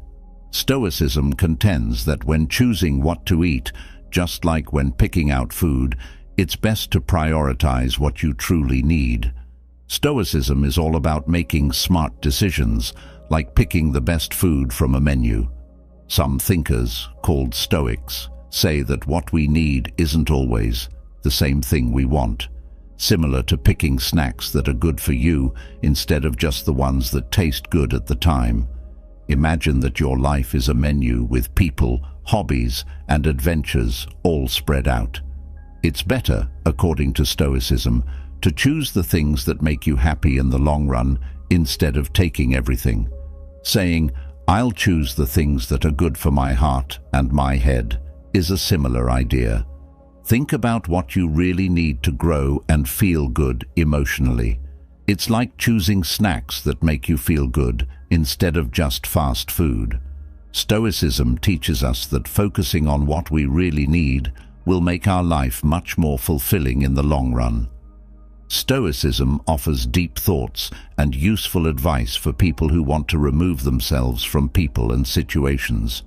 Stoicism contends that when choosing what to eat, just like when picking out food, it's best to prioritize what you truly need. Stoicism is all about making smart decisions, like picking the best food from a menu. Some thinkers, called Stoics, say that what we need isn't always the same thing we want, similar to picking snacks that are good for you instead of just the ones that taste good at the time. Imagine that your life is a menu with people, hobbies, and adventures all spread out. It's better, according to Stoicism, to choose the things that make you happy in the long run instead of taking everything. Saying, "I'll choose the things that are good for my heart and my head," is a similar idea. Think about what you really need to grow and feel good emotionally. It's like choosing snacks that make you feel good instead of just fast food. Stoicism teaches us that focusing on what we really need will make our life much more fulfilling in the long run. Stoicism offers deep thoughts and useful advice for people who want to remove themselves from people and situations.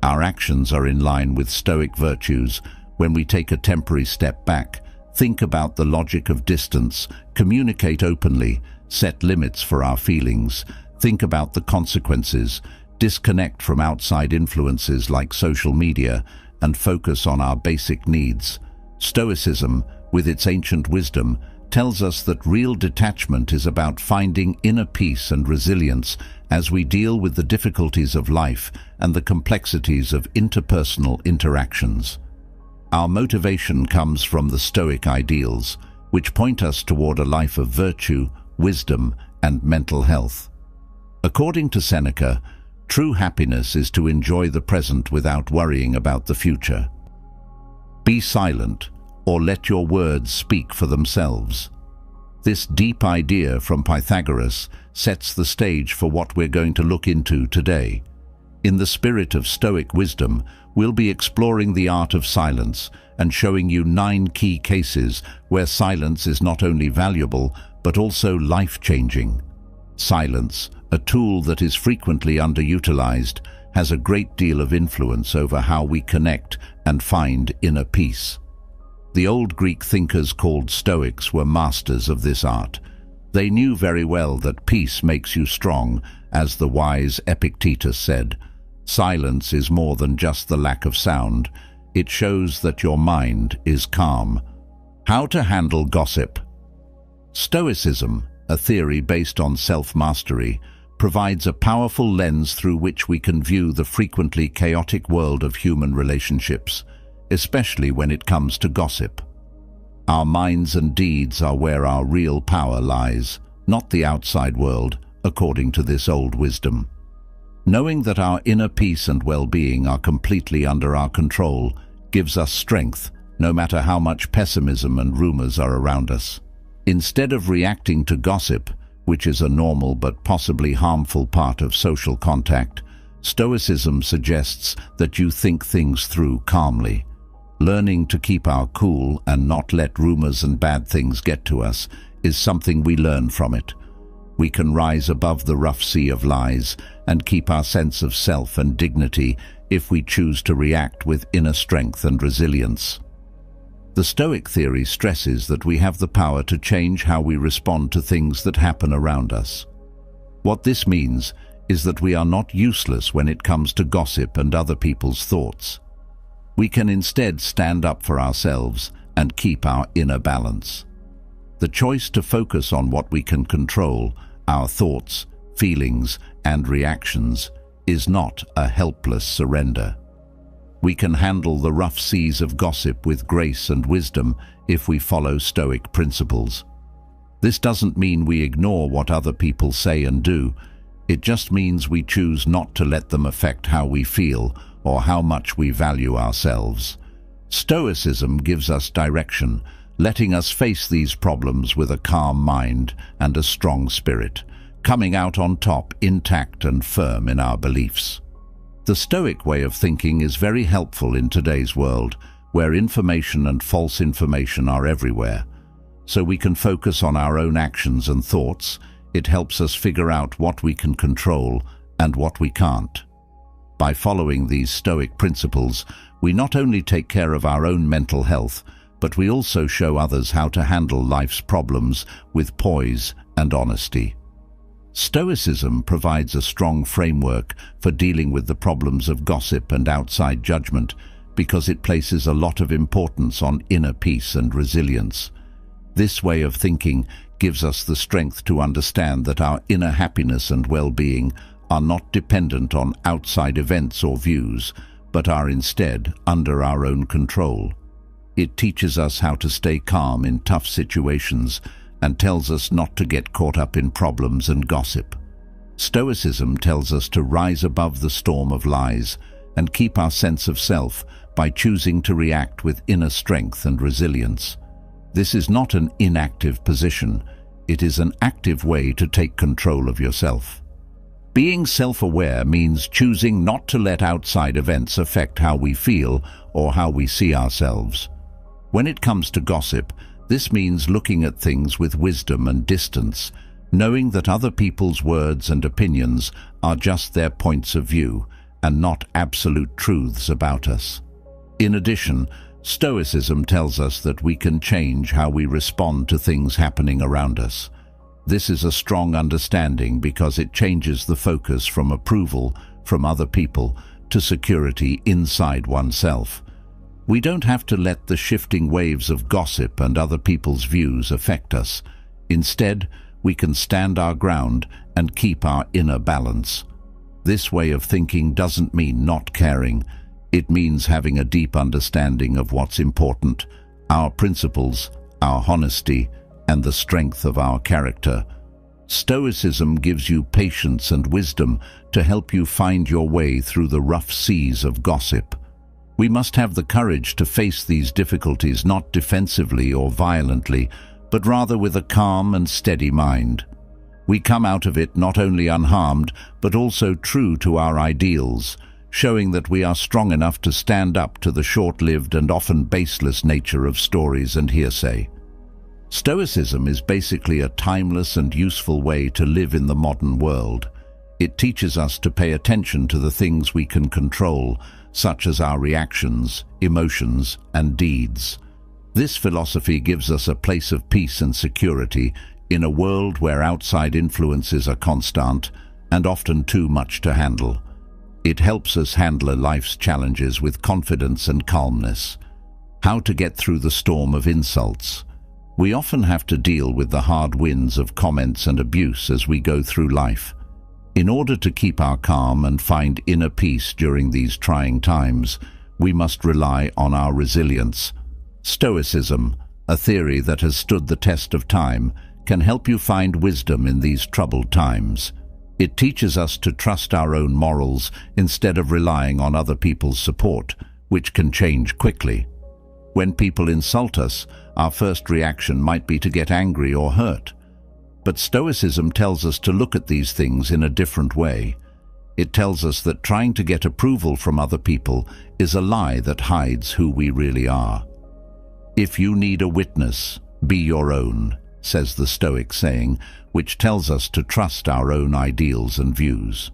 Our actions are in line with Stoic virtues when we take a temporary step back, think about the logic of distance, communicate openly, set limits for our feelings, think about the consequences, disconnect from outside influences like social media, and focus on our basic needs. Stoicism, with its ancient wisdom, tells us that real detachment is about finding inner peace and resilience as we deal with the difficulties of life and the complexities of interpersonal interactions. Our motivation comes from the Stoic ideals, which point us toward a life of virtue, wisdom, and mental health. According to Seneca, true happiness is to enjoy the present without worrying about the future. Be silent, or let your words speak for themselves. This deep idea from Pythagoras sets the stage for what we're going to look into today. In the spirit of Stoic wisdom, we'll be exploring the art of silence and showing you 9 key cases where silence is not only valuable, but also life-changing. Silence, a tool that is frequently underutilized, has a great deal of influence over how we connect and find inner peace. The old Greek thinkers called Stoics were masters of this art. They knew very well that peace makes you strong, as the wise Epictetus said. Silence is more than just the lack of sound. It shows that your mind is calm. How to handle gossip. Stoicism, a theory based on self-mastery, provides a powerful lens through which we can view the frequently chaotic world of human relationships, especially when it comes to gossip. Our minds and deeds are where our real power lies, not the outside world, according to this old wisdom. Knowing that our inner peace and well-being are completely under our control gives us strength, no matter how much pessimism and rumors are around us. Instead of reacting to gossip, which is a normal but possibly harmful part of social contact, Stoicism suggests that you think things through calmly. Learning to keep our cool and not let rumors and bad things get to us is something we learn from it. We can rise above the rough sea of lies and keep our sense of self and dignity if we choose to react with inner strength and resilience. The Stoic theory stresses that we have the power to change how we respond to things that happen around us. What this means is that we are not useless when it comes to gossip and other people's thoughts. We can instead stand up for ourselves and keep our inner balance. The choice to focus on what we can control, our thoughts, feelings, and reactions, is not a helpless surrender. We can handle the rough seas of gossip with grace and wisdom if we follow Stoic principles. This doesn't mean we ignore what other people say and do. It just means we choose not to let them affect how we feel or how much we value ourselves. Stoicism gives us direction, letting us face these problems with a calm mind and a strong spirit, coming out on top intact and firm in our beliefs. The Stoic way of thinking is very helpful in today's world, where information and false information are everywhere. So we can focus on our own actions and thoughts. It helps us figure out what we can control and what we can't. By following these Stoic principles, we not only take care of our own mental health, but we also show others how to handle life's problems with poise and honesty. Stoicism provides a strong framework for dealing with the problems of gossip and outside judgment because it places a lot of importance on inner peace and resilience. This way of thinking gives us the strength to understand that our inner happiness and well-being are not dependent on outside events or views, but are instead under our own control. It teaches us how to stay calm in tough situations and tells us not to get caught up in problems and gossip. Stoicism tells us to rise above the storm of lies and keep our sense of self by choosing to react with inner strength and resilience. This is not an inactive position. It is an active way to take control of yourself. Being self-aware means choosing not to let outside events affect how we feel or how we see ourselves. When it comes to gossip, this means looking at things with wisdom and distance, knowing that other people's words and opinions are just their points of view and not absolute truths about us. In addition, Stoicism tells us that we can change how we respond to things happening around us. This is a strong understanding because it changes the focus from approval from other people to security inside oneself. We don't have to let the shifting waves of gossip and other people's views affect us. Instead, we can stand our ground and keep our inner balance. This way of thinking doesn't mean not caring. It means having a deep understanding of what's important, our principles, our honesty, and the strength of our character. Stoicism gives you patience and wisdom to help you find your way through the rough seas of gossip. We must have the courage to face these difficulties not defensively or violently, but rather with a calm and steady mind. We come out of it not only unharmed, but also true to our ideals, showing that we are strong enough to stand up to the short-lived and often baseless nature of stories and hearsay. Stoicism is basically a timeless and useful way to live in the modern world. It teaches us to pay attention to the things we can control, such as our reactions, emotions, and deeds. This philosophy gives us a place of peace and security in a world where outside influences are constant and often too much to handle. It helps us handle life's challenges with confidence and calmness. How to get through the storm of insults. We often have to deal with the hard winds of comments and abuse as we go through life. In order to keep our calm and find inner peace during these trying times, we must rely on our resilience. Stoicism, a theory that has stood the test of time, can help you find wisdom in these troubled times. It teaches us to trust our own morals instead of relying on other people's support, which can change quickly. When people insult us, our first reaction might be to get angry or hurt. But Stoicism tells us to look at these things in a different way. It tells us that trying to get approval from other people is a lie that hides who we really are. If you need a witness, be your own, says the Stoic saying, which tells us to trust our own ideals and views.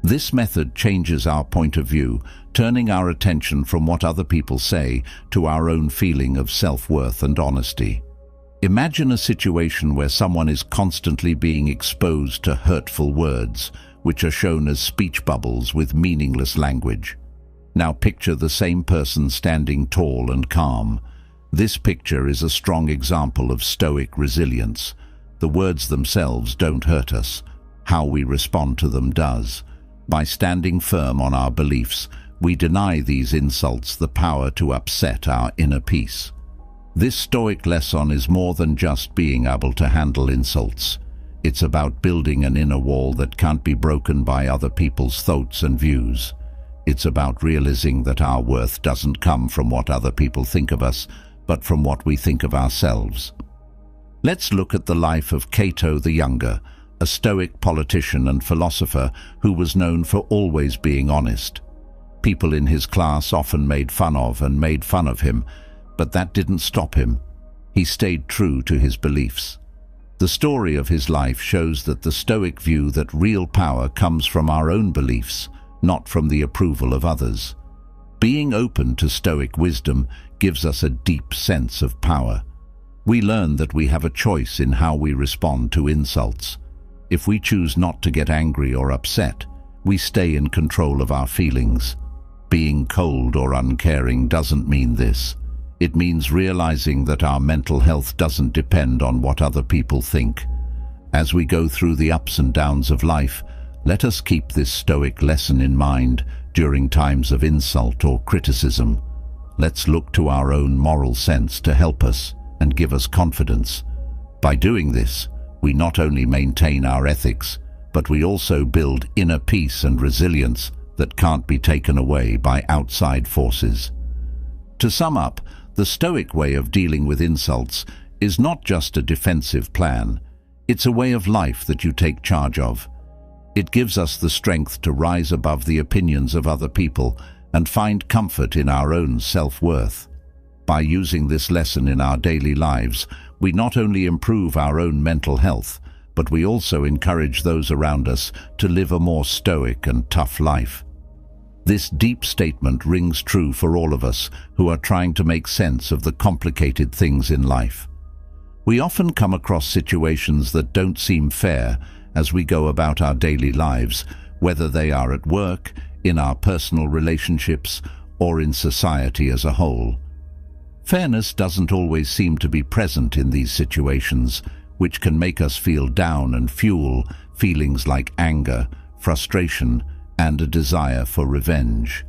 This method changes our point of view, turning our attention from what other people say to our own feeling of self-worth and honesty. Imagine a situation where someone is constantly being exposed to hurtful words, which are shown as speech bubbles with meaningless language. Now picture the same person standing tall and calm. This picture is a strong example of Stoic resilience. The words themselves don't hurt us. How we respond to them does. By standing firm on our beliefs, we deny these insults the power to upset our inner peace. This Stoic lesson is more than just being able to handle insults. It's about building an inner wall that can't be broken by other people's thoughts and views. It's about realizing that our worth doesn't come from what other people think of us, but from what we think of ourselves. Let's look at the life of Cato the Younger, a Stoic politician and philosopher who was known for always being honest. People in his class often made fun of him, but that didn't stop him. He stayed true to his beliefs. The story of his life shows that the Stoic view that real power comes from our own beliefs, not from the approval of others. Being open to Stoic wisdom gives us a deep sense of power. We learn that we have a choice in how we respond to insults. If we choose not to get angry or upset, we stay in control of our feelings. Being cold or uncaring doesn't mean this. It means realizing that our mental health doesn't depend on what other people think. As we go through the ups and downs of life, let us keep this Stoic lesson in mind during times of insult or criticism. Let's look to our own moral sense to help us and give us confidence. By doing this, we not only maintain our ethics, but we also build inner peace and resilience that can't be taken away by outside forces. To sum up, the Stoic way of dealing with insults is not just a defensive plan. It's a way of life that you take charge of. It gives us the strength to rise above the opinions of other people and find comfort in our own self-worth. By using this lesson in our daily lives, we not only improve our own mental health, but we also encourage those around us to live a more stoic and tough life. This deep statement rings true for all of us who are trying to make sense of the complicated things in life. We often come across situations that don't seem fair as we go about our daily lives, whether they are at work, in our personal relationships, or in society as a whole. Fairness doesn't always seem to be present in these situations, which can make us feel down and fuel feelings like anger, frustration, and a desire for revenge.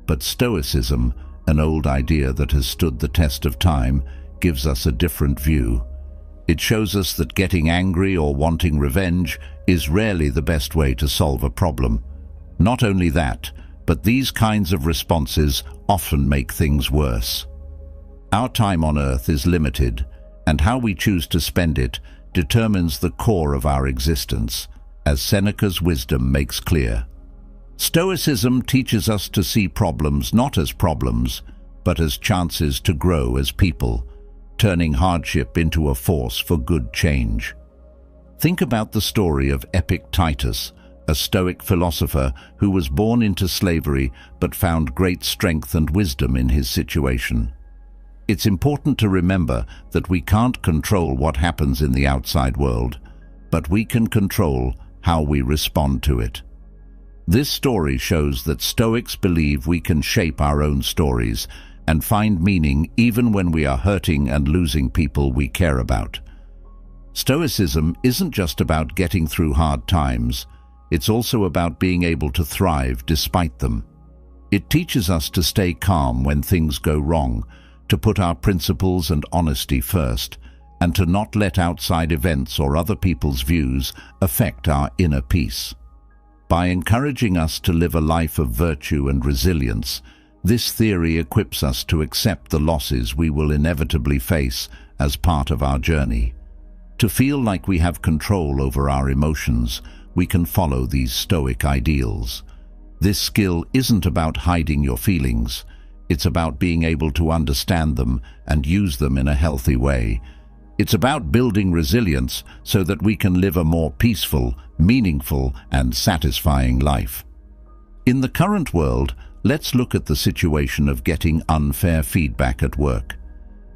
But Stoicism, an old idea that has stood the test of time, gives us a different view. It shows us that getting angry or wanting revenge is rarely the best way to solve a problem. Not only that, but these kinds of responses often make things worse. Our time on Earth is limited, and how we choose to spend it determines the core of our existence, as Seneca's wisdom makes clear. Stoicism teaches us to see problems not as problems, but as chances to grow as people, turning hardship into a force for good change. Think about the story of Epictetus, a Stoic philosopher who was born into slavery but found great strength and wisdom in his situation. It's important to remember that we can't control what happens in the outside world, but we can control how we respond to it. This story shows that Stoics believe we can shape our own stories and find meaning even when we are hurting and losing people we care about. Stoicism isn't just about getting through hard times, it's also about being able to thrive despite them. It teaches us to stay calm when things go wrong, to put our principles and honesty first, and to not let outside events or other people's views affect our inner peace. By encouraging us to live a life of virtue and resilience, this theory equips us to accept the losses we will inevitably face as part of our journey. To feel like we have control over our emotions, we can follow these Stoic ideals. This skill isn't about hiding your feelings. It's about being able to understand them and use them in a healthy way. It's about building resilience so that we can live a more peaceful, meaningful, and satisfying life. In the current world, let's look at the situation of getting unfair feedback at work.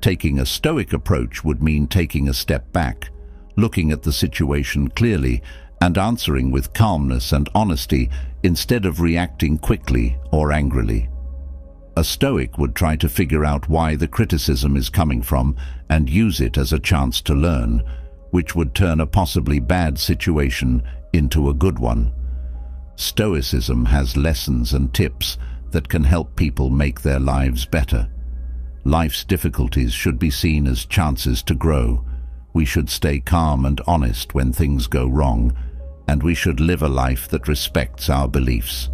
Taking a Stoic approach would mean taking a step back, looking at the situation clearly, and answering with calmness and honesty instead of reacting quickly or angrily. A Stoic would try to figure out why the criticism is coming from and use it as a chance to learn, which would turn a possibly bad situation into a good one. Stoicism has lessons and tips that can help people make their lives better. Life's difficulties should be seen as chances to grow. We should stay calm and honest when things go wrong, and we should live a life that respects our beliefs.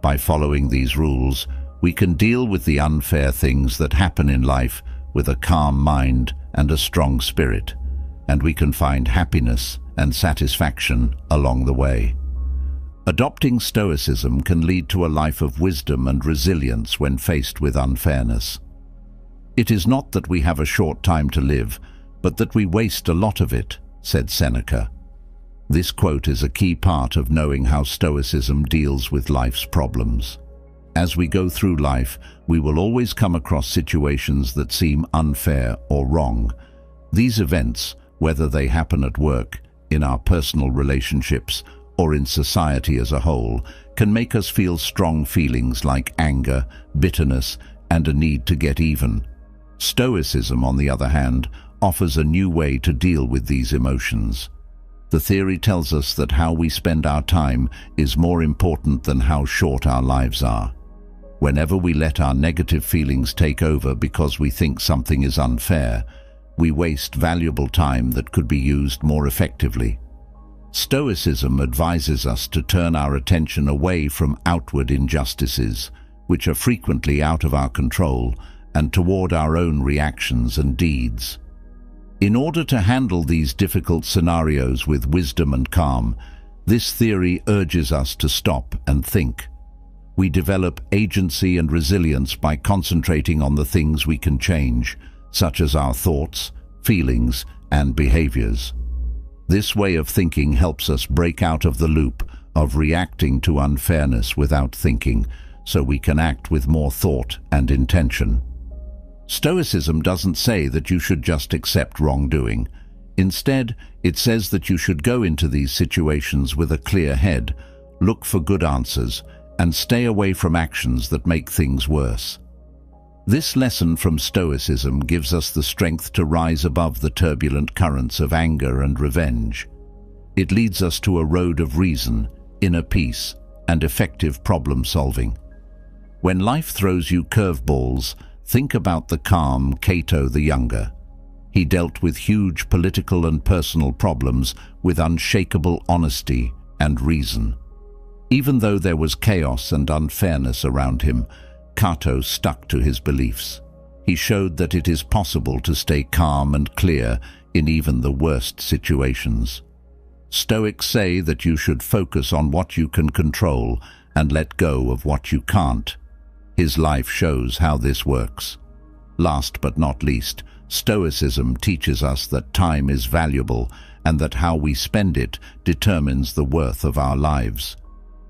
By following these rules, we can deal with the unfair things that happen in life with a calm mind and a strong spirit, and we can find happiness and satisfaction along the way. Adopting Stoicism can lead to a life of wisdom and resilience when faced with unfairness. It is not that we have a short time to live, but that we waste a lot of it, said Seneca. This quote is a key part of knowing how Stoicism deals with life's problems. As we go through life, we will always come across situations that seem unfair or wrong. These events, whether they happen at work, in our personal relationships, or in society as a whole, can make us feel strong feelings like anger, bitterness, and a need to get even. Stoicism, on the other hand, offers a new way to deal with these emotions. The theory tells us that how we spend our time is more important than how short our lives are. Whenever we let our negative feelings take over because we think something is unfair, we waste valuable time that could be used more effectively. Stoicism advises us to turn our attention away from outward injustices, which are frequently out of our control, and toward our own reactions and deeds. In order to handle these difficult scenarios with wisdom and calm, this theory urges us to stop and think. We develop agency and resilience by concentrating on the things we can change, such as our thoughts, feelings, and behaviors. This way of thinking helps us break out of the loop of reacting to unfairness without thinking, so we can act with more thought and intention. Stoicism doesn't say that you should just accept wrongdoing. Instead, it says that you should go into these situations with a clear head, look for good answers, and stay away from actions that make things worse. This lesson from Stoicism gives us the strength to rise above the turbulent currents of anger and revenge. It leads us to a road of reason, inner peace, and effective problem-solving. When life throws you curveballs, think about the calm Cato the Younger. He dealt with huge political and personal problems with unshakable honesty and reason. Even though there was chaos and unfairness around him, Cato stuck to his beliefs. He showed that it is possible to stay calm and clear in even the worst situations. Stoics say that you should focus on what you can control and let go of what you can't. His life shows how this works. Last but not least, Stoicism teaches us that time is valuable and that how we spend it determines the worth of our lives.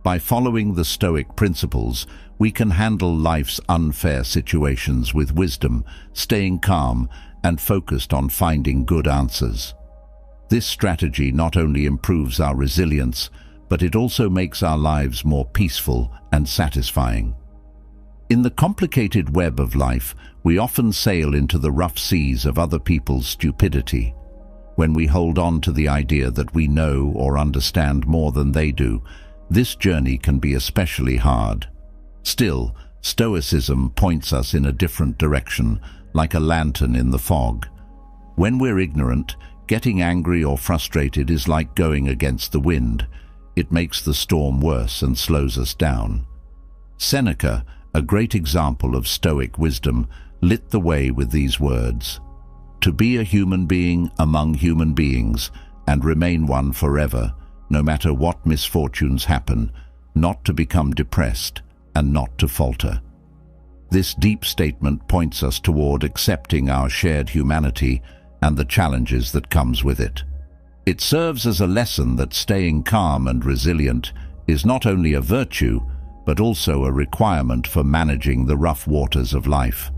By following the Stoic principles, we can handle life's unfair situations with wisdom, staying calm and focused on finding good answers. This strategy not only improves our resilience, but it also makes our lives more peaceful and satisfying. In the complicated web of life, we often sail into the rough seas of other people's stupidity. When we hold on to the idea that we know or understand more than they do, this journey can be especially hard. Still, Stoicism points us in a different direction, like a lantern in the fog. When we're ignorant, getting angry or frustrated is like going against the wind. It makes the storm worse and slows us down. Seneca, a great example of Stoic wisdom, lit the way with these words: "To be a human being among human beings and remain one forever, no matter what misfortunes happen, not to become depressed and not to falter." This deep statement points us toward accepting our shared humanity and the challenges that comes with it. It serves as a lesson that staying calm and resilient is not only a virtue, but also a requirement for managing the rough waters of life.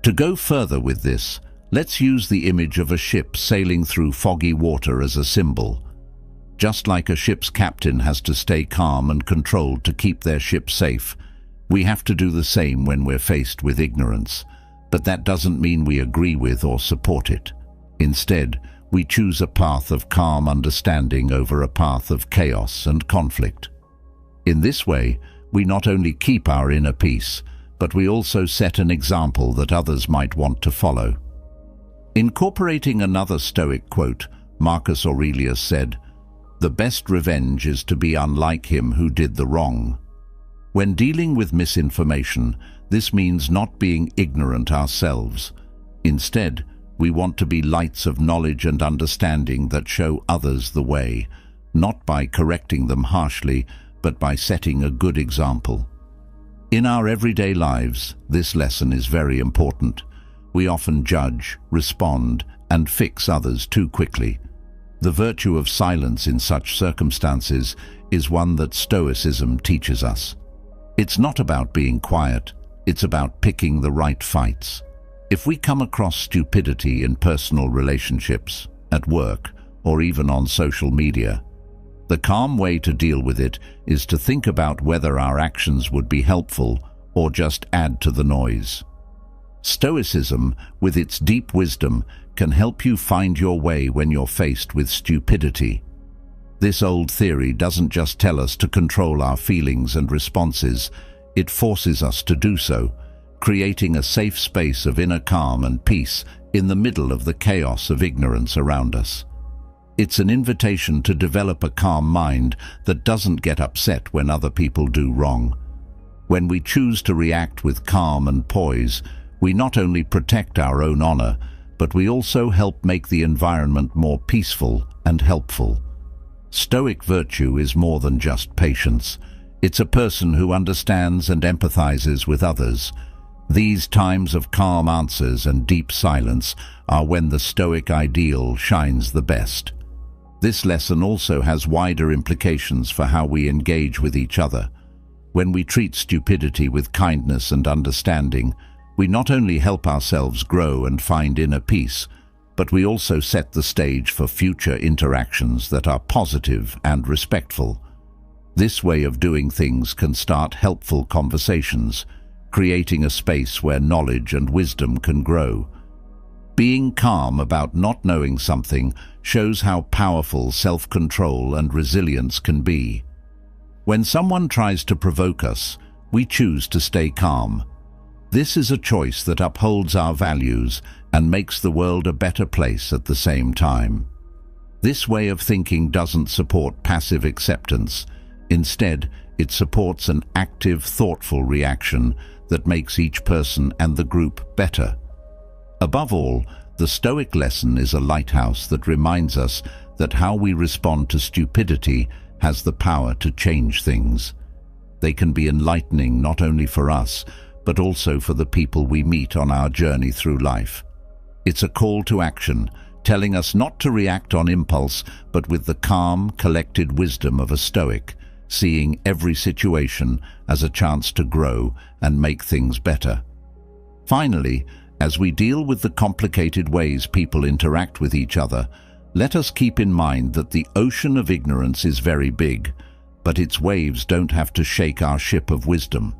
To go further with this, let's use the image of a ship sailing through foggy water as a symbol. Just like a ship's captain has to stay calm and controlled to keep their ship safe, we have to do the same when we're faced with ignorance. But that doesn't mean we agree with or support it. Instead, we choose a path of calm understanding over a path of chaos and conflict. In this way, we not only keep our inner peace, but we also set an example that others might want to follow. Incorporating another Stoic quote, Marcus Aurelius said, "The best revenge is to be unlike him who did the wrong." When dealing with misinformation, this means not being ignorant ourselves. Instead, we want to be lights of knowledge and understanding that show others the way, not by correcting them harshly, but by setting a good example. In our everyday lives, this lesson is very important. We often judge, respond, and fix others too quickly. The virtue of silence in such circumstances is one that Stoicism teaches us. It's not about being quiet, it's about picking the right fights. If we come across stupidity in personal relationships, at work, or even on social media, the calm way to deal with it is to think about whether our actions would be helpful or just add to the noise. Stoicism, with its deep wisdom, can help you find your way when you're faced with stupidity. This old theory doesn't just tell us to control our feelings and responses, it forces us to do so, creating a safe space of inner calm and peace in the middle of the chaos of ignorance around us. It's an invitation to develop a calm mind that doesn't get upset when other people do wrong. When we choose to react with calm and poise, we not only protect our own honor, but we also help make the environment more peaceful and helpful. Stoic virtue is more than just patience. It's a person who understands and empathizes with others. These times of calm answers and deep silence are when the Stoic ideal shines the best. This lesson also has wider implications for how we engage with each other. When we treat stupidity with kindness and understanding, we not only help ourselves grow and find inner peace, but we also set the stage for future interactions that are positive and respectful. This way of doing things can start helpful conversations, creating a space where knowledge and wisdom can grow. Being calm about not knowing something shows how powerful self-control and resilience can be. When someone tries to provoke us, we choose to stay calm. This is a choice that upholds our values and makes the world a better place at the same time. This way of thinking doesn't support passive acceptance. Instead, it supports an active, thoughtful reaction that makes each person and the group better. Above all, the Stoic lesson is a lighthouse that reminds us that how we respond to stupidity has the power to change things. They can be enlightening not only for us, but also for the people we meet on our journey through life. It's a call to action, telling us not to react on impulse, but with the calm, collected wisdom of a Stoic, seeing every situation as a chance to grow and make things better. Finally, as we deal with the complicated ways people interact with each other, let us keep in mind that the ocean of ignorance is very big, but its waves don't have to shake our ship of wisdom.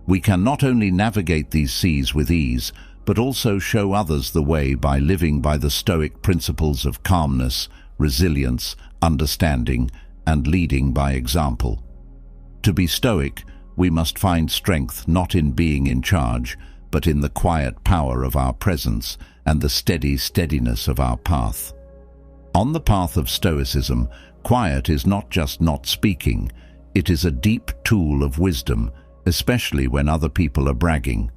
We can not only navigate these seas with ease, but also show others the way by living by the Stoic principles of calmness, resilience, understanding, and leading by example. To be Stoic, we must find strength not in being in charge, but in the quiet power of our presence and the steady steadiness of our path. On the path of Stoicism, quiet is not just not speaking, it is a deep tool of wisdom, especially when other people are bragging.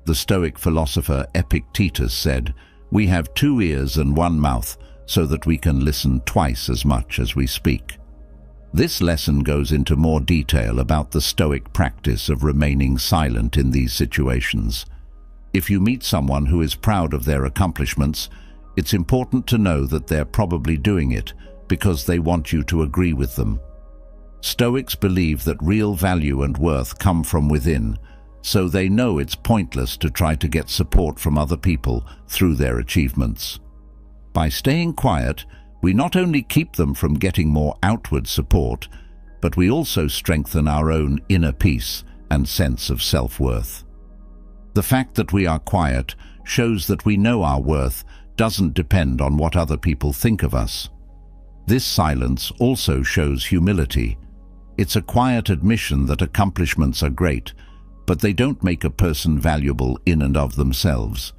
The Stoic philosopher Epictetus said, "We have 2 ears and 1 mouth, so that we can listen twice as much as we speak." This lesson goes into more detail about the Stoic practice of remaining silent in these situations. If you meet someone who is proud of their accomplishments, it's important to know that they're probably doing it because they want you to agree with them. Stoics believe that real value and worth come from within, so they know it's pointless to try to get support from other people through their achievements. By staying quiet, we not only keep them from getting more outward support, but we also strengthen our own inner peace and sense of self-worth. The fact that we are quiet shows that we know our worth doesn't depend on what other people think of us. This silence also shows humility. It's a quiet admission that accomplishments are great, but they don't make a person valuable in and of themselves.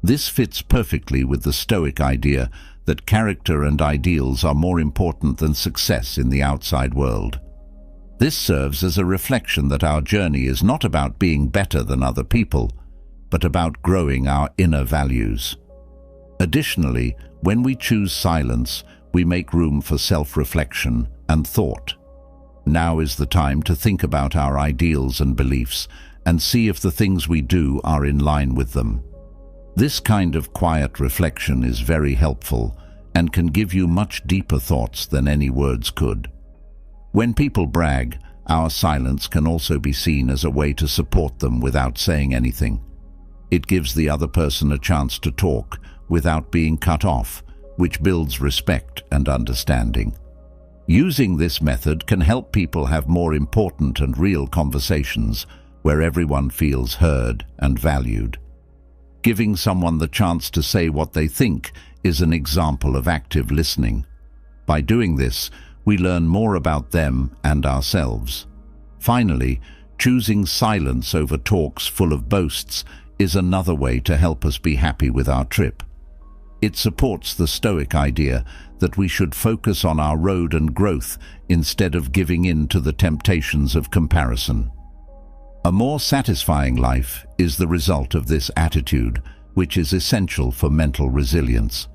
This fits perfectly with the Stoic idea that character and ideals are more important than success in the outside world. This serves as a reflection that our journey is not about being better than other people, but about growing our inner values. Additionally, when we choose silence, we make room for self-reflection and thought. Now is the time to think about our ideals and beliefs and see if the things we do are in line with them. This kind of quiet reflection is very helpful and can give you much deeper thoughts than any words could. When people brag, our silence can also be seen as a way to support them without saying anything. It gives the other person a chance to talk without being cut off, which builds respect and understanding. Using this method can help people have more important and real conversations where everyone feels heard and valued. Giving someone the chance to say what they think is an example of active listening. By doing this, we learn more about them and ourselves. Finally, choosing silence over talks full of boasts is another way to help us be happy with our trip. It supports the Stoic idea that we should focus on our road and growth instead of giving in to the temptations of comparison. A more satisfying life is the result of this attitude, which is essential for mental resilience.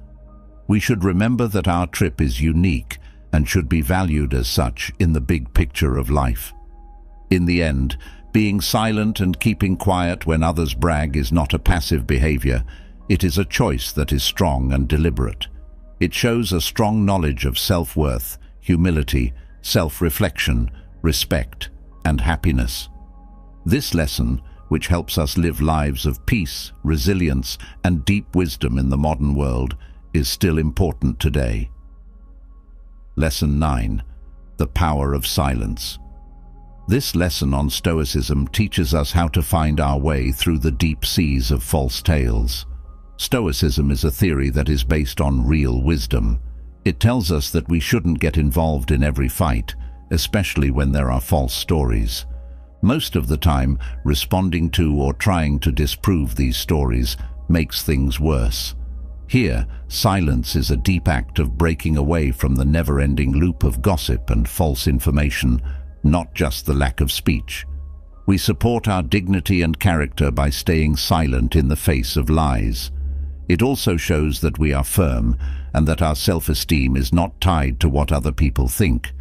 We should remember that our trip is unique and should be valued as such in the big picture of life. In the end, being silent and keeping quiet when others brag is not a passive behavior. It is a choice that is strong and deliberate. It shows a strong knowledge of self-worth, humility, self-reflection, respect, and happiness. This lesson, which helps us live lives of peace, resilience, and deep wisdom in the modern world, is still important today. Lesson 9. The Power of Silence. This lesson on Stoicism teaches us how to find our way through the deep seas of false tales. Stoicism is a theory that is based on real wisdom. It tells us that we shouldn't get involved in every fight, especially when there are false stories. Most of the time, responding to or trying to disprove these stories makes things worse. Here, silence is a deep act of breaking away from the never-ending loop of gossip and false information not just the lack of speech. We support our dignity and character by staying silent in the face of lies. It also shows that we are firm and that our self-esteem is not tied to what other people think.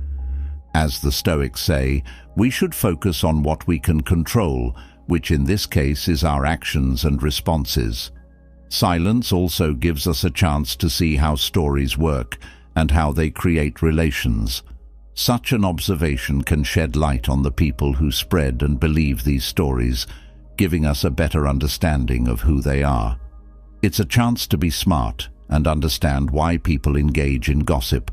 As the Stoics say, we should focus on what we can control, which in this case is our actions and responses. Silence also gives us a chance to see how stories work and how they create relations. Such an observation can shed light on the people who spread and believe these stories, giving us a better understanding of who they are. It's a chance to be smart and understand why people engage in gossip.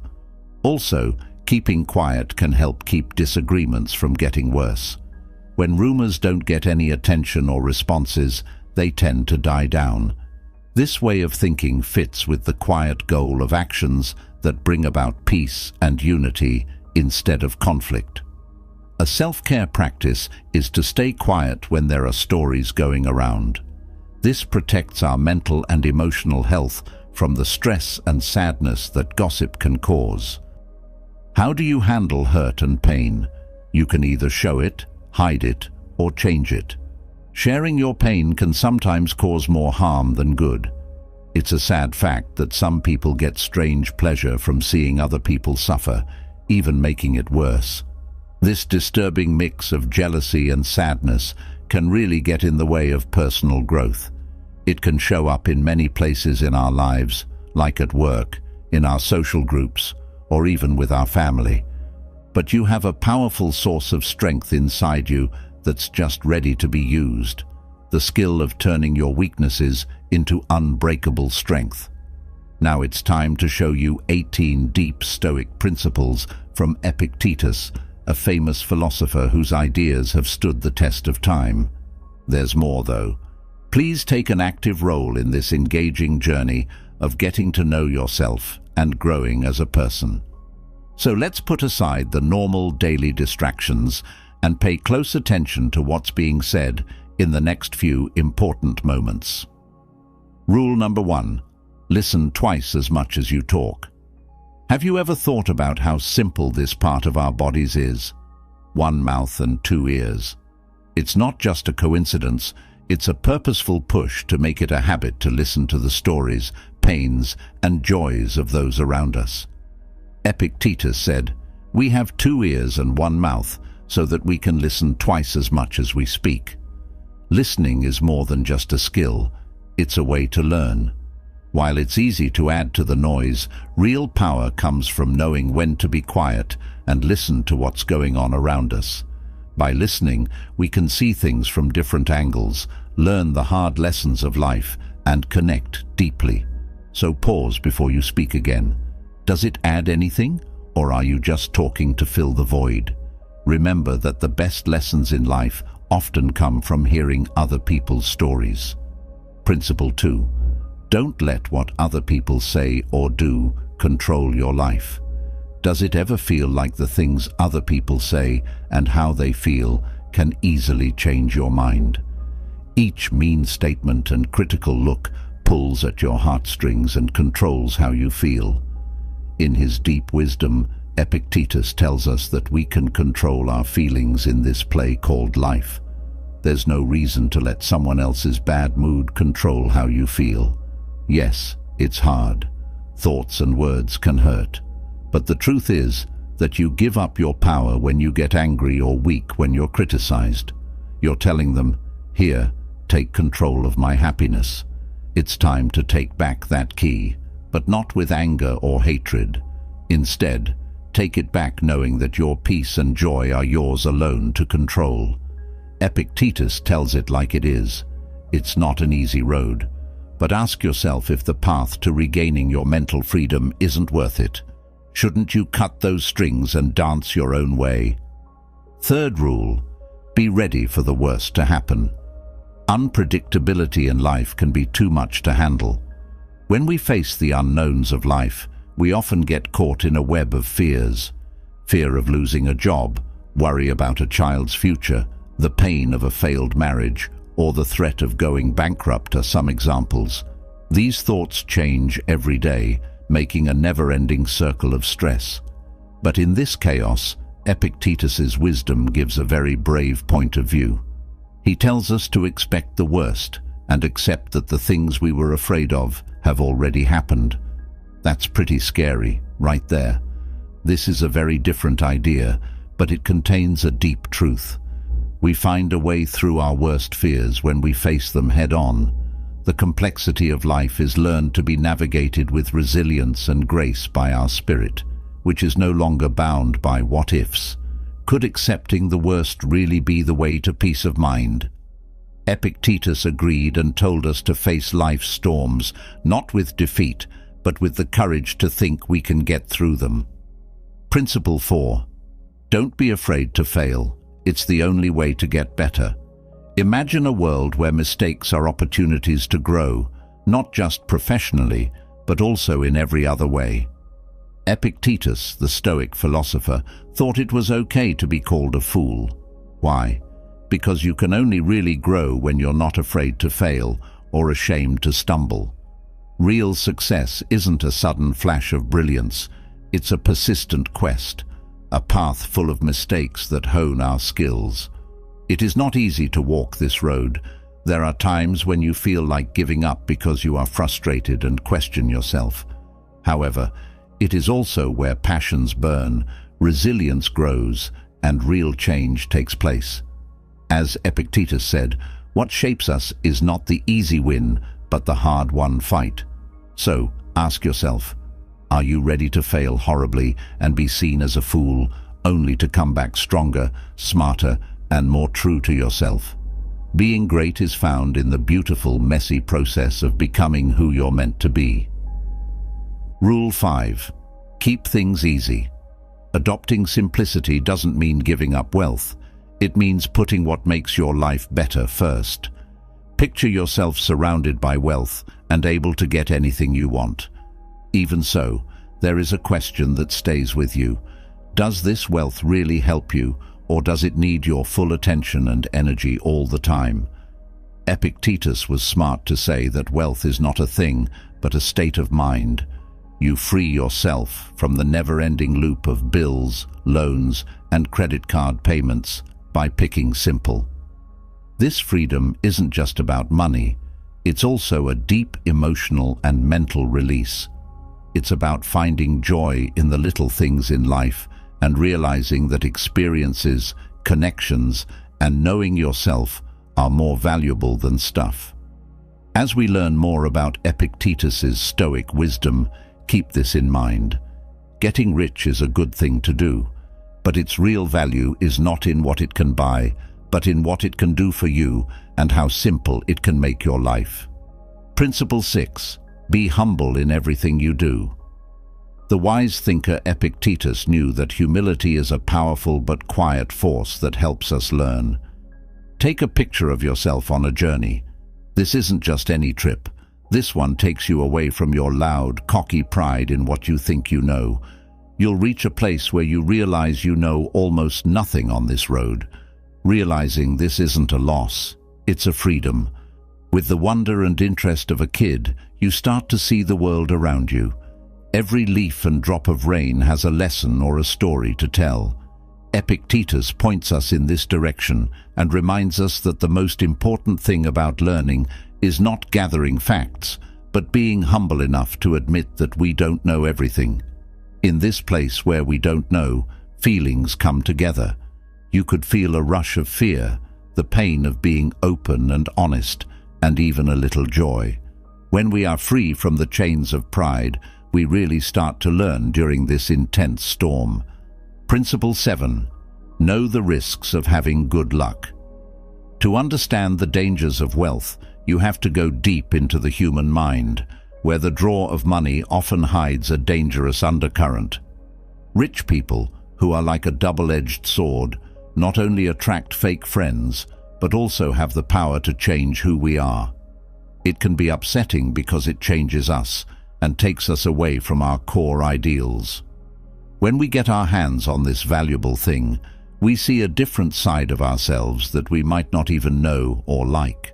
Also, keeping quiet can help keep disagreements from getting worse. When rumors don't get any attention or responses, they tend to die down. This way of thinking fits with the quiet goal of actions that bring about peace and unity instead of conflict. A self-care practice is to stay quiet when there are stories going around. This protects our mental and emotional health from the stress and sadness that gossip can cause. How do you handle hurt and pain? You can either show it, hide it, or change it. Sharing your pain can sometimes cause more harm than good. It's a sad fact that some people get strange pleasure from seeing other people suffer, even making it worse. This disturbing mix of jealousy and sadness can really get in the way of personal growth. It can show up in many places in our lives, like at work, in our social groups, or even with our family. But you have a powerful source of strength inside you that's just ready to be used. The skill of turning your weaknesses into unbreakable strength. Now it's time to show you 18 deep Stoic principles from Epictetus, a famous philosopher whose ideas have stood the test of time. There's more though. Please take an active role in this engaging journey of getting to know yourself and growing as a person. So let's put aside the normal daily distractions and pay close attention to what's being said in the next few important moments. Rule number 1. Listen twice as much as you talk. Have you ever thought about how simple this part of our bodies is? One mouth and two ears. It's not just a coincidence, it's a purposeful push to make it a habit to listen to the stories, pains, and joys of those around us. Epictetus said, "We have 2 ears and 1 mouth so that we can listen twice as much as we speak." Listening is more than just a skill, it's a way to learn. While it's easy to add to the noise, real power comes from knowing when to be quiet and listen to what's going on around us. By listening, we can see things from different angles, learn the hard lessons of life, and connect deeply. So pause before you speak again. Does it add anything, or are you just talking to fill the void? Remember that the best lessons in life often come from hearing other people's stories. Principle 2. Don't let what other people say or do control your life. Does it ever feel like the things other people say and how they feel can easily change your mind? Each mean statement and critical look pulls at your heartstrings and controls how you feel. In his deep wisdom, Epictetus tells us that we can control our feelings in this play called life. There's no reason to let someone else's bad mood control how you feel. Yes, it's hard. Thoughts and words can hurt. But the truth is that you give up your power when you get angry or weak when you're criticized. You're telling them, "Here, take control of my happiness." It's time to take back that key, but not with anger or hatred. Instead, take it back knowing that your peace and joy are yours alone to control. Epictetus tells it like it is. It's not an easy road. But ask yourself if the path to regaining your mental freedom isn't worth it. Shouldn't you cut those strings and dance your own way? Third rule, be ready for the worst to happen. Unpredictability in life can be too much to handle. When we face the unknowns of life, we often get caught in a web of fears. Fear of losing a job, worry about a child's future, the pain of a failed marriage, or the threat of going bankrupt are some examples. These thoughts change every day, making a never-ending circle of stress. But in this chaos, Epictetus's wisdom gives a very brave point of view. He tells us to expect the worst and accept that the things we were afraid of have already happened. That's pretty scary, right there. This is a very different idea, but it contains a deep truth. We find a way through our worst fears when we face them head-on. The complexity of life is learned to be navigated with resilience and grace by our spirit, which is no longer bound by what-ifs. Could accepting the worst really be the way to peace of mind? Epictetus agreed and told us to face life's storms, not with defeat, but with the courage to think we can get through them. Principle 4. Don't be afraid to fail. It's the only way to get better. Imagine a world where mistakes are opportunities to grow, not just professionally, but also in every other way. Epictetus, the Stoic philosopher, thought it was okay to be called a fool. Why? Because you can only really grow when you're not afraid to fail or ashamed to stumble. Real success isn't a sudden flash of brilliance. It's a persistent quest, a path full of mistakes that hone our skills. It is not easy to walk this road. There are times when you feel like giving up because you are frustrated and question yourself. However, it is also where passions burn, resilience grows, and real change takes place. As Epictetus said, what shapes us is not the easy win, but the hard-won fight. So, ask yourself, are you ready to fail horribly and be seen as a fool, only to come back stronger, smarter, and more true to yourself? Being great is found in the beautiful, messy process of becoming who you're meant to be. Rule 5. Keep things easy. Adopting simplicity doesn't mean giving up wealth. It means putting what makes your life better first. Picture yourself surrounded by wealth and able to get anything you want. Even so, there is a question that stays with you. Does this wealth really help you, or does it need your full attention and energy all the time? Epictetus was smart to say that wealth is not a thing, but a state of mind. You free yourself from the never-ending loop of bills, loans, and credit card payments by picking simple. This freedom isn't just about money. It's also a deep emotional and mental release. It's about finding joy in the little things in life and realizing that experiences, connections, and knowing yourself are more valuable than stuff. As we learn more about Epictetus's Stoic wisdom, keep this in mind. Getting rich is a good thing to do, but its real value is not in what it can buy, but in what it can do for you and how simple it can make your life. Principle 6. Be humble in everything you do. The wise thinker Epictetus knew that humility is a powerful but quiet force that helps us learn. Take a picture of yourself on a journey. This isn't just any trip. This one takes you away from your loud, cocky pride in what you think you know. You'll reach a place where you realize you know almost nothing on this road. Realizing this isn't a loss, it's a freedom. With the wonder and interest of a kid, you start to see the world around you. Every leaf and drop of rain has a lesson or a story to tell. Epictetus points us in this direction and reminds us that the most important thing about learning is not gathering facts, but being humble enough to admit that we don't know everything. In this place where we don't know, feelings come together. You could feel a rush of fear, the pain of being open and honest, and even a little joy. When we are free from the chains of pride, we really start to learn during this intense storm. Principle 7. Know the risks of having good luck. To understand the dangers of wealth, you have to go deep into the human mind, where the draw of money often hides a dangerous undercurrent. Rich people, who are like a double-edged sword, not only attract fake friends, but also have the power to change who we are. It can be upsetting because it changes us and takes us away from our core ideals. When we get our hands on this valuable thing, we see a different side of ourselves that we might not even know or like.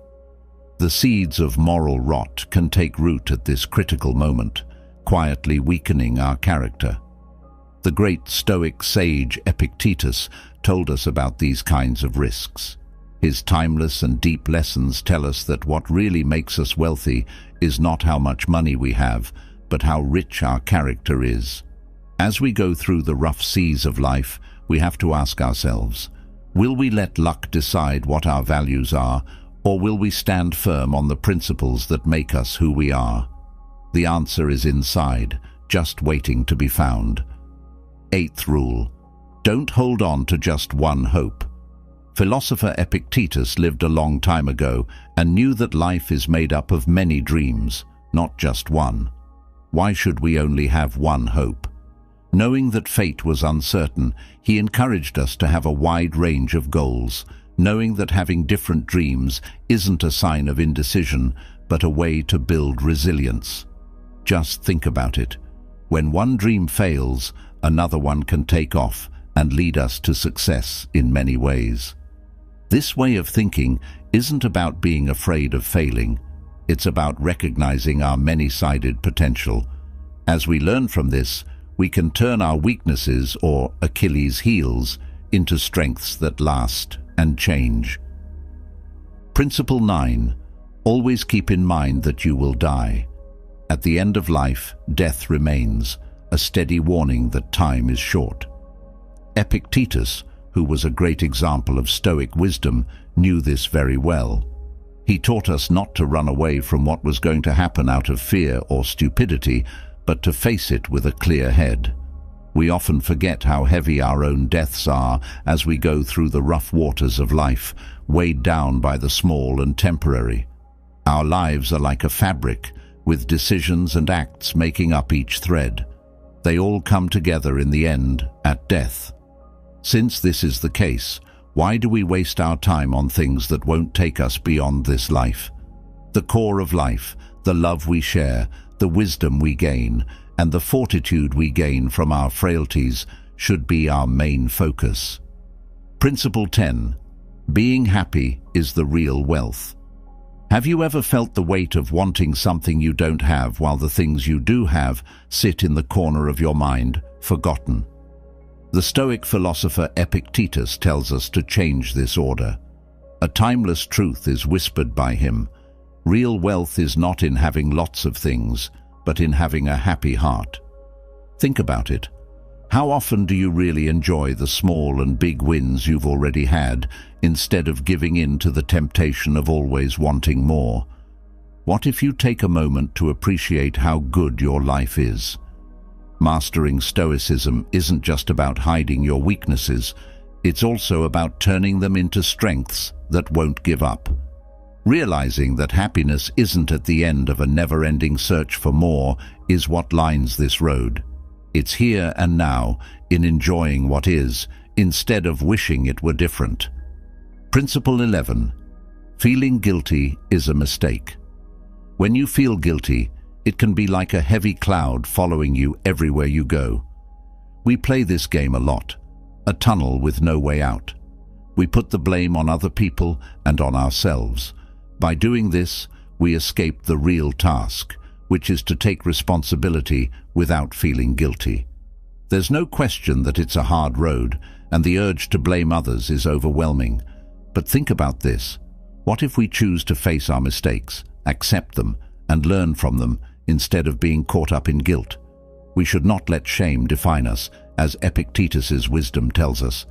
The seeds of moral rot can take root at this critical moment, quietly weakening our character. The great Stoic sage Epictetus told us about these kinds of risks. His timeless and deep lessons tell us that what really makes us wealthy is not how much money we have, but how rich our character is. As we go through the rough seas of life, we have to ask ourselves, will we let luck decide what our values are, or will we stand firm on the principles that make us who we are? The answer is inside, just waiting to be found. 8th rule: don't hold on to just one hope. Philosopher Epictetus lived a long time ago and knew that life is made up of many dreams, not just one. Why should we only have one hope? Knowing that fate was uncertain, he encouraged us to have a wide range of goals, knowing that having different dreams isn't a sign of indecision, but a way to build resilience. Just think about it. When one dream fails, another one can take off and lead us to success in many ways. This way of thinking isn't about being afraid of failing. It's about recognizing our many-sided potential. As we learn from this, we can turn our weaknesses, or Achilles' heels, into strengths that last and change. Principle 9. Always keep in mind that you will die. At the end of life, death remains, a steady warning that time is short. Epictetus, who was a great example of Stoic wisdom, knew this very well. He taught us not to run away from what was going to happen out of fear or stupidity, but to face it with a clear head. We often forget how heavy our own deaths are as we go through the rough waters of life, weighed down by the small and temporary. Our lives are like a fabric, with decisions and acts making up each thread. They all come together in the end, at death. Since this is the case, why do we waste our time on things that won't take us beyond this life? The core of life, the love we share, the wisdom we gain, and the fortitude we gain from our frailties should be our main focus. Principle 10. Being happy is the real wealth. Have you ever felt the weight of wanting something you don't have while the things you do have sit in the corner of your mind, forgotten? The Stoic philosopher Epictetus tells us to change this order. A timeless truth is whispered by him. Real wealth is not in having lots of things, but in having a happy heart. Think about it. How often do you really enjoy the small and big wins you've already had, instead of giving in to the temptation of always wanting more? What if you take a moment to appreciate how good your life is? Mastering Stoicism isn't just about hiding your weaknesses, it's also about turning them into strengths that won't give up. Realizing that happiness isn't at the end of a never-ending search for more is what lines this road. It's here and now, in enjoying what is, instead of wishing it were different. Principle 11. Feeling guilty is a mistake. When you feel guilty, it can be like a heavy cloud following you everywhere you go. We play this game a lot, a tunnel with no way out. We put the blame on other people and on ourselves. By doing this, we escape the real task, which is to take responsibility without feeling guilty. There's no question that it's a hard road, and the urge to blame others is overwhelming. But think about this. What if we choose to face our mistakes, accept them, and learn from them, instead of being caught up in guilt? We should not let shame define us, as Epictetus's wisdom tells us.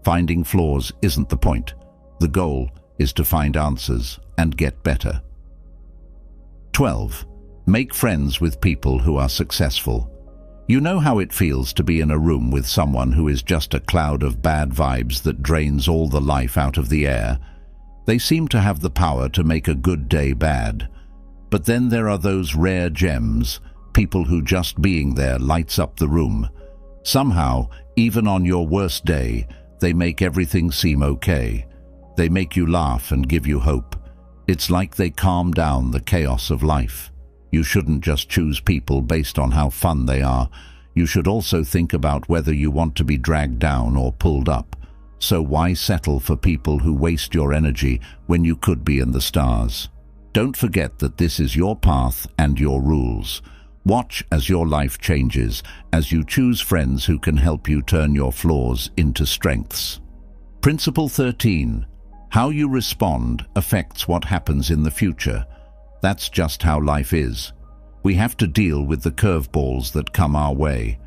Finding flaws isn't the point. The goal is to find answers and get better. 12. Make friends with people who are successful. You know how it feels to be in a room with someone who is just a cloud of bad vibes that drains all the life out of the air. They seem to have the power to make a good day bad. But then there are those rare gems, people who just being there lights up the room. Somehow, even on your worst day, they make everything seem okay. They make you laugh and give you hope. It's like they calm down the chaos of life. You shouldn't just choose people based on how fun they are. You should also think about whether you want to be dragged down or pulled up. So why settle for people who waste your energy when you could be in the stars? Don't forget that this is your path and your rules. Watch as your life changes, as you choose friends who can help you turn your flaws into strengths. Principle 13. How you respond affects what happens in the future. That's just how life is. We have to deal with the curveballs that come our way.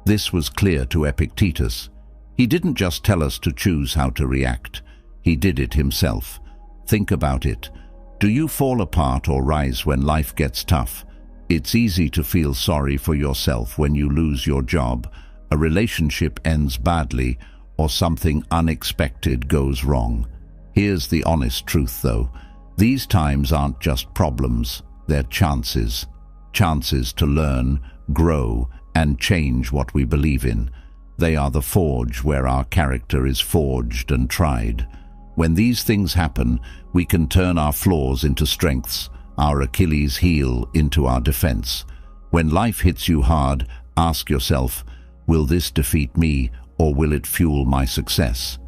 This was clear to Epictetus. He didn't just tell us to choose how to react. He did it himself. Think about it. Do you fall apart or rise when life gets tough? It's easy to feel sorry for yourself when you lose your job, a relationship ends badly, or something unexpected goes wrong. Here's the honest truth, though. These times aren't just problems, they're chances. Chances to learn, grow, and change what we believe in. They are the forge where our character is forged and tried. When these things happen, we can turn our flaws into strengths, our Achilles heel into our defense. When life hits you hard, ask yourself, will this defeat me or will it fuel my success?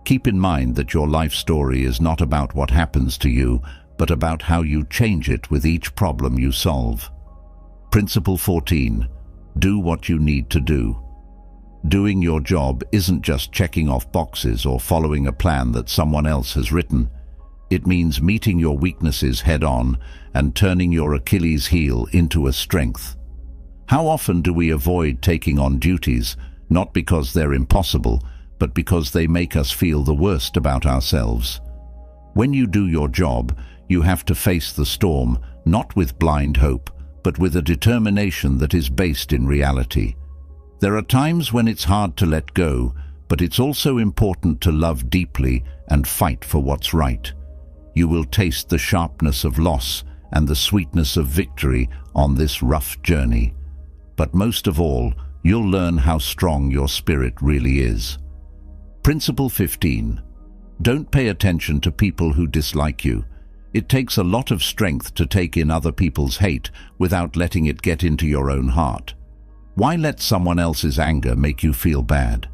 Keep in mind that your life story is not about what happens to you, but about how you change it with each problem you solve. Principle 14. Do what you need to do. Doing your job isn't just checking off boxes or following a plan that someone else has written. It means meeting your weaknesses head-on and turning your Achilles heel into a strength. How often do we avoid taking on duties, not because they're impossible, but because they make us feel the worst about ourselves? When you do your job, you have to face the storm, not with blind hope, but with a determination that is based in reality. There are times when it's hard to let go, but it's also important to love deeply and fight for what's right. You will taste the sharpness of loss and the sweetness of victory on this rough journey. But most of all, you'll learn how strong your spirit really is. Principle 15. Don't pay attention to people who dislike you. It takes a lot of strength to take in other people's hate without letting it get into your own heart. Why let someone else's anger make you feel bad?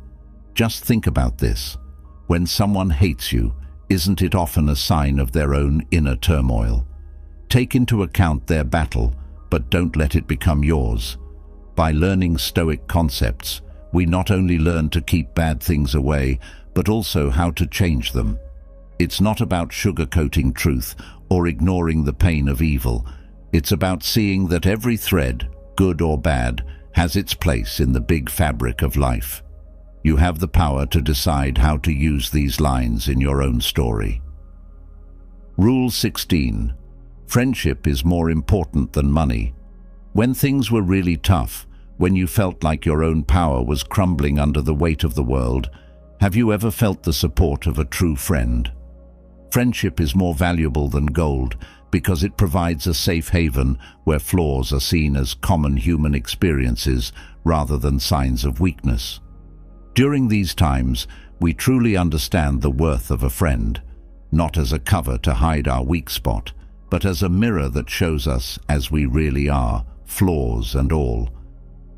Just think about this. When someone hates you, isn't it often a sign of their own inner turmoil? Take into account their battle, but don't let it become yours. By learning Stoic concepts, we not only learn to keep bad things away, but also how to change them. It's not about sugarcoating truth or ignoring the pain of evil. It's about seeing that every thread, good or bad, has its place in the big fabric of life. You have the power to decide how to use these lines in your own story. Rule 16. Friendship is more important than money. When things were really tough, when you felt like your own power was crumbling under the weight of the world, have you ever felt the support of a true friend? Friendship is more valuable than gold because it provides a safe haven where flaws are seen as common human experiences rather than signs of weakness. During these times, we truly understand the worth of a friend, not as a cover to hide our weak spot, but as a mirror that shows us as we really are, flaws and all.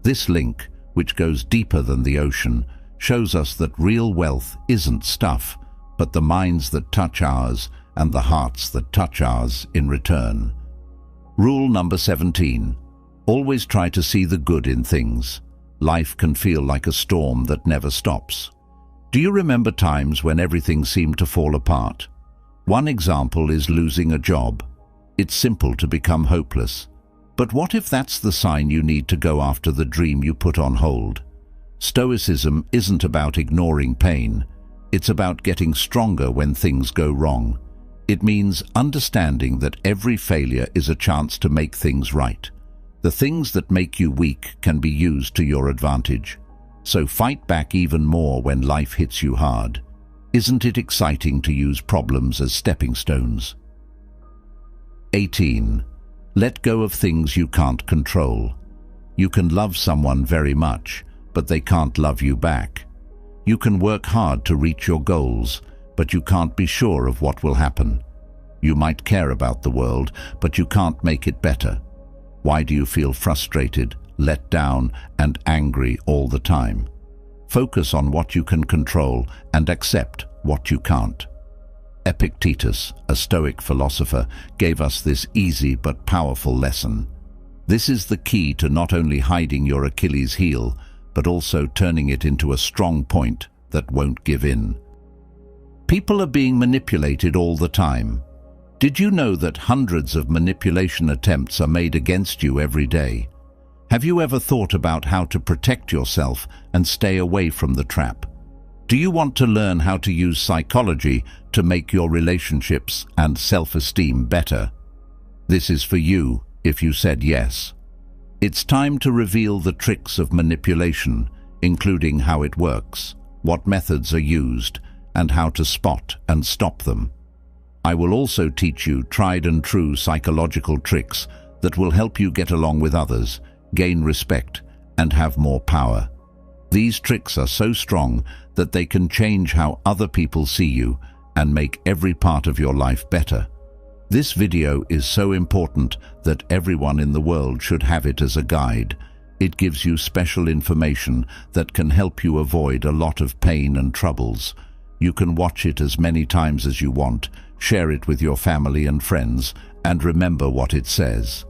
This link, which goes deeper than the ocean, shows us that real wealth isn't stuff, but the minds that touch ours and the hearts that touch ours in return. Rule number 17. Always try to see the good in things. Life can feel like a storm that never stops. Do you remember times when everything seemed to fall apart? One example is losing a job. It's simple to become hopeless. But what if that's the sign you need to go after the dream you put on hold? Stoicism isn't about ignoring pain. It's about getting stronger when things go wrong. It means understanding that every failure is a chance to make things right. The things that make you weak can be used to your advantage. So fight back even more when life hits you hard. Isn't it exciting to use problems as stepping stones? 18. Let go of things you can't control. You can love someone very much, but they can't love you back. You can work hard to reach your goals, but you can't be sure of what will happen. You might care about the world, but you can't make it better. Why do you feel frustrated, let down, and angry all the time? Focus on what you can control and accept what you can't. Epictetus, a Stoic philosopher, gave us this easy but powerful lesson. This is the key to not only hiding your Achilles heel, but also turning it into a strong point that won't give in. People are being manipulated all the time. Did you know that hundreds of manipulation attempts are made against you every day? Have you ever thought about how to protect yourself and stay away from the trap? Do you want to learn how to use psychology to make your relationships and self-esteem better? This is for you if you said yes. It's time to reveal the tricks of manipulation, including how it works, what methods are used, and how to spot and stop them. I will also teach you tried and true psychological tricks that will help you get along with others, gain respect, and have more power. These tricks are so strong that they can change how other people see you and make every part of your life better. This video is so important that everyone in the world should have it as a guide. It gives you special information that can help you avoid a lot of pain and troubles. You can watch it as many times as you want, share it with your family and friends, and remember what it says.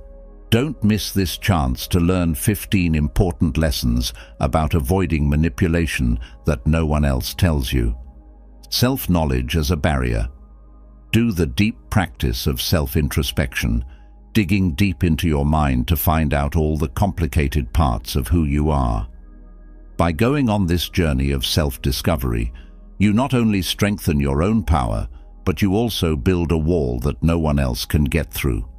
Don't miss this chance to learn 15 important lessons about avoiding manipulation that no one else tells you. Self-knowledge as a barrier. Do the deep practice of self-introspection, digging deep into your mind to find out all the complicated parts of who you are. By going on this journey of self-discovery, you not only strengthen your own power, but you also build a wall that no one else can get through.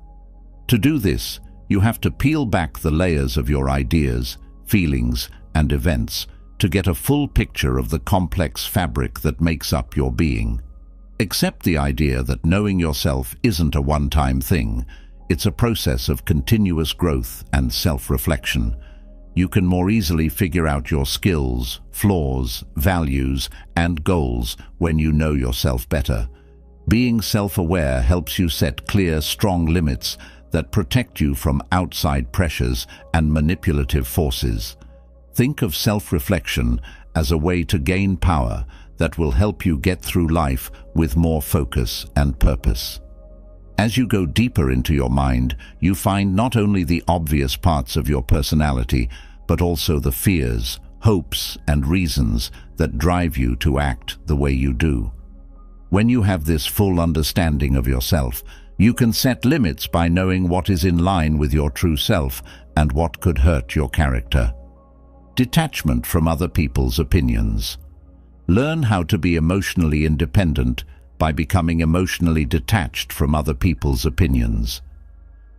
To do this, you have to peel back the layers of your ideas, feelings, and events to get a full picture of the complex fabric that makes up your being. Accept the idea that knowing yourself isn't a one-time thing. It's a process of continuous growth and self-reflection. You can more easily figure out your skills, flaws, values, and goals when you know yourself better. Being self-aware helps you set clear, strong limits that protect you from outside pressures and manipulative forces. Think of self-reflection as a way to gain power that will help you get through life with more focus and purpose. As you go deeper into your mind, you find not only the obvious parts of your personality, but also the fears, hopes, and reasons that drive you to act the way you do. When you have this full understanding of yourself, you can set limits by knowing what is in line with your true self and what could hurt your character. Detachment from other people's opinions. Learn how to be emotionally independent by becoming emotionally detached from other people's opinions.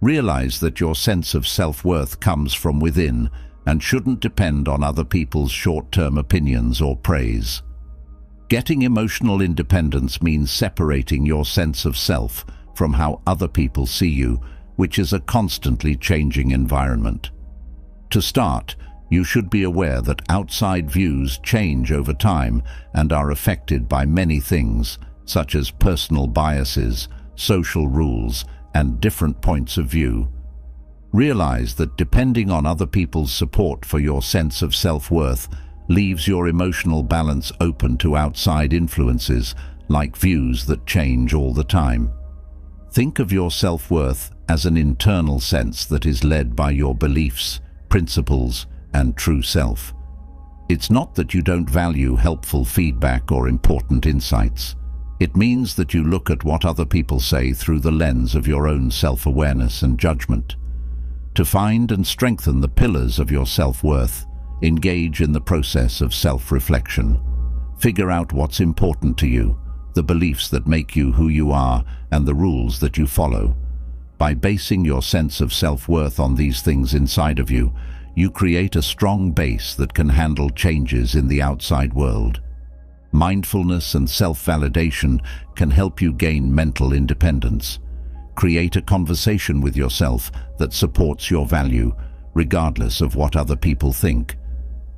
Realize that your sense of self-worth comes from within and shouldn't depend on other people's short-term opinions or praise. Getting emotional independence means separating your sense of self from how other people see you, which is a constantly changing environment. To start, you should be aware that outside views change over time and are affected by many things, such as personal biases, social rules, and different points of view. Realize that depending on other people's support for your sense of self-worth leaves your emotional balance open to outside influences, like views that change all the time. Think of your self-worth as an internal sense that is led by your beliefs, principles, and true self. It's not that you don't value helpful feedback or important insights. It means that you look at what other people say through the lens of your own self-awareness and judgment. To find and strengthen the pillars of your self-worth, engage in the process of self-reflection. Figure out what's important to you, the beliefs that make you who you are, and the rules that you follow. By basing your sense of self-worth on these things inside of you, you create a strong base that can handle changes in the outside world. Mindfulness and self-validation can help you gain mental independence. Create a conversation with yourself that supports your value, regardless of what other people think.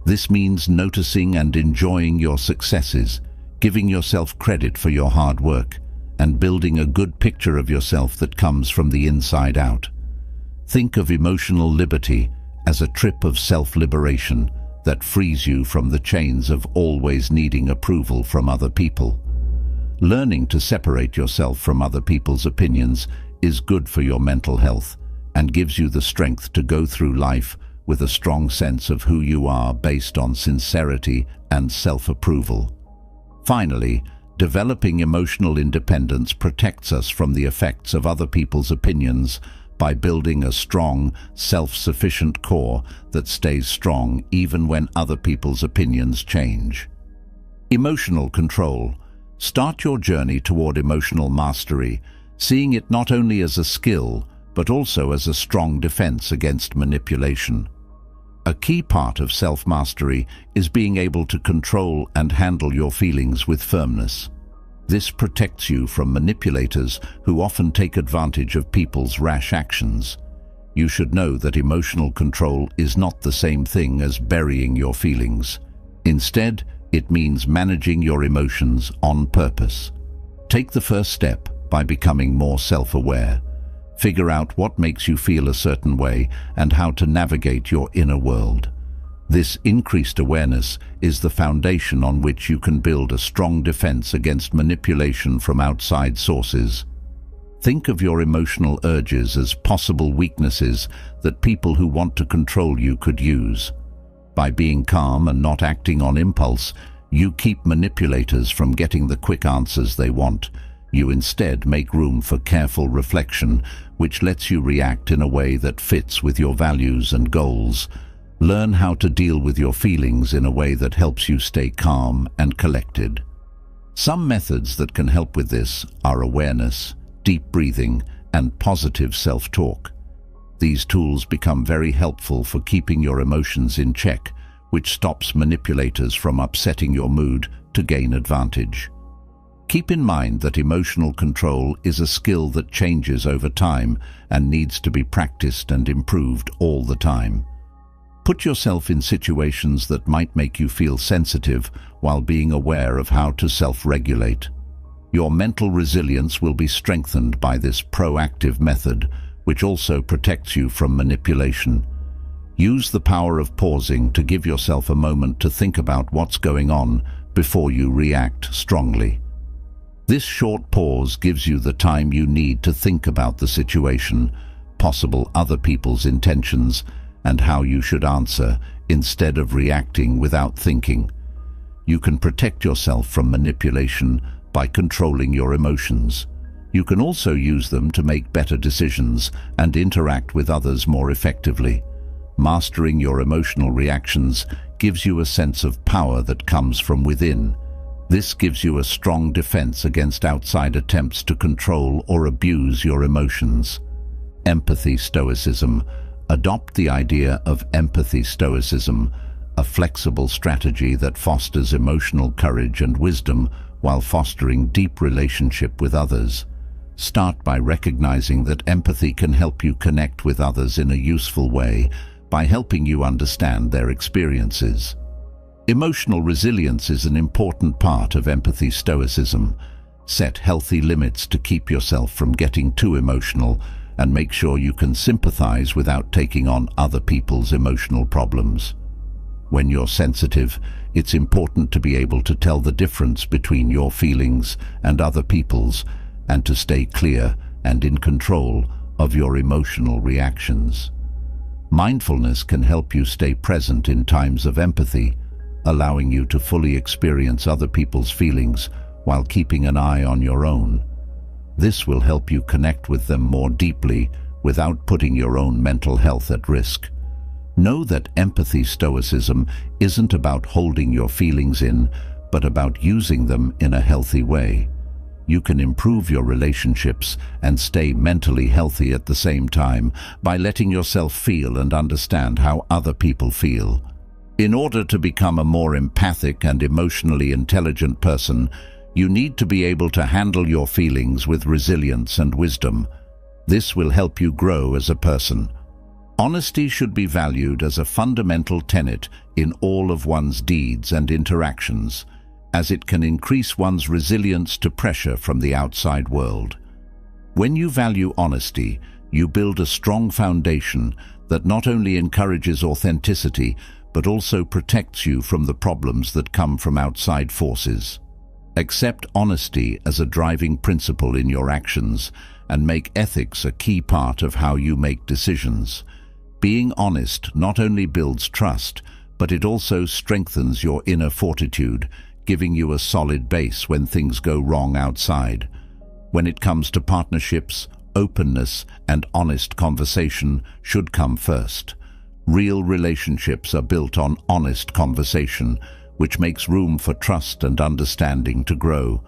This means noticing and enjoying your successes, giving yourself credit for your hard work, and building a good picture of yourself that comes from the inside out. Think of emotional liberty as a trip of self-liberation that frees you from the chains of always needing approval from other people. Learning to separate yourself from other people's opinions is good for your mental health and gives you the strength to go through life with a strong sense of who you are based on sincerity and self-approval. Finally, developing emotional independence protects us from the effects of other people's opinions by building a strong, self-sufficient core that stays strong even when other people's opinions change. Emotional control. Start your journey toward emotional mastery, seeing it not only as a skill, but also as a strong defense against manipulation. A key part of self-mastery is being able to control and handle your feelings with firmness. This protects you from manipulators who often take advantage of people's rash actions. You should know that emotional control is not the same thing as burying your feelings. Instead, it means managing your emotions on purpose. Take the first step by becoming more self-aware. Figure out what makes you feel a certain way and how to navigate your inner world. This increased awareness is the foundation on which you can build a strong defense against manipulation from outside sources. Think of your emotional urges as possible weaknesses that people who want to control you could use. By being calm and not acting on impulse, you keep manipulators from getting the quick answers they want. You instead make room for careful reflection, which lets you react in a way that fits with your values and goals. Learn how to deal with your feelings in a way that helps you stay calm and collected. Some methods that can help with this are awareness, deep breathing, and positive self-talk. These tools become very helpful for keeping your emotions in check, which stops manipulators from upsetting your mood to gain advantage. Keep in mind that emotional control is a skill that changes over time and needs to be practiced and improved all the time. Put yourself in situations that might make you feel sensitive while being aware of how to self-regulate. Your mental resilience will be strengthened by this proactive method, which also protects you from manipulation. Use the power of pausing to give yourself a moment to think about what's going on before you react strongly. This short pause gives you the time you need to think about the situation, possible other people's intentions, and how you should answer instead of reacting without thinking. You can protect yourself from manipulation by controlling your emotions. You can also use them to make better decisions and interact with others more effectively. Mastering your emotional reactions gives you a sense of power that comes from within. This gives you a strong defense against outside attempts to control or abuse your emotions. Empathy stoicism. Adopt the idea of empathy stoicism, a flexible strategy that fosters emotional courage and wisdom while fostering deep relationship with others. Start by recognizing that empathy can help you connect with others in a useful way by helping you understand their experiences. Emotional resilience is an important part of empathy stoicism. Set healthy limits to keep yourself from getting too emotional and make sure you can sympathize without taking on other people's emotional problems. When you're sensitive, it's important to be able to tell the difference between your feelings and other people's and to stay clear and in control of your emotional reactions. Mindfulness can help you stay present in times of empathy, allowing you to fully experience other people's feelings while keeping an eye on your own. This will help you connect with them more deeply without putting your own mental health at risk. Know that empathy stoicism isn't about holding your feelings in, but about using them in a healthy way. You can improve your relationships and stay mentally healthy at the same time by letting yourself feel and understand how other people feel. In order to become a more empathic and emotionally intelligent person, you need to be able to handle your feelings with resilience and wisdom. This will help you grow as a person. Honesty should be valued as a fundamental tenet in all of one's deeds and interactions, as it can increase one's resilience to pressure from the outside world. When you value honesty, you build a strong foundation that not only encourages authenticity, but also protects you from the problems that come from outside forces. Accept honesty as a driving principle in your actions and make ethics a key part of how you make decisions. Being honest not only builds trust, but it also strengthens your inner fortitude, giving you a solid base when things go wrong outside. When it comes to partnerships, openness and honest conversation should come first. Real relationships are built on honest conversation, which makes room for trust and understanding to grow.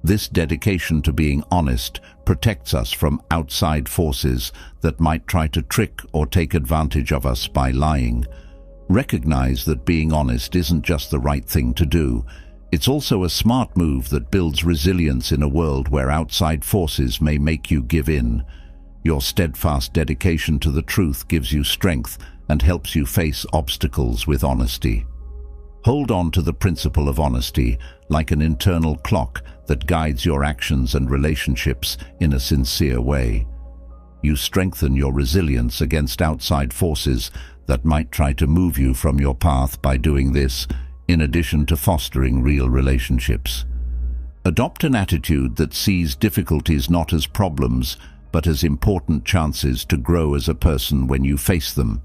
This dedication to being honest protects us from outside forces that might try to trick or take advantage of us by lying. Recognize that being honest isn't just the right thing to do. It's also a smart move that builds resilience in a world where outside forces may make you give in. Your steadfast dedication to the truth gives you strength and helps you face obstacles with honesty. Hold on to the principle of honesty like an internal clock that guides your actions and relationships in a sincere way. You strengthen your resilience against outside forces that might try to move you from your path by doing this, in addition to fostering real relationships. Adopt an attitude that sees difficulties not as problems, but as important chances to grow as a person when you face them.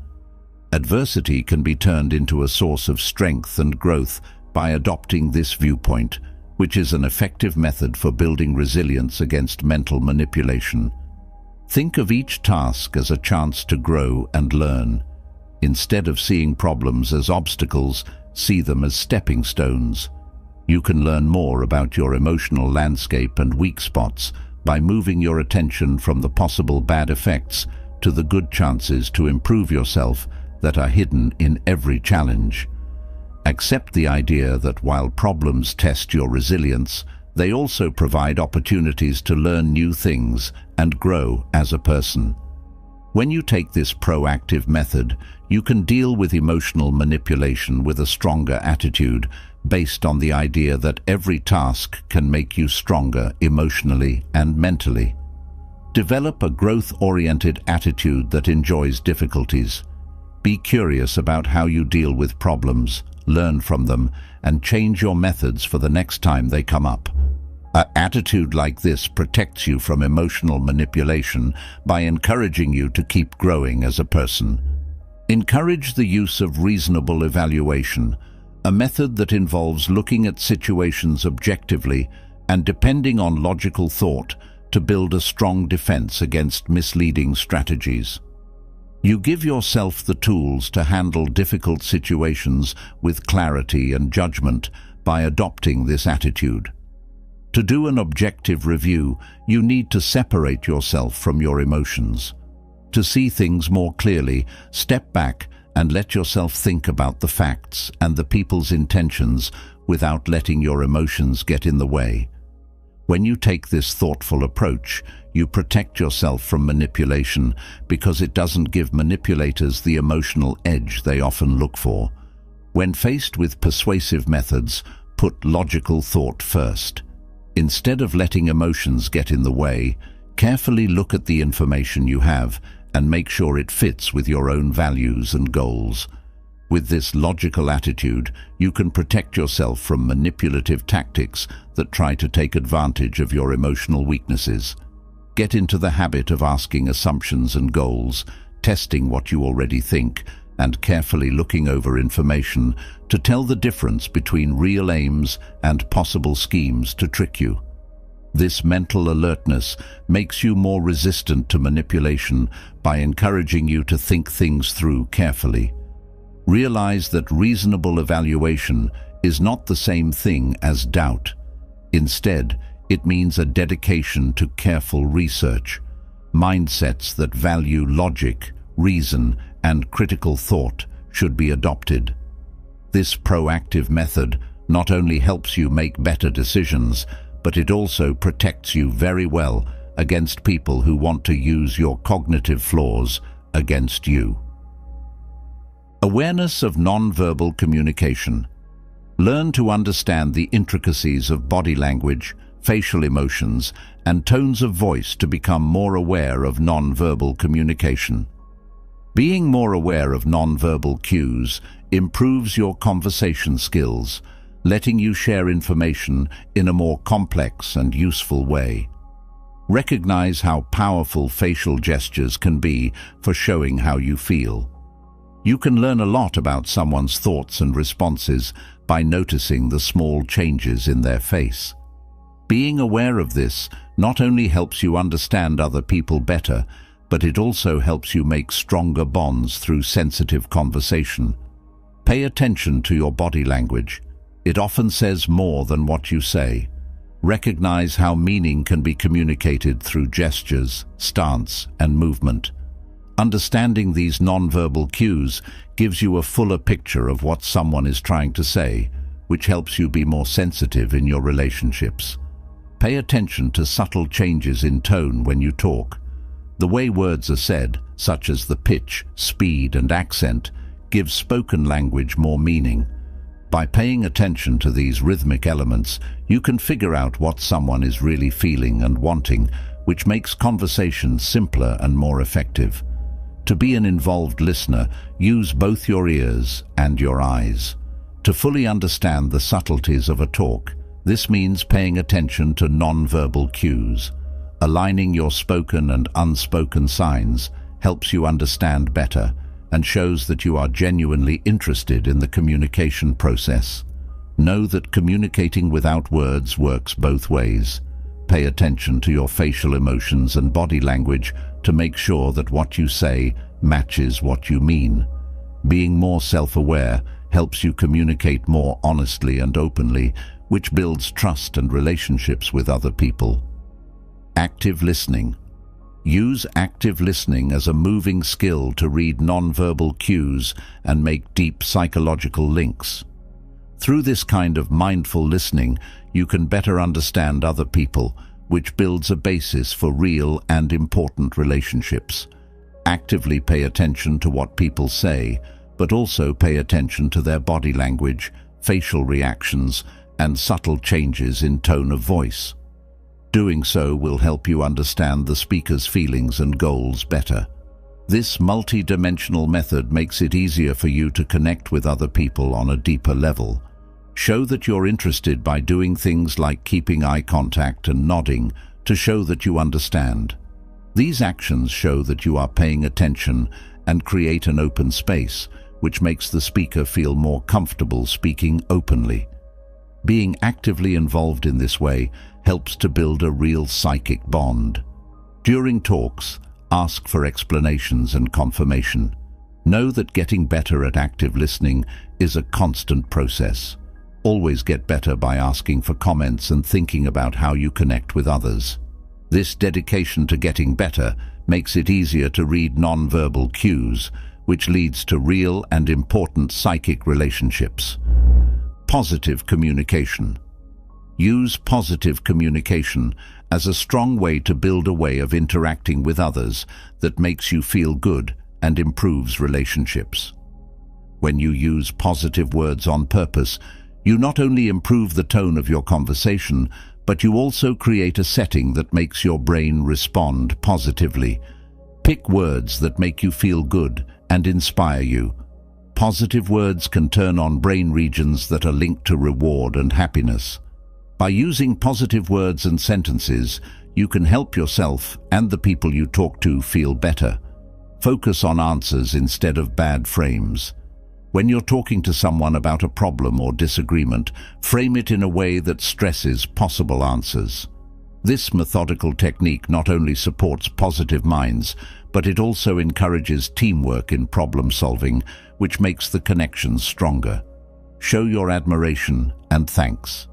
Adversity can be turned into a source of strength and growth by adopting this viewpoint, which is an effective method for building resilience against mental manipulation. Think of each task as a chance to grow and learn. Instead of seeing problems as obstacles, see them as stepping stones. You can learn more about your emotional landscape and weak spots by moving your attention from the possible bad effects to the good chances to improve yourself that are hidden in every challenge. Accept the idea that while problems test your resilience, they also provide opportunities to learn new things and grow as a person. When you take this proactive method, you can deal with emotional manipulation with a stronger attitude based on the idea that every task can make you stronger emotionally and mentally. Develop a growth-oriented attitude that enjoys difficulties. Be curious about how you deal with problems, learn from them, and change your methods for the next time they come up. An attitude like this protects you from emotional manipulation by encouraging you to keep growing as a person. Encourage the use of reasonable evaluation, a method that involves looking at situations objectively and depending on logical thought to build a strong defense against misleading strategies. You give yourself the tools to handle difficult situations with clarity and judgment by adopting this attitude. To do an objective review, you need to separate yourself from your emotions. To see things more clearly, step back and let yourself think about the facts and the people's intentions without letting your emotions get in the way. When you take this thoughtful approach, you protect yourself from manipulation because it doesn't give manipulators the emotional edge they often look for. When faced with persuasive methods, put logical thought first. Instead of letting emotions get in the way, carefully look at the information you have and make sure it fits with your own values and goals. With this logical attitude, you can protect yourself from manipulative tactics that try to take advantage of your emotional weaknesses. Get into the habit of asking assumptions and goals, testing what you already think, and carefully looking over information to tell the difference between real aims and possible schemes to trick you. This mental alertness makes you more resistant to manipulation by encouraging you to think things through carefully. Realize that reasonable evaluation is not the same thing as doubt. Instead, it means a dedication to careful research, mindsets that value logic, reason, and critical thought should be adopted. This proactive method not only helps you make better decisions, but it also protects you very well against people who want to use your cognitive flaws against you. Awareness of nonverbal communication. Learn to understand the intricacies of body language, facial emotions, and tones of voice to become more aware of nonverbal communication. Being more aware of nonverbal cues improves your conversation skills, letting you share information in a more complex and useful way. Recognize how powerful facial gestures can be for showing how you feel. You can learn a lot about someone's thoughts and responses by noticing the small changes in their face. Being aware of this not only helps you understand other people better, but it also helps you make stronger bonds through sensitive conversation. Pay attention to your body language. It often says more than what you say. Recognize how meaning can be communicated through gestures, stance, and movement. Understanding these nonverbal cues gives you a fuller picture of what someone is trying to say, which helps you be more sensitive in your relationships. Pay attention to subtle changes in tone when you talk. The way words are said, such as the pitch, speed, and accent, gives spoken language more meaning. By paying attention to these rhythmic elements, you can figure out what someone is really feeling and wanting, which makes conversation simpler and more effective. To be an involved listener, use both your ears and your eyes. To fully understand the subtleties of a talk, this means paying attention to non-verbal cues. Aligning your spoken and unspoken signs helps you understand better and shows that you are genuinely interested in the communication process. Know that communicating without words works both ways. Pay attention to your facial emotions and body language to make sure that what you say matches what you mean. Being more self-aware helps you communicate more honestly and openly, which builds trust and relationships with other people. Active listening. Use active listening as a moving skill to read nonverbal cues and make deep psychological links. Through this kind of mindful listening, you can better understand other people, which builds a basis for real and important relationships. Actively pay attention to what people say, but also pay attention to their body language, facial reactions, and subtle changes in tone of voice. Doing so will help you understand the speaker's feelings and goals better. This multi-dimensional method makes it easier for you to connect with other people on a deeper level. Show that you're interested by doing things like keeping eye contact and nodding to show that you understand. These actions show that you are paying attention and create an open space, which makes the speaker feel more comfortable speaking openly. Being actively involved in this way helps to build a real psychic bond. During talks, ask for explanations and confirmation. Know that getting better at active listening is a constant process. Always get better by asking for comments and thinking about how you connect with others. This dedication to getting better makes it easier to read nonverbal cues, which leads to real and important psychic relationships. Positive communication. Use positive communication as a strong way to build a way of interacting with others that makes you feel good and improves relationships. When you use positive words on purpose, you not only improve the tone of your conversation, but you also create a setting that makes your brain respond positively. Pick words that make you feel good and inspire you. Positive words can turn on brain regions that are linked to reward and happiness. By using positive words and sentences, you can help yourself and the people you talk to feel better. Focus on answers instead of bad frames. When you're talking to someone about a problem or disagreement, frame it in a way that stresses possible answers. This methodical technique not only supports positive minds, but it also encourages teamwork in problem solving, which makes the connections stronger. Show your admiration and thanks.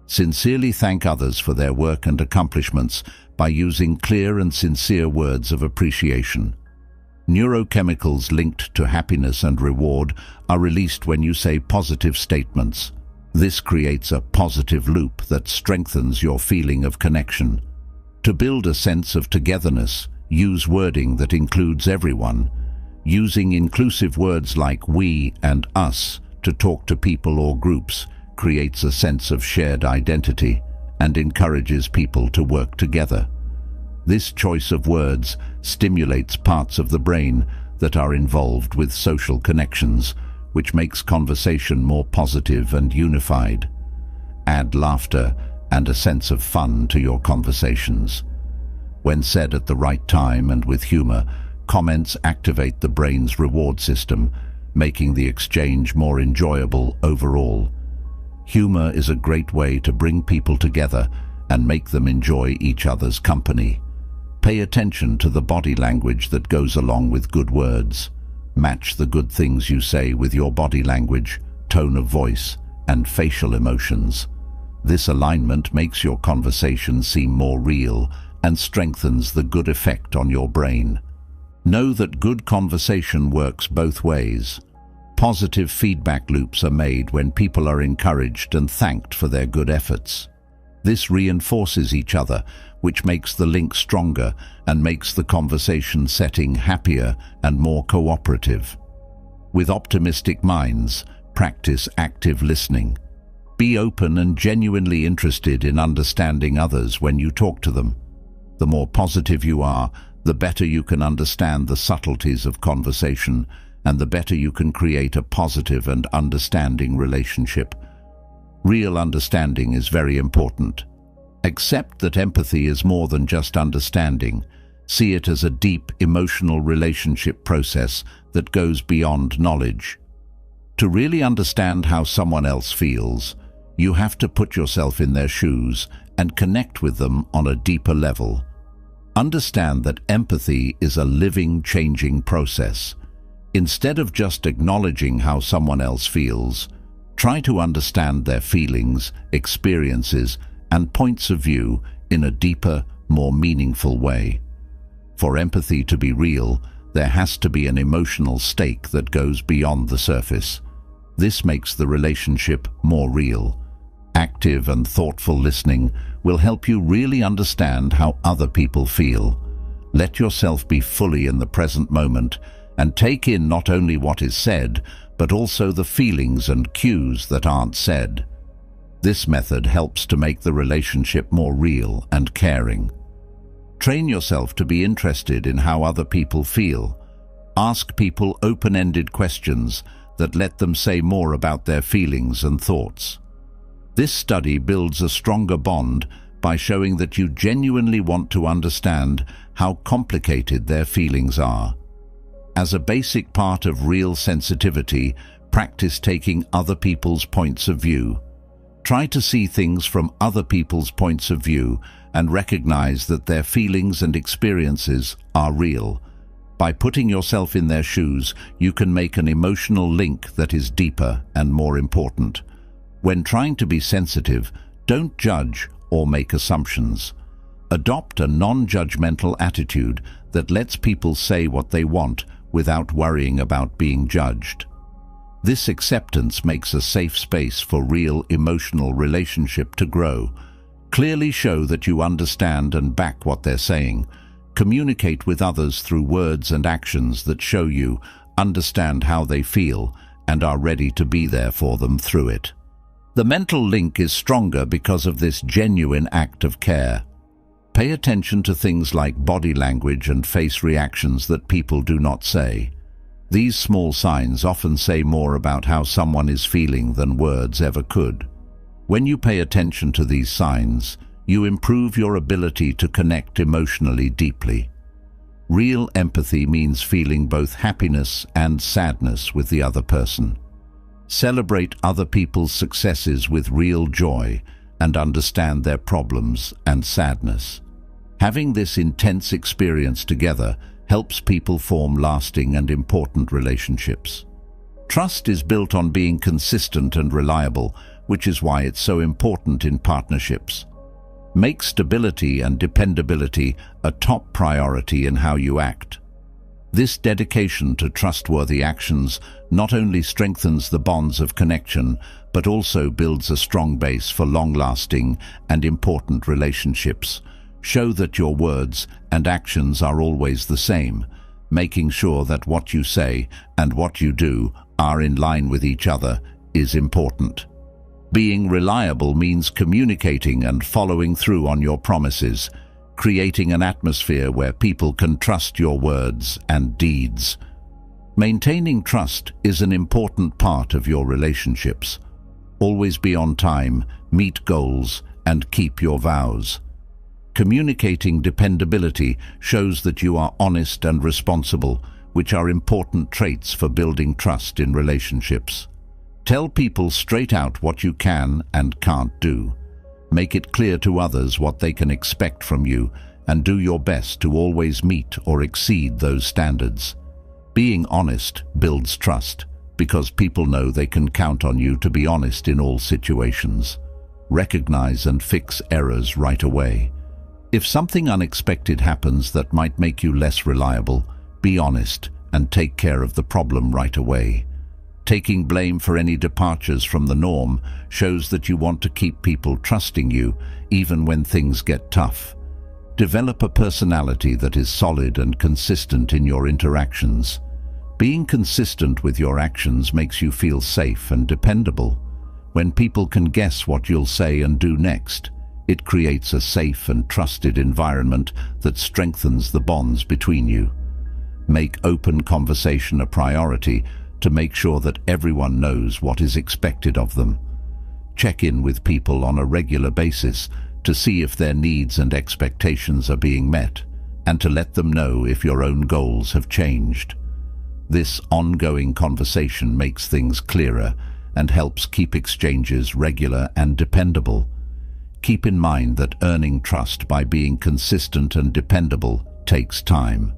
Sincerely thank others for their work and accomplishments by using clear and sincere words of appreciation. Neurochemicals linked to happiness and reward are released when you say positive statements. This creates a positive loop that strengthens your feeling of connection. To build a sense of togetherness, use wording that includes everyone. Using inclusive words like we and us to talk to people or groups creates a sense of shared identity and encourages people to work together. This choice of words stimulates parts of the brain that are involved with social connections, which makes conversation more positive and unified. Add laughter and a sense of fun to your conversations. When said at the right time and with humor, comments activate the brain's reward system, making the exchange more enjoyable overall. Humor is a great way to bring people together and make them enjoy each other's company. Pay attention to the body language that goes along with good words. Match the good things you say with your body language, tone of voice, and facial emotions. This alignment makes your conversation seem more real and strengthens the good effect on your brain. Know that good conversation works both ways. Positive feedback loops are made when people are encouraged and thanked for their good efforts. This reinforces each other, which makes the link stronger and makes the conversation setting happier and more cooperative. With optimistic minds, practice active listening. Be open and genuinely interested in understanding others when you talk to them. The more positive you are, the better you can understand the subtleties of conversation, and the better you can create a positive and understanding relationship. Real understanding is very important. Accept that empathy is more than just understanding. See it as a deep emotional relationship process that goes beyond knowledge. To really understand how someone else feels, you have to put yourself in their shoes and connect with them on a deeper level. Understand that empathy is a living, changing process. Instead of just acknowledging how someone else feels, try to understand their feelings, experiences, and points of view in a deeper, more meaningful way. For empathy to be real, there has to be an emotional stake that goes beyond the surface. This makes the relationship more real. Active and thoughtful listening will help you really understand how other people feel. Let yourself be fully in the present moment and take in not only what is said, but also the feelings and cues that aren't said. This method helps to make the relationship more real and caring. Train yourself to be interested in how other people feel. Ask people open-ended questions that let them say more about their feelings and thoughts. This study builds a stronger bond by showing that you genuinely want to understand how complicated their feelings are. As a basic part of real sensitivity, practice taking other people's points of view. Try to see things from other people's points of view and recognize that their feelings and experiences are real. By putting yourself in their shoes, you can make an emotional link that is deeper and more important. When trying to be sensitive, don't judge or make assumptions. Adopt a non-judgmental attitude that lets people say what they want without worrying about being judged. This acceptance makes a safe space for real emotional relationship to grow. Clearly show that you understand and back what they're saying. Communicate with others through words and actions that show you understand how they feel and are ready to be there for them through it. The mental link is stronger because of this genuine act of care. Pay attention to things like body language and face reactions that people do not say. These small signs often say more about how someone is feeling than words ever could. When you pay attention to these signs, you improve your ability to connect emotionally deeply. Real empathy means feeling both happiness and sadness with the other person. Celebrate other people's successes with real joy and understand their problems and sadness. Having this intense experience together helps people form lasting and important relationships. Trust is built on being consistent and reliable, which is why it's so important in partnerships. Make stability and dependability a top priority in how you act. This dedication to trustworthy actions not only strengthens the bonds of connection, but also builds a strong base for long-lasting and important relationships. Show that your words and actions are always the same, making sure that what you say and what you do are in line with each other is important. Being reliable means communicating and following through on your promises, creating an atmosphere where people can trust your words and deeds. Maintaining trust is an important part of your relationships. Always be on time, meet goals, and keep your vows. Communicating dependability shows that you are honest and responsible, which are important traits for building trust in relationships. Tell people straight out what you can and can't do. Make it clear to others what they can expect from you, and do your best to always meet or exceed those standards. Being honest builds trust, because people know they can count on you to be honest in all situations. Recognize and fix errors right away. If something unexpected happens that might make you less reliable, be honest and take care of the problem right away. Taking blame for any departures from the norm shows that you want to keep people trusting you even when things get tough. Develop a personality that is solid and consistent in your interactions. Being consistent with your actions makes you feel safe and dependable. When people can guess what you'll say and do next, it creates a safe and trusted environment that strengthens the bonds between you. Make open conversation a priority to make sure that everyone knows what is expected of them. Check in with people on a regular basis to see if their needs and expectations are being met, and to let them know if your own goals have changed. This ongoing conversation makes things clearer and helps keep exchanges regular and dependable. Keep in mind that earning trust by being consistent and dependable takes time.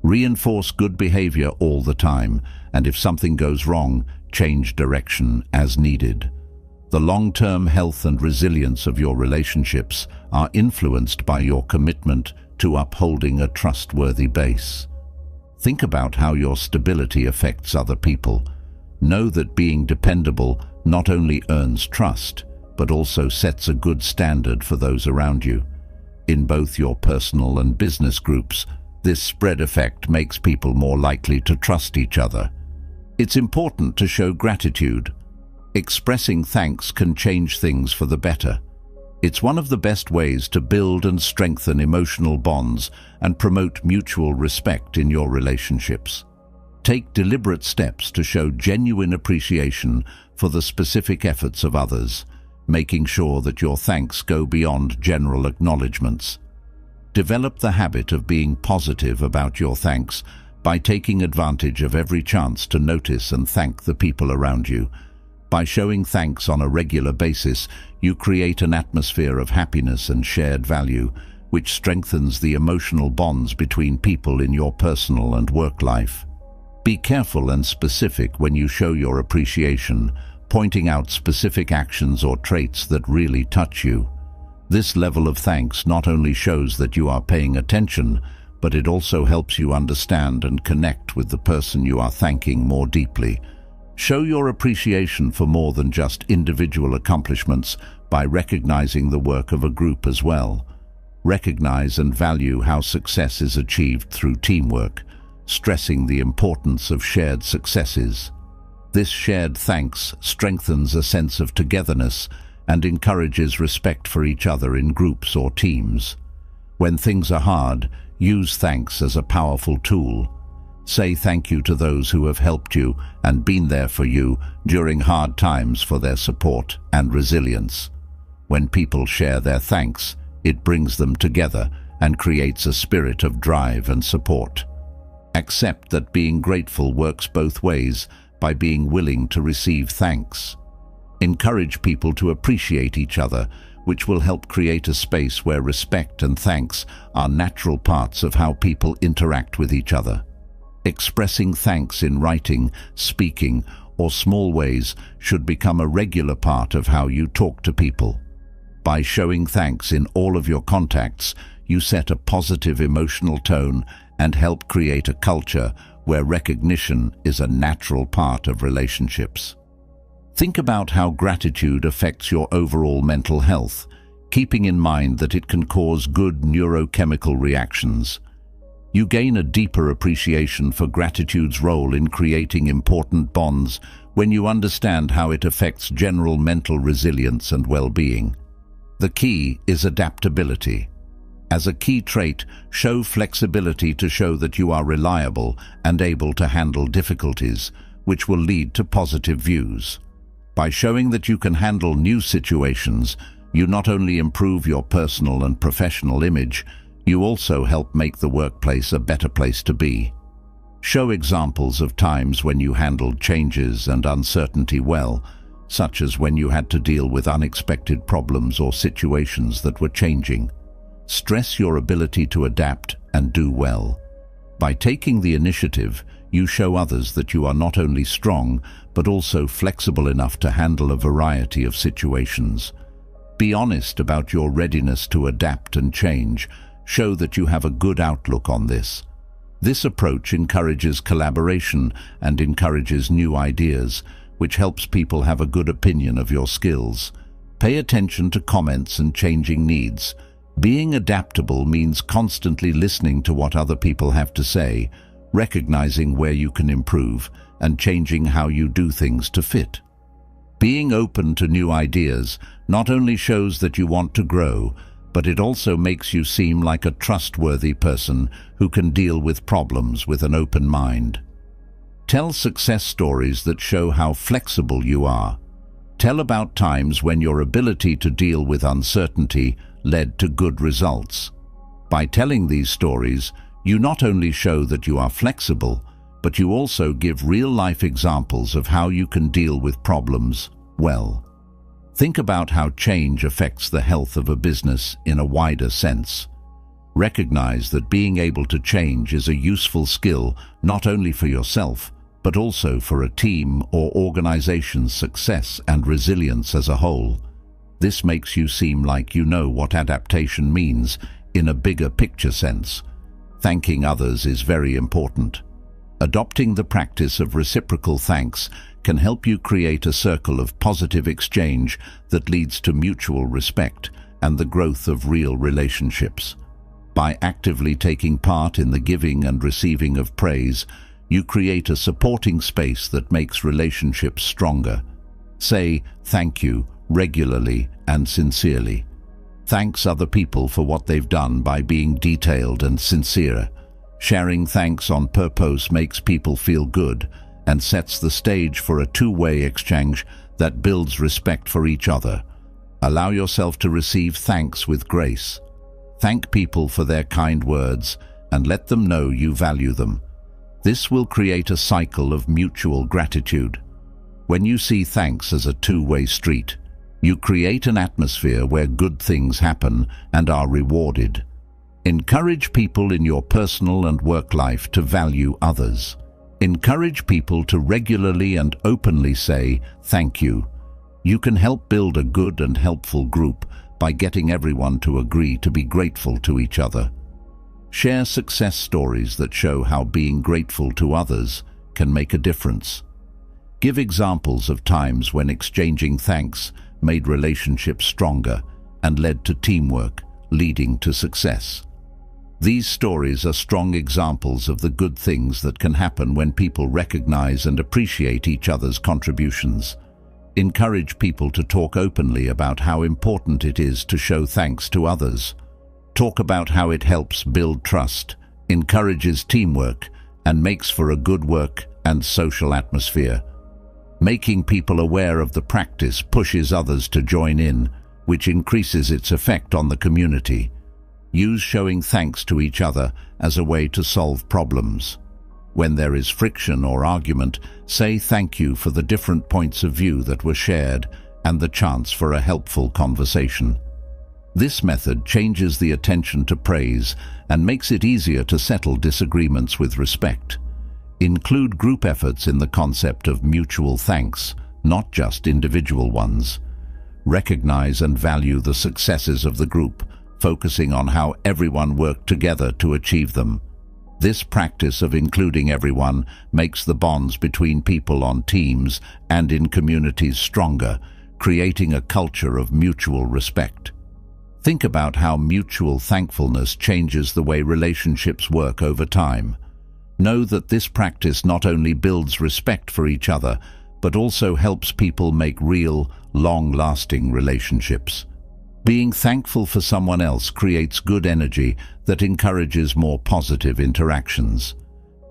Reinforce good behavior all the time, and if something goes wrong, change direction as needed. The long-term health and resilience of your relationships are influenced by your commitment to upholding a trustworthy base. Think about how your stability affects other people. Know that being dependable not only earns trust, but also sets a good standard for those around you. In both your personal and business groups, this spread effect makes people more likely to trust each other. It's important to show gratitude. Expressing thanks can change things for the better. It's one of the best ways to build and strengthen emotional bonds and promote mutual respect in your relationships. Take deliberate steps to show genuine appreciation for the specific efforts of others, making sure that your thanks go beyond general acknowledgements. Develop the habit of being positive about your thanks by taking advantage of every chance to notice and thank the people around you. By showing thanks on a regular basis, you create an atmosphere of happiness and shared value, which strengthens the emotional bonds between people in your personal and work life. Be careful and specific when you show your appreciation, pointing out specific actions or traits that really touch you. This level of thanks not only shows that you are paying attention, but it also helps you understand and connect with the person you are thanking more deeply. Show your appreciation for more than just individual accomplishments by recognizing the work of a group as well. Recognize and value how success is achieved through teamwork, stressing the importance of shared successes. This shared thanks strengthens a sense of togetherness and encourages respect for each other in groups or teams. When things are hard, use thanks as a powerful tool. Say thank you to those who have helped you and been there for you during hard times for their support and resilience. When people share their thanks, it brings them together and creates a spirit of drive and support. Accept that being grateful works both ways by being willing to receive thanks. Encourage people to appreciate each other, which will help create a space where respect and thanks are natural parts of how people interact with each other. Expressing thanks in writing, speaking, or small ways should become a regular part of how you talk to people. By showing thanks in all of your contacts, you set a positive emotional tone and help create a culture where recognition is a natural part of relationships. Think about how gratitude affects your overall mental health, keeping in mind that it can cause good neurochemical reactions. You gain a deeper appreciation for gratitude's role in creating important bonds when you understand how it affects general mental resilience and well-being. The key is adaptability. As a key trait, show flexibility to show that you are reliable and able to handle difficulties, which will lead to positive views. By showing that you can handle new situations, You not only improve your personal and professional image, you also help make the workplace a better place to be. Show examples of times when you handled changes and uncertainty well, such as when you had to deal with unexpected problems or situations that were changing. Stress your ability to adapt and do well. By taking the initiative, you show others that you are not only strong, but also flexible enough to handle a variety of situations. Be honest about your readiness to adapt and change. Show that you have a good outlook on this. This approach encourages collaboration and encourages new ideas, which helps people have a good opinion of your skills. Pay attention to comments and changing needs. Being adaptable means constantly listening to what other people have to say, recognizing where you can improve, and changing how you do things to fit. Being open to new ideas not only shows that you want to grow, but it also makes you seem like a trustworthy person who can deal with problems with an open mind. Tell success stories that show how flexible you are. Tell about times when your ability to deal with uncertainty led to good results. By telling these stories, you not only show that you are flexible, but you also give real-life examples of how you can deal with problems well. Think about how change affects the health of a business in a wider sense. Recognize that being able to change is a useful skill not only for yourself, but also for a team or organization's success and resilience as a whole. This makes you seem like you know what adaptation means in a bigger picture sense. Thanking others is very important. Adopting the practice of reciprocal thanks can help you create a circle of positive exchange that leads to mutual respect and the growth of real relationships. By actively taking part in the giving and receiving of praise, you create a supporting space that makes relationships stronger. Say thank you regularly and sincerely. Thanks other people for what they've done by being detailed and sincere. Sharing thanks on purpose makes people feel good and sets the stage for a two-way exchange that builds respect for each other. Allow yourself to receive thanks with grace. Thank people for their kind words and let them know you value them. This will create a cycle of mutual gratitude. When you see thanks as a two-way street, you create an atmosphere where good things happen and are rewarded. Encourage people in your personal and work life to value others. Encourage people to regularly and openly say thank you. You can help build a good and helpful group by getting everyone to agree to be grateful to each other. Share success stories that show how being grateful to others can make a difference. Give examples of times when exchanging thanks made relationships stronger and led to teamwork, leading to success. These stories are strong examples of the good things that can happen when people recognize and appreciate each other's contributions. Encourage people to talk openly about how important it is to show thanks to others. Talk about how it helps build trust, encourages teamwork, and makes for a good work and social atmosphere. Making people aware of the practice pushes others to join in, which increases its effect on the community. Use showing thanks to each other as a way to solve problems. When there is friction or argument, say thank you for the different points of view that were shared and the chance for a helpful conversation. This method changes the attention to praise and makes it easier to settle disagreements with respect. Include group efforts in the concept of mutual thanks, not just individual ones. Recognize and value the successes of the group, focusing on how everyone worked together to achieve them. This practice of including everyone makes the bonds between people on teams and in communities stronger, creating a culture of mutual respect. Think about how mutual thankfulness changes the way relationships work over time. Know that this practice not only builds respect for each other, but also helps people make real, long-lasting relationships. Being thankful for someone else creates good energy that encourages more positive interactions.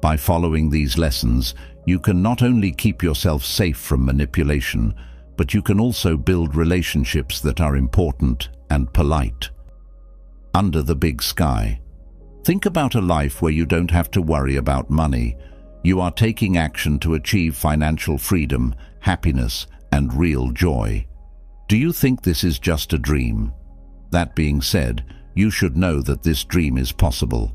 By following these lessons, you can not only keep yourself safe from manipulation, but you can also build relationships that are important and polite. Under the big sky. Think about a life where you don't have to worry about money. You are taking action to achieve financial freedom, happiness, and real joy. Do you think this is just a dream? That being said, you should know that this dream is possible.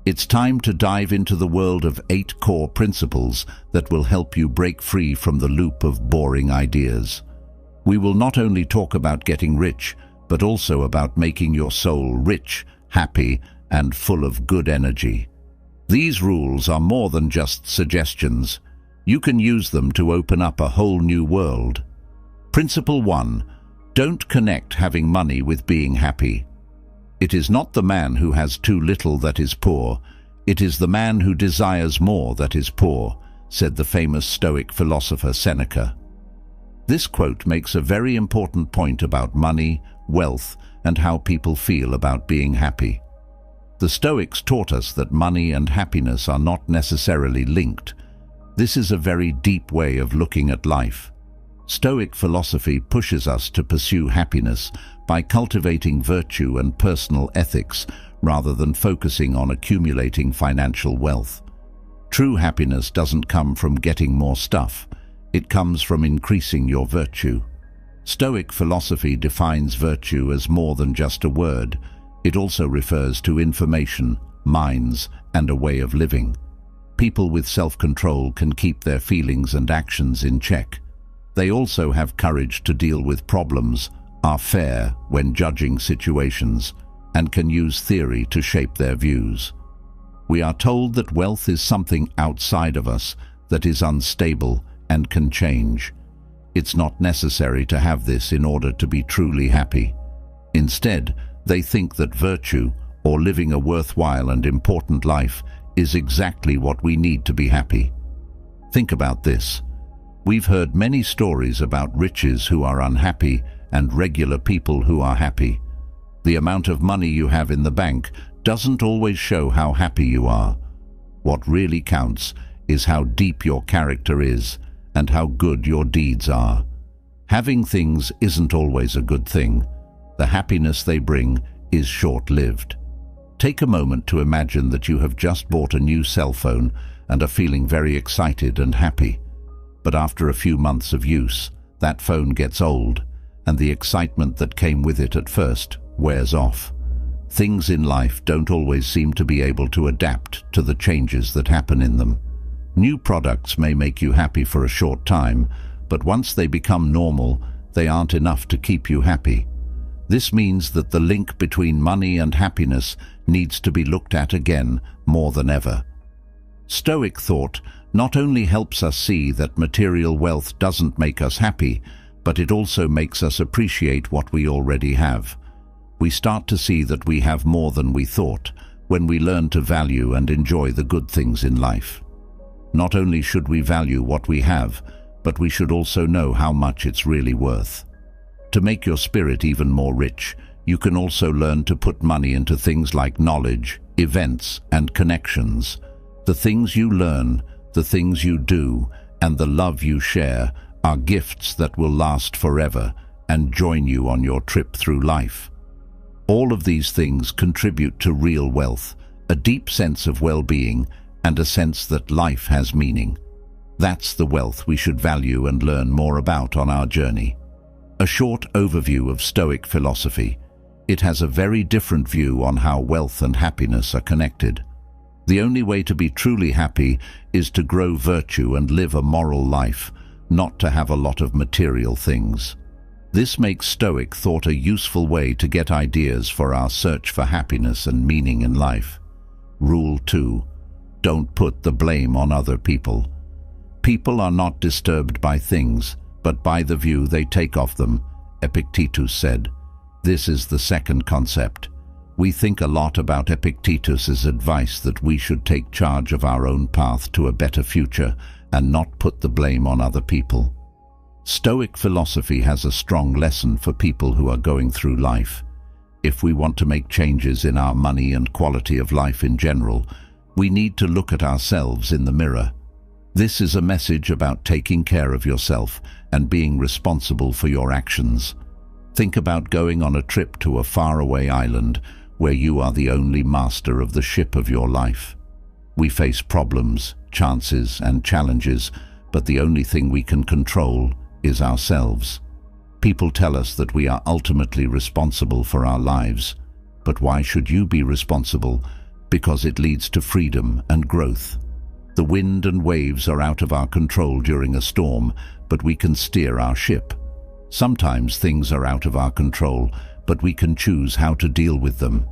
It's time to dive into the world of 8 core principles that will help you break free from the loop of boring ideas. We will not only talk about getting rich, but also about making your soul rich, happy, and full of good energy. These rules are more than just suggestions. You can use them to open up a whole new world. Principle 1. Don't connect having money with being happy. It is not the man who has too little that is poor. It is the man who desires more that is poor, said the famous Stoic philosopher Seneca. This quote makes a very important point about money, wealth, and how people feel about being happy. The Stoics taught us that money and happiness are not necessarily linked. This is a very deep way of looking at life. Stoic philosophy pushes us to pursue happiness by cultivating virtue and personal ethics rather than focusing on accumulating financial wealth. True happiness doesn't come from getting more stuff. It comes from increasing your virtue. Stoic philosophy defines virtue as more than just a word. It also refers to information, minds, and a way of living. People with self-control can keep their feelings and actions in check. They also have courage to deal with problems, are fair when judging situations, and can use theory to shape their views. We are told that wealth is something outside of us that is unstable and can change. It's not necessary to have this in order to be truly happy. Instead, they think that virtue, or living a worthwhile and important life, is exactly what we need to be happy. Think about this. We've heard many stories about riches who are unhappy and regular people who are happy. The amount of money you have in the bank doesn't always show how happy you are. What really counts is how deep your character is and how good your deeds are. Having things isn't always a good thing. The happiness they bring is short-lived. Take a moment to imagine that you have just bought a new cell phone and are feeling very excited and happy. But after a few months of use, that phone gets old, and the excitement that came with it at first wears off. Things in life don't always seem to be able to adapt to the changes that happen in them. New products may make you happy for a short time, but once they become normal, they aren't enough to keep you happy. This means that the link between money and happiness needs to be looked at again more than ever. Stoic thought not only helps us see that material wealth doesn't make us happy, but it also makes us appreciate what we already have. We start to see that we have more than we thought when we learn to value and enjoy the good things in life. Not only should we value what we have, but we should also know how much it's really worth. To make your spirit even more rich, you can also learn to put money into things like knowledge, events, and connections. The things you learn, the things you do, and the love you share are gifts that will last forever and join you on your trip through life. All of these things contribute to real wealth, a deep sense of well-being, and a sense that life has meaning. That's the wealth we should value and learn more about on our journey. A short overview of Stoic philosophy. It has a very different view on how wealth and happiness are connected. The only way to be truly happy is to grow virtue and live a moral life, not to have a lot of material things. This makes Stoic thought a useful way to get ideas for our search for happiness and meaning in life. Rule 2. Don't put the blame on other people. People are not disturbed by things, but by the view they take of them, Epictetus said. This is the second concept. We think a lot about Epictetus's advice that we should take charge of our own path to a better future and not put the blame on other people. Stoic philosophy has a strong lesson for people who are going through life. If we want to make changes in our money and quality of life in general, we need to look at ourselves in the mirror. This is a message about taking care of yourself and being responsible for your actions. Think about going on a trip to a faraway island where you are the only master of the ship of your life. We face problems, chances, and challenges, but the only thing we can control is ourselves. People tell us that we are ultimately responsible for our lives. But why should you be responsible? Because it leads to freedom and growth. The wind and waves are out of our control during a storm, but we can steer our ship. Sometimes things are out of our control, but we can choose how to deal with them.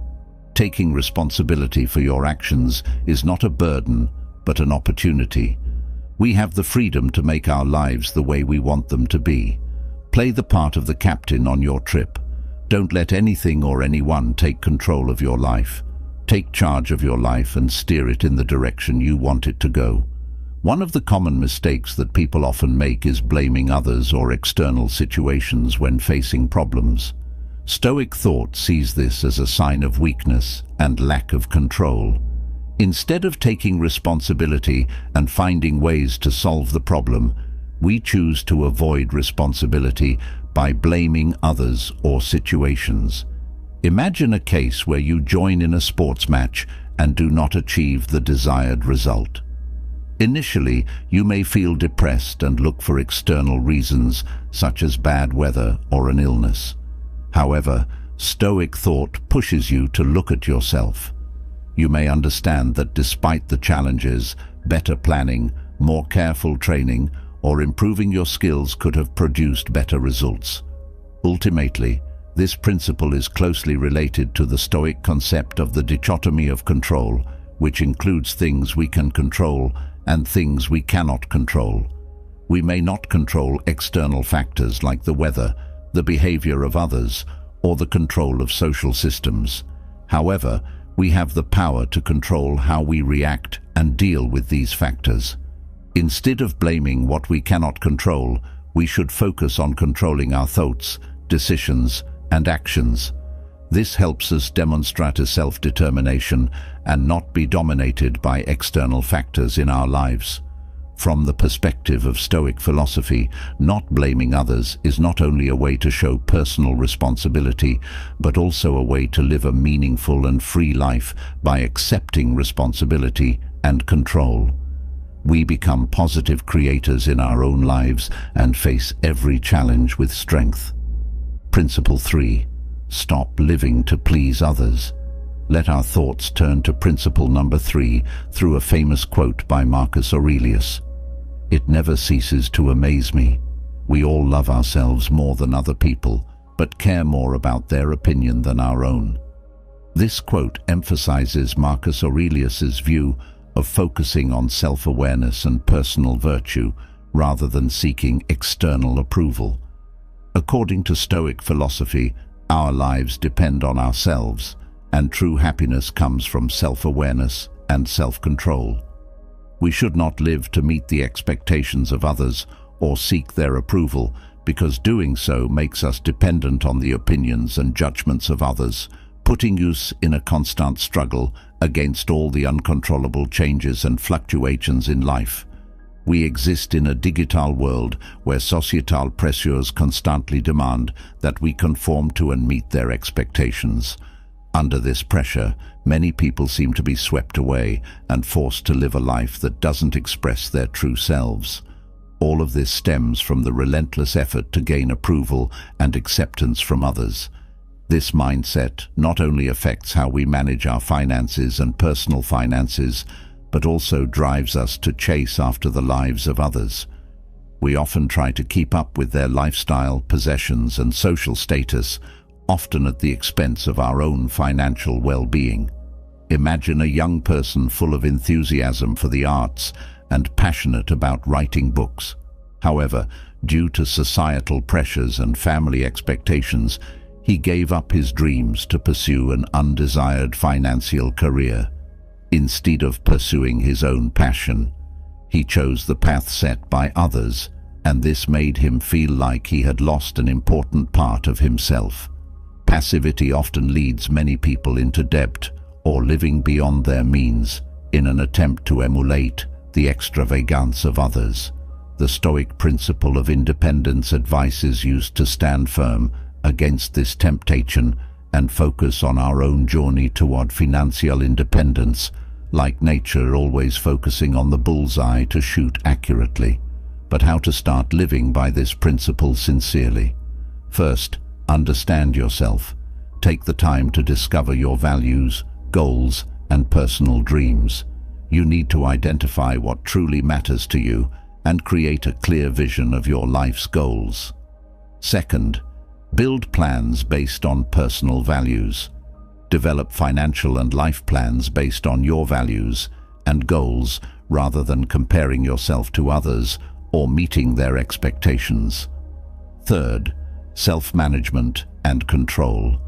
Taking responsibility for your actions is not a burden, but an opportunity. We have the freedom to make our lives the way we want them to be. Play the part of the captain on your trip. Don't let anything or anyone take control of your life. Take charge of your life and steer it in the direction you want it to go. One of the common mistakes that people often make is blaming others or external situations when facing problems. Stoic thought sees this as a sign of weakness and lack of control. Instead of taking responsibility and finding ways to solve the problem, we choose to avoid responsibility by blaming others or situations. Imagine a case where you join in a sports match and do not achieve the desired result. Initially, you may feel depressed and look for external reasons, such as bad weather or an illness. However, Stoic thought pushes you to look at yourself. You may understand that despite the challenges, better planning, more careful training, or improving your skills could have produced better results. Ultimately, this principle is closely related to the Stoic concept of the dichotomy of control, which includes things we can control and things we cannot control. We may not control external factors like the weather, the behavior of others, or the control of social systems. However, we have the power to control how we react and deal with these factors. Instead of blaming what we cannot control, we should focus on controlling our thoughts, decisions, and actions. This helps us demonstrate a self-determination and not be dominated by external factors in our lives. From the perspective of Stoic philosophy, not blaming others is not only a way to show personal responsibility, but also a way to live a meaningful and free life by accepting responsibility and control. We become positive creators in our own lives and face every challenge with strength. Principle 3. Stop living to please others. Let our thoughts turn to principle number 3 through a famous quote by Marcus Aurelius. It never ceases to amaze me. We all love ourselves more than other people, but care more about their opinion than our own. This quote emphasizes Marcus Aurelius's view of focusing on self-awareness and personal virtue rather than seeking external approval. According to Stoic philosophy, our lives depend on ourselves, and true happiness comes from self-awareness and self-control. We should not live to meet the expectations of others or seek their approval, because doing so makes us dependent on the opinions and judgments of others, putting us in a constant struggle against all the uncontrollable changes and fluctuations in life. We exist in a digital world where societal pressures constantly demand that we conform to and meet their expectations. Under this pressure, many people seem to be swept away and forced to live a life that doesn't express their true selves. All of this stems from the relentless effort to gain approval and acceptance from others. This mindset not only affects how we manage our finances and personal finances, but also drives us to chase after the lives of others. We often try to keep up with their lifestyle, possessions, and social status, often at the expense of our own financial well-being. Imagine a young person full of enthusiasm for the arts and passionate about writing books. However, due to societal pressures and family expectations, he gave up his dreams to pursue an undesired financial career. Instead of pursuing his own passion, he chose the path set by others, and this made him feel like he had lost an important part of himself. Passivity often leads many people into debt or living beyond their means in an attempt to emulate the extravagance of others. The Stoic principle of independence advice is used to stand firm against this temptation and focus on our own journey toward financial independence, like nature always focusing on the bullseye to shoot accurately. But how to start living by this principle sincerely? First, understand yourself. Take the time to discover your values, goals, and personal dreams. You need to identify what truly matters to you and create a clear vision of your life's goals. Second, build plans based on personal values. Develop financial and life plans based on your values and goals rather than comparing yourself to others or meeting their expectations. Third, self-management and control.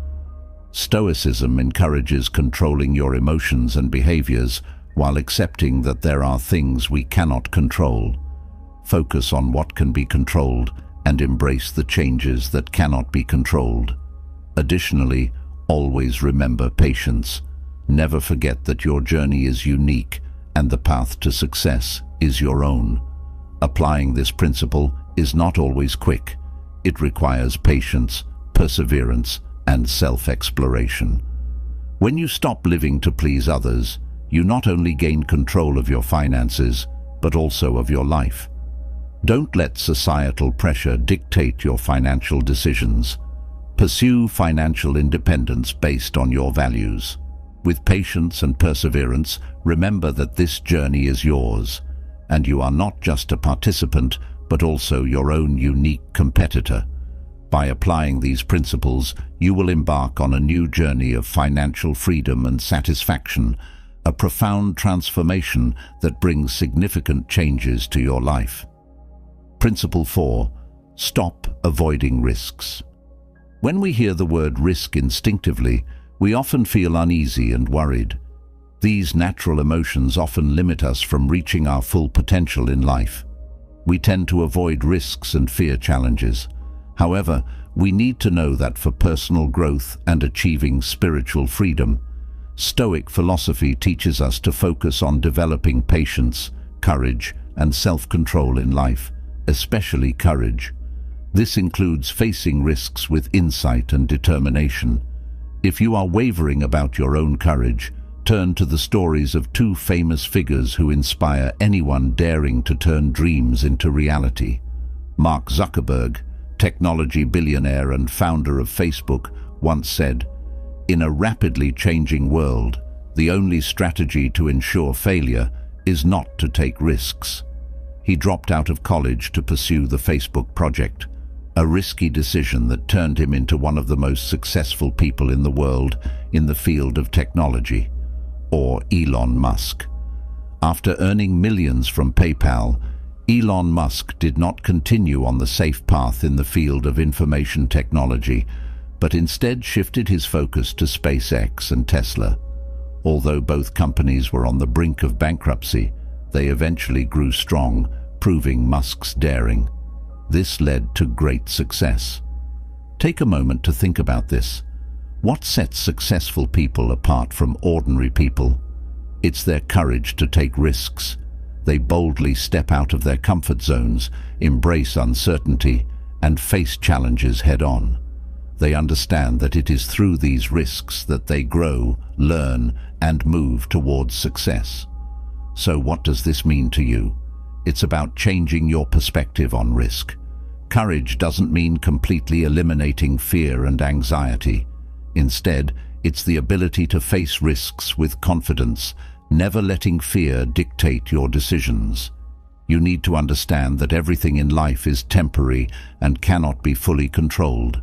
Stoicism encourages controlling your emotions and behaviors while accepting that there are things we cannot control. Focus on what can be controlled and embrace the changes that cannot be controlled. Additionally, always remember patience. Never forget that your journey is unique and the path to success is your own. Applying this principle is not always quick. It requires patience, perseverance, and self-exploration. When you stop living to please others, you not only gain control of your finances, but also of your life. Don't let societal pressure dictate your financial decisions. Pursue financial independence based on your values. With patience and perseverance, remember that this journey is yours, and you are not just a participant, but also your own unique competitor. By applying these principles, you will embark on a new journey of financial freedom and satisfaction, a profound transformation that brings significant changes to your life. Principle 4. Stop avoiding risks. When we hear the word risk instinctively, we often feel uneasy and worried. These natural emotions often limit us from reaching our full potential in life. We tend to avoid risks and fear challenges. However, we need to know that for personal growth and achieving spiritual freedom, Stoic philosophy teaches us to focus on developing patience, courage, and self-control in life, especially courage. This includes facing risks with insight and determination. If you are wavering about your own courage, turn to the stories of two famous figures who inspire anyone daring to turn dreams into reality. Mark Zuckerberg, technology billionaire and founder of Facebook, once said, "In a rapidly changing world, the only strategy to ensure failure is not to take risks." He dropped out of college to pursue the Facebook project, a risky decision that turned him into one of the most successful people in the world in the field of technology. Or Elon Musk. After earning millions from PayPal, Elon Musk did not continue on the safe path in the field of information technology, but instead shifted his focus to SpaceX and Tesla. Although both companies were on the brink of bankruptcy, they eventually grew strong, proving Musk's daring. This led to great success. Take a moment to think about this. What sets successful people apart from ordinary people? It's their courage to take risks. They boldly step out of their comfort zones, embrace uncertainty, and face challenges head-on. They understand that it is through these risks that they grow, learn, and move towards success. So what does this mean to you? It's about changing your perspective on risk. Courage doesn't mean completely eliminating fear and anxiety. Instead, it's the ability to face risks with confidence, never letting fear dictate your decisions. You need to understand that everything in life is temporary and cannot be fully controlled.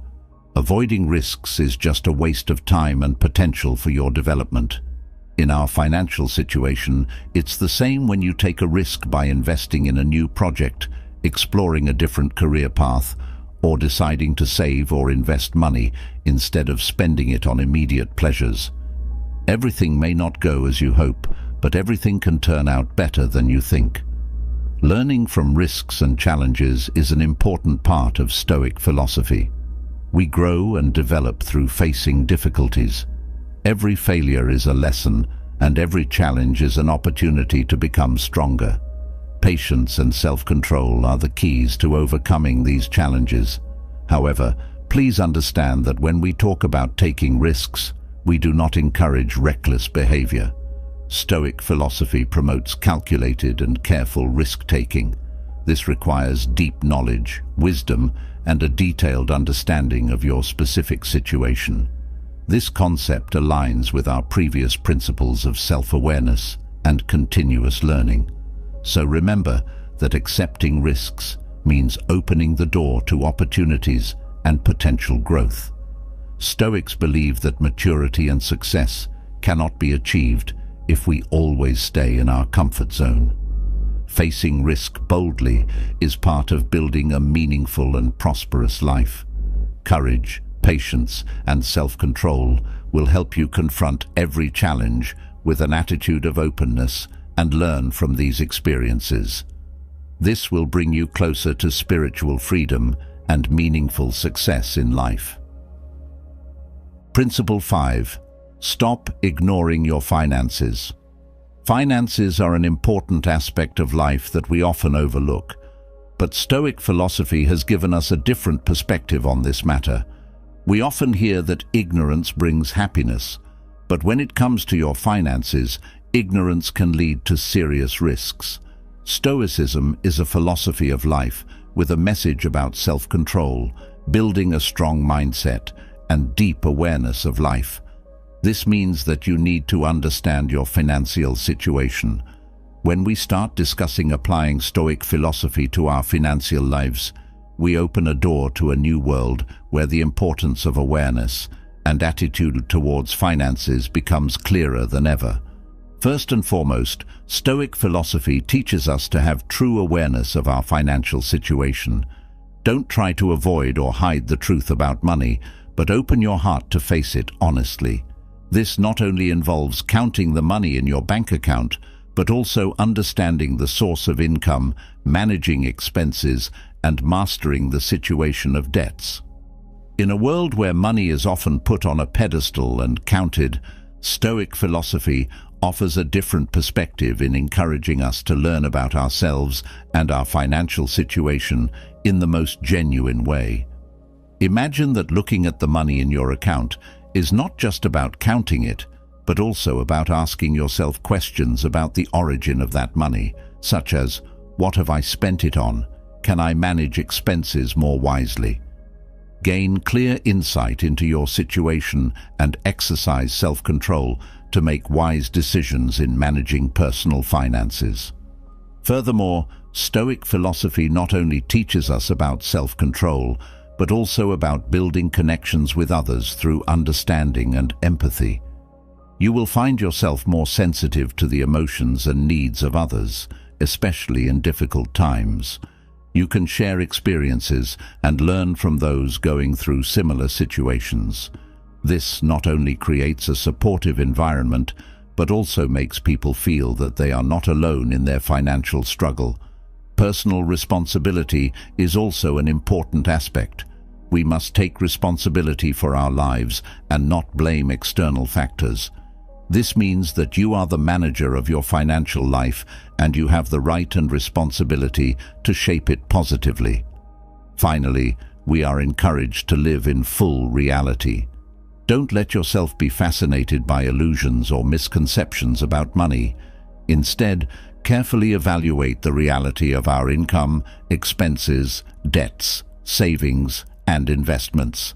Avoiding risks is just a waste of time and potential for your development. In our financial situation, it's the same when you take a risk by investing in a new project, exploring a different career path, or deciding to save or invest money instead of spending it on immediate pleasures. Everything may not go as you hope, but everything can turn out better than you think. Learning from risks and challenges is an important part of Stoic philosophy. We grow and develop through facing difficulties. Every failure is a lesson, and every challenge is an opportunity to become stronger. Patience and self-control are the keys to overcoming these challenges. However, please understand that when we talk about taking risks, we do not encourage reckless behavior. Stoic philosophy promotes calculated and careful risk-taking. This requires deep knowledge, wisdom, and a detailed understanding of your specific situation. This concept aligns with our previous principles of self-awareness and continuous learning. So remember that accepting risks means opening the door to opportunities and potential growth. Stoics believe that maturity and success cannot be achieved if we always stay in our comfort zone. Facing risk boldly is part of building a meaningful and prosperous life. Courage, patience, and self-control will help you confront every challenge with an attitude of openness and learn from these experiences. This will bring you closer to spiritual freedom and meaningful success in life. Principle 5. Stop ignoring your finances. Finances are an important aspect of life that we often overlook, but Stoic philosophy has given us a different perspective on this matter. We often hear that ignorance brings happiness, but when it comes to your finances, ignorance can lead to serious risks. Stoicism is a philosophy of life with a message about self-control, building a strong mindset, and deep awareness of life. This means that you need to understand your financial situation. When we start discussing applying Stoic philosophy to our financial lives, we open a door to a new world where the importance of awareness and attitude towards finances becomes clearer than ever. First and foremost, Stoic philosophy teaches us to have true awareness of our financial situation. Don't try to avoid or hide the truth about money, but open your heart to face it honestly. This not only involves counting the money in your bank account, but also understanding the source of income, managing expenses, and mastering the situation of debts. In a world where money is often put on a pedestal and counted, Stoic philosophy offers a different perspective in encouraging us to learn about ourselves and our financial situation in the most genuine way. Imagine that looking at the money in your account is not just about counting it, but also about asking yourself questions about the origin of that money, such as, what have I spent it on? Can I manage expenses more wisely? Gain clear insight into your situation and exercise self-control to make wise decisions in managing personal finances. Furthermore, Stoic philosophy not only teaches us about self-control, but also about building connections with others through understanding and empathy. You will find yourself more sensitive to the emotions and needs of others, especially in difficult times. You can share experiences and learn from those going through similar situations. This not only creates a supportive environment, but also makes people feel that they are not alone in their financial struggle. Personal responsibility is also an important aspect. We must take responsibility for our lives and not blame external factors. This means that you are the manager of your financial life and you have the right and responsibility to shape it positively. Finally, we are encouraged to live in full reality. Don't let yourself be fascinated by illusions or misconceptions about money. Instead, carefully evaluate the reality of our income, expenses, debts, savings, and investments.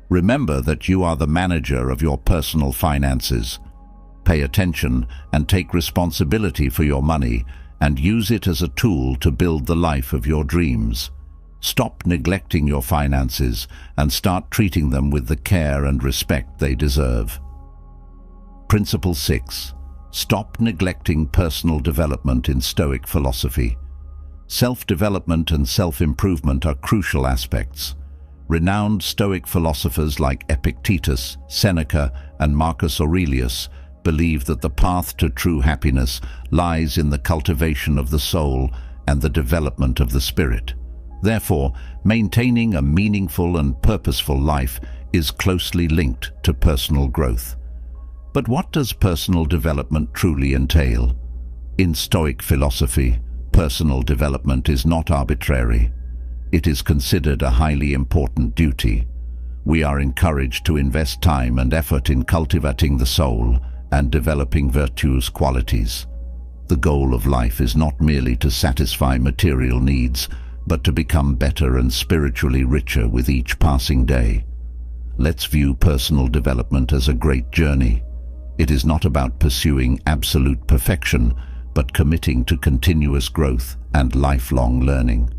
Remember that you are the manager of your personal finances. Pay attention and take responsibility for your money and use it as a tool to build the life of your dreams. Stop neglecting your finances and start treating them with the care and respect they deserve. Principle 6. Stop neglecting personal development in Stoic philosophy. Self-development and self-improvement are crucial aspects. Renowned Stoic philosophers like Epictetus, Seneca, and Marcus Aurelius believe that the path to true happiness lies in the cultivation of the soul and the development of the spirit. Therefore, maintaining a meaningful and purposeful life is closely linked to personal growth. But what does personal development truly entail? In Stoic philosophy, Personal development is not arbitrary. It is considered a highly important duty. We are encouraged to invest time and effort in cultivating the soul and developing virtuous qualities. The goal of life is not merely to satisfy material needs, but to become better and spiritually richer with each passing day. Let's view personal development as a great journey. It is not about pursuing absolute perfection, but committing to continuous growth and lifelong learning.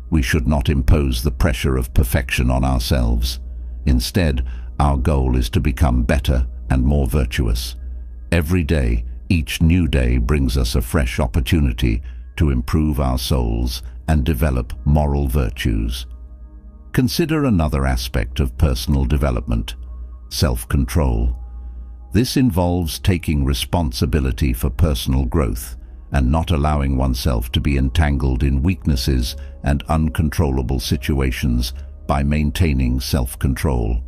We should not impose the pressure of perfection on ourselves. Instead, our goal is to become better and more virtuous. Every day, each new day brings us a fresh opportunity to improve our souls and develop moral virtues. Consider another aspect of personal development: self-control. This involves taking responsibility for personal growth and not allowing oneself to be entangled in weaknesses and uncontrollable situations. By maintaining self-control,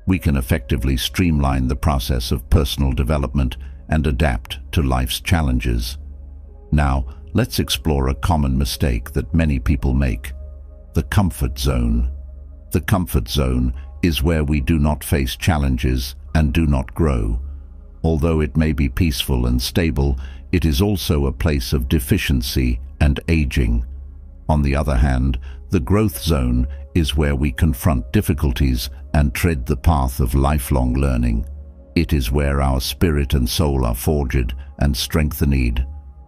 we can effectively streamline the process of personal development and adapt to life's challenges. Now, let's explore a common mistake that many people make: the comfort zone. The comfort zone is where we do not face challenges and do not grow. Although it may be peaceful and stable, it is also a place of deficiency and aging. On the other hand, the growth zone is where we confront difficulties and tread the path of lifelong learning. It is where our spirit and soul are forged and strengthened.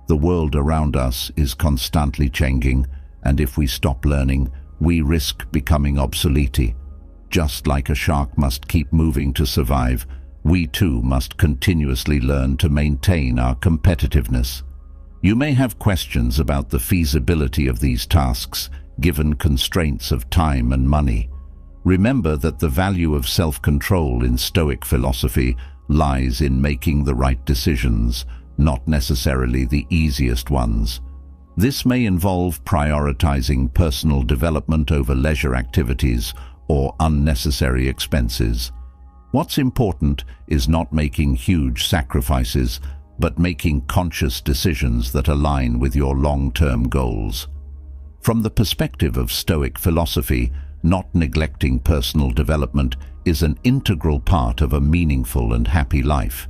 The world around us is constantly changing, and if we stop learning, we risk becoming obsolete. Just like a shark must keep moving to survive, we too must continuously learn to maintain our competitiveness. You may have questions about the feasibility of these tasks, given constraints of time and money. Remember that the value of self-control in Stoic philosophy lies in making the right decisions, not necessarily the easiest ones. This may involve prioritizing personal development over leisure activities or unnecessary expenses. What's important is not making huge sacrifices, but making conscious decisions that align with your long-term goals. From the perspective of Stoic philosophy, not neglecting personal development is an integral part of a meaningful and happy life.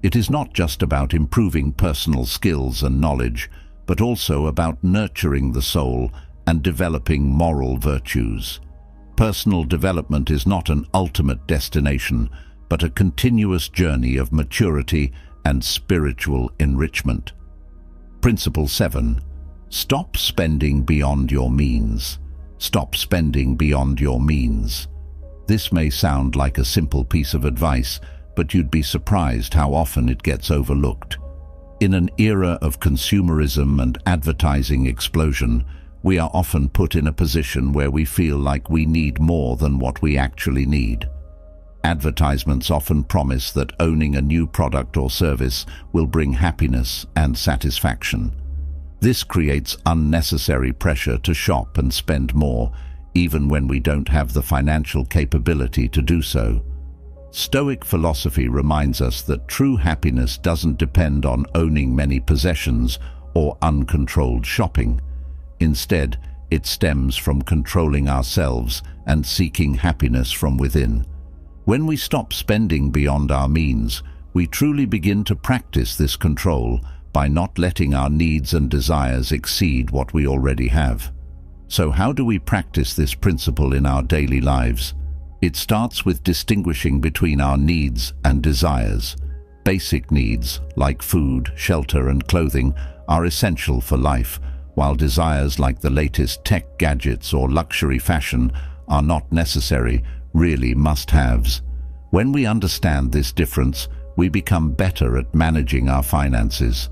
It is not just about improving personal skills and knowledge, but also about nurturing the soul and developing moral virtues. Personal development is not an ultimate destination, but a continuous journey of maturity and spiritual enrichment. Principle 7. Stop spending beyond your means. Stop spending beyond your means. This may sound like a simple piece of advice, but you'd be surprised how often it gets overlooked. In an era of consumerism and advertising explosion, we are often put in a position where we feel like we need more than what we actually need. Advertisements often promise that owning a new product or service will bring happiness and satisfaction. This creates unnecessary pressure to shop and spend more, even when we don't have the financial capability to do so. Stoic philosophy reminds us that true happiness doesn't depend on owning many possessions or uncontrolled shopping. Instead, it stems from controlling ourselves and seeking happiness from within. When we stop spending beyond our means, we truly begin to practice this control by not letting our needs and desires exceed what we already have. So how do we practice this principle in our daily lives? It starts with distinguishing between our needs and desires. Basic needs, like food, shelter, and clothing, are essential for life, while desires like the latest tech gadgets or luxury fashion are not necessary, really must-haves. When we understand this difference, we become better at managing our finances.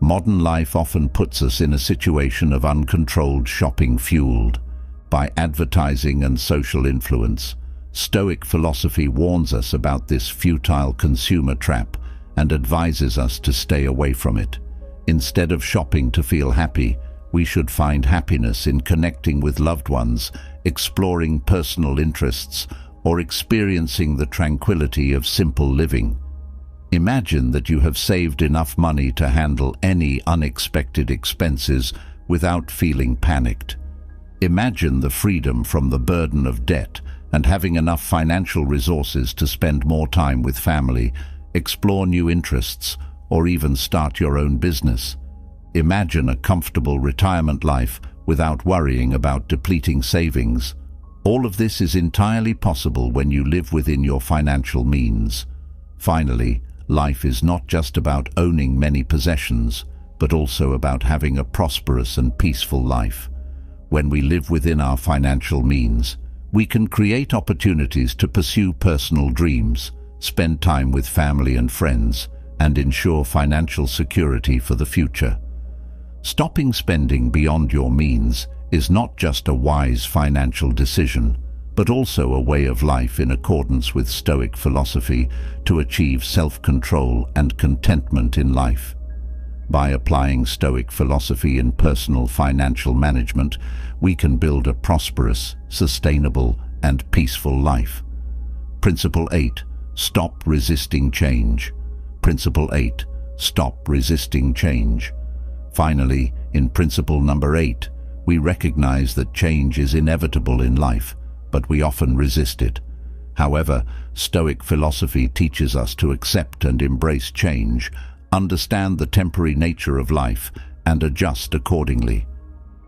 Modern life often puts us in a situation of uncontrolled shopping fueled by advertising and social influence. Stoic philosophy warns us about this futile consumer trap and advises us to stay away from it. Instead of shopping to feel happy, we should find happiness in connecting with loved ones, exploring personal interests, or experiencing the tranquility of simple living. Imagine that you have saved enough money to handle any unexpected expenses without feeling panicked. Imagine the freedom from the burden of debt and having enough financial resources to spend more time with family, explore new interests, or even start your own business. Imagine a comfortable retirement life without worrying about depleting savings. All of this is entirely possible when you live within your financial means. Finally, life is not just about owning many possessions, but also about having a prosperous and peaceful life. When we live within our financial means, we can create opportunities to pursue personal dreams, spend time with family and friends, and ensure financial security for the future. Stopping spending beyond your means is not just a wise financial decision, but also a way of life in accordance with Stoic philosophy to achieve self-control and contentment in life. By applying Stoic philosophy in personal financial management, we can build a prosperous, sustainable, and peaceful life. Principle 8. Stop resisting change. Principle 8. Stop resisting change. Finally, in principle number 8, we recognize that change is inevitable in life, but we often resist it. However, Stoic philosophy teaches us to accept and embrace change, understand the temporary nature of life, and adjust accordingly.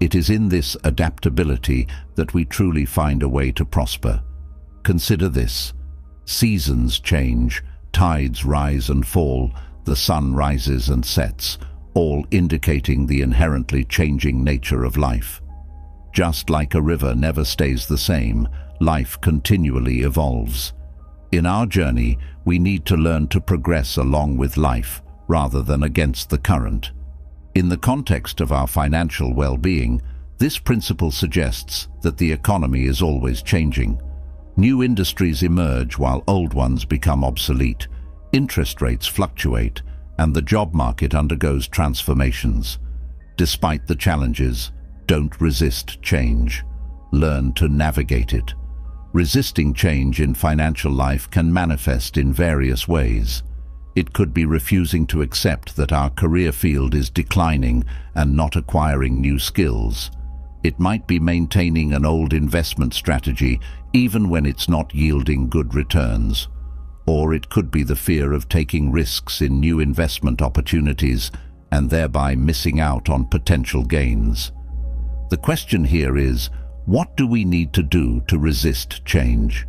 It is in this adaptability that we truly find a way to prosper. Consider this. Seasons change, tides rise and fall, the sun rises and sets, all indicating the inherently changing nature of life. Just like a river never stays the same, life continually evolves. In our journey, we need to learn to progress along with life, rather than against the current. In the context of our financial well-being, this principle suggests that the economy is always changing. New industries emerge while old ones become obsolete. Interest rates fluctuate, and the job market undergoes transformations. Despite the challenges, don't resist change. Learn to navigate it. Resisting change in financial life can manifest in various ways. It could be refusing to accept that our career field is declining and not acquiring new skills. It might be maintaining an old investment strategy even when it's not yielding good returns. Or it could be the fear of taking risks in new investment opportunities and thereby missing out on potential gains. The question here is, what do we need to do to resist change?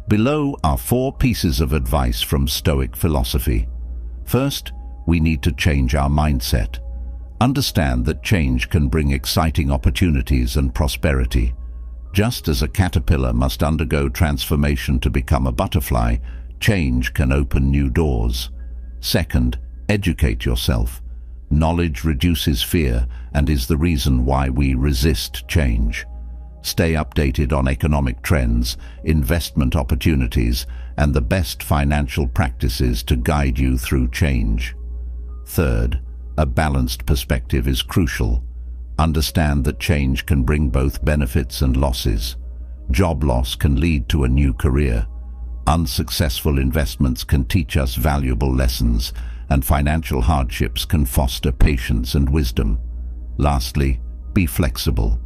Below are 4 pieces of advice from Stoic philosophy. First, we need to change our mindset. Understand that change can bring exciting opportunities and prosperity. Just as a caterpillar must undergo transformation to become a butterfly, change can open new doors. Second, educate yourself. Knowledge reduces fear and is the reason why we resist change. Stay updated on economic trends, investment opportunities, and the best financial practices to guide you through change. Third, a balanced perspective is crucial. Understand that change can bring both benefits and losses. Job loss can lead to a new career. Unsuccessful investments can teach us valuable lessons, and financial hardships can foster patience and wisdom. Lastly, be flexible.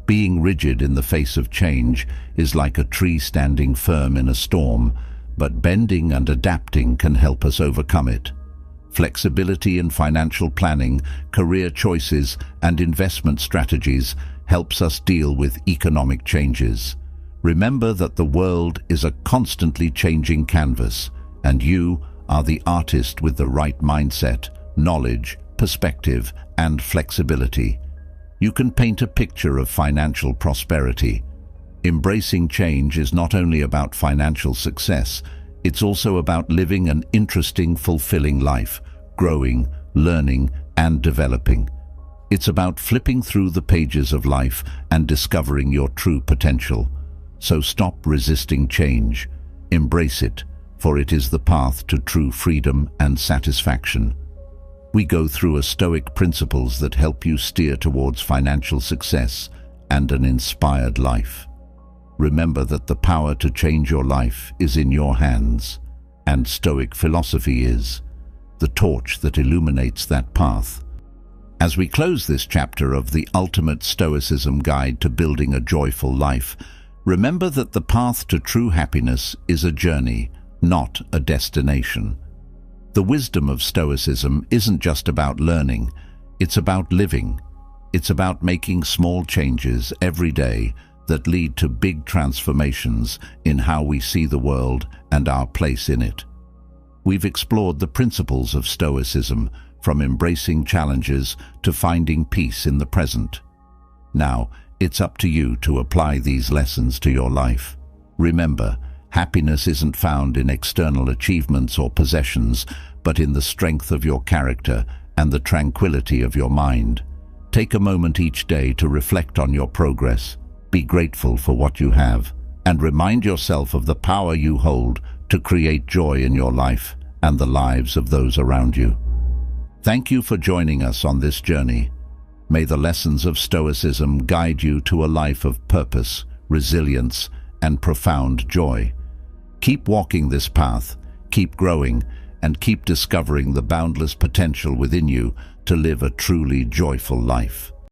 Being rigid in the face of change is like a tree standing firm in a storm, but bending and adapting can help us overcome it. Flexibility in financial planning, career choices, and investment strategies helps us deal with economic changes. Remember that the world is a constantly changing canvas, and you are the artist with the right mindset, knowledge, perspective, and flexibility. You can paint a picture of financial prosperity. Embracing change is not only about financial success, it's also about living an interesting, fulfilling life, growing, learning, and developing. It's about flipping through the pages of life and discovering your true potential. So stop resisting change. Embrace it, for it is the path to true freedom and satisfaction. We go through Stoic principles that help you steer towards financial success and an inspired life. Remember that the power to change your life is in your hands. and Stoic philosophy is, the torch that illuminates that path. As we close this chapter of the ultimate Stoicism guide to building a joyful life, remember that the path to true happiness is a journey, not a destination. The wisdom of Stoicism isn't just about learning, it's about living. It's about making small changes every day that lead to big transformations in how we see the world and our place in it. We've explored the principles of Stoicism, from embracing challenges to finding peace in the present. Now, it's up to you to apply these lessons to your life. Remember, happiness isn't found in external achievements or possessions, but in the strength of your character and the tranquility of your mind. Take a moment each day to reflect on your progress, be grateful for what you have, and remind yourself of the power you hold to create joy in your life and the lives of those around you. Thank you for joining us on this journey. May the lessons of Stoicism guide you to a life of purpose, resilience, and profound joy. Keep walking this path, keep growing, and keep discovering the boundless potential within you to live a truly joyful life.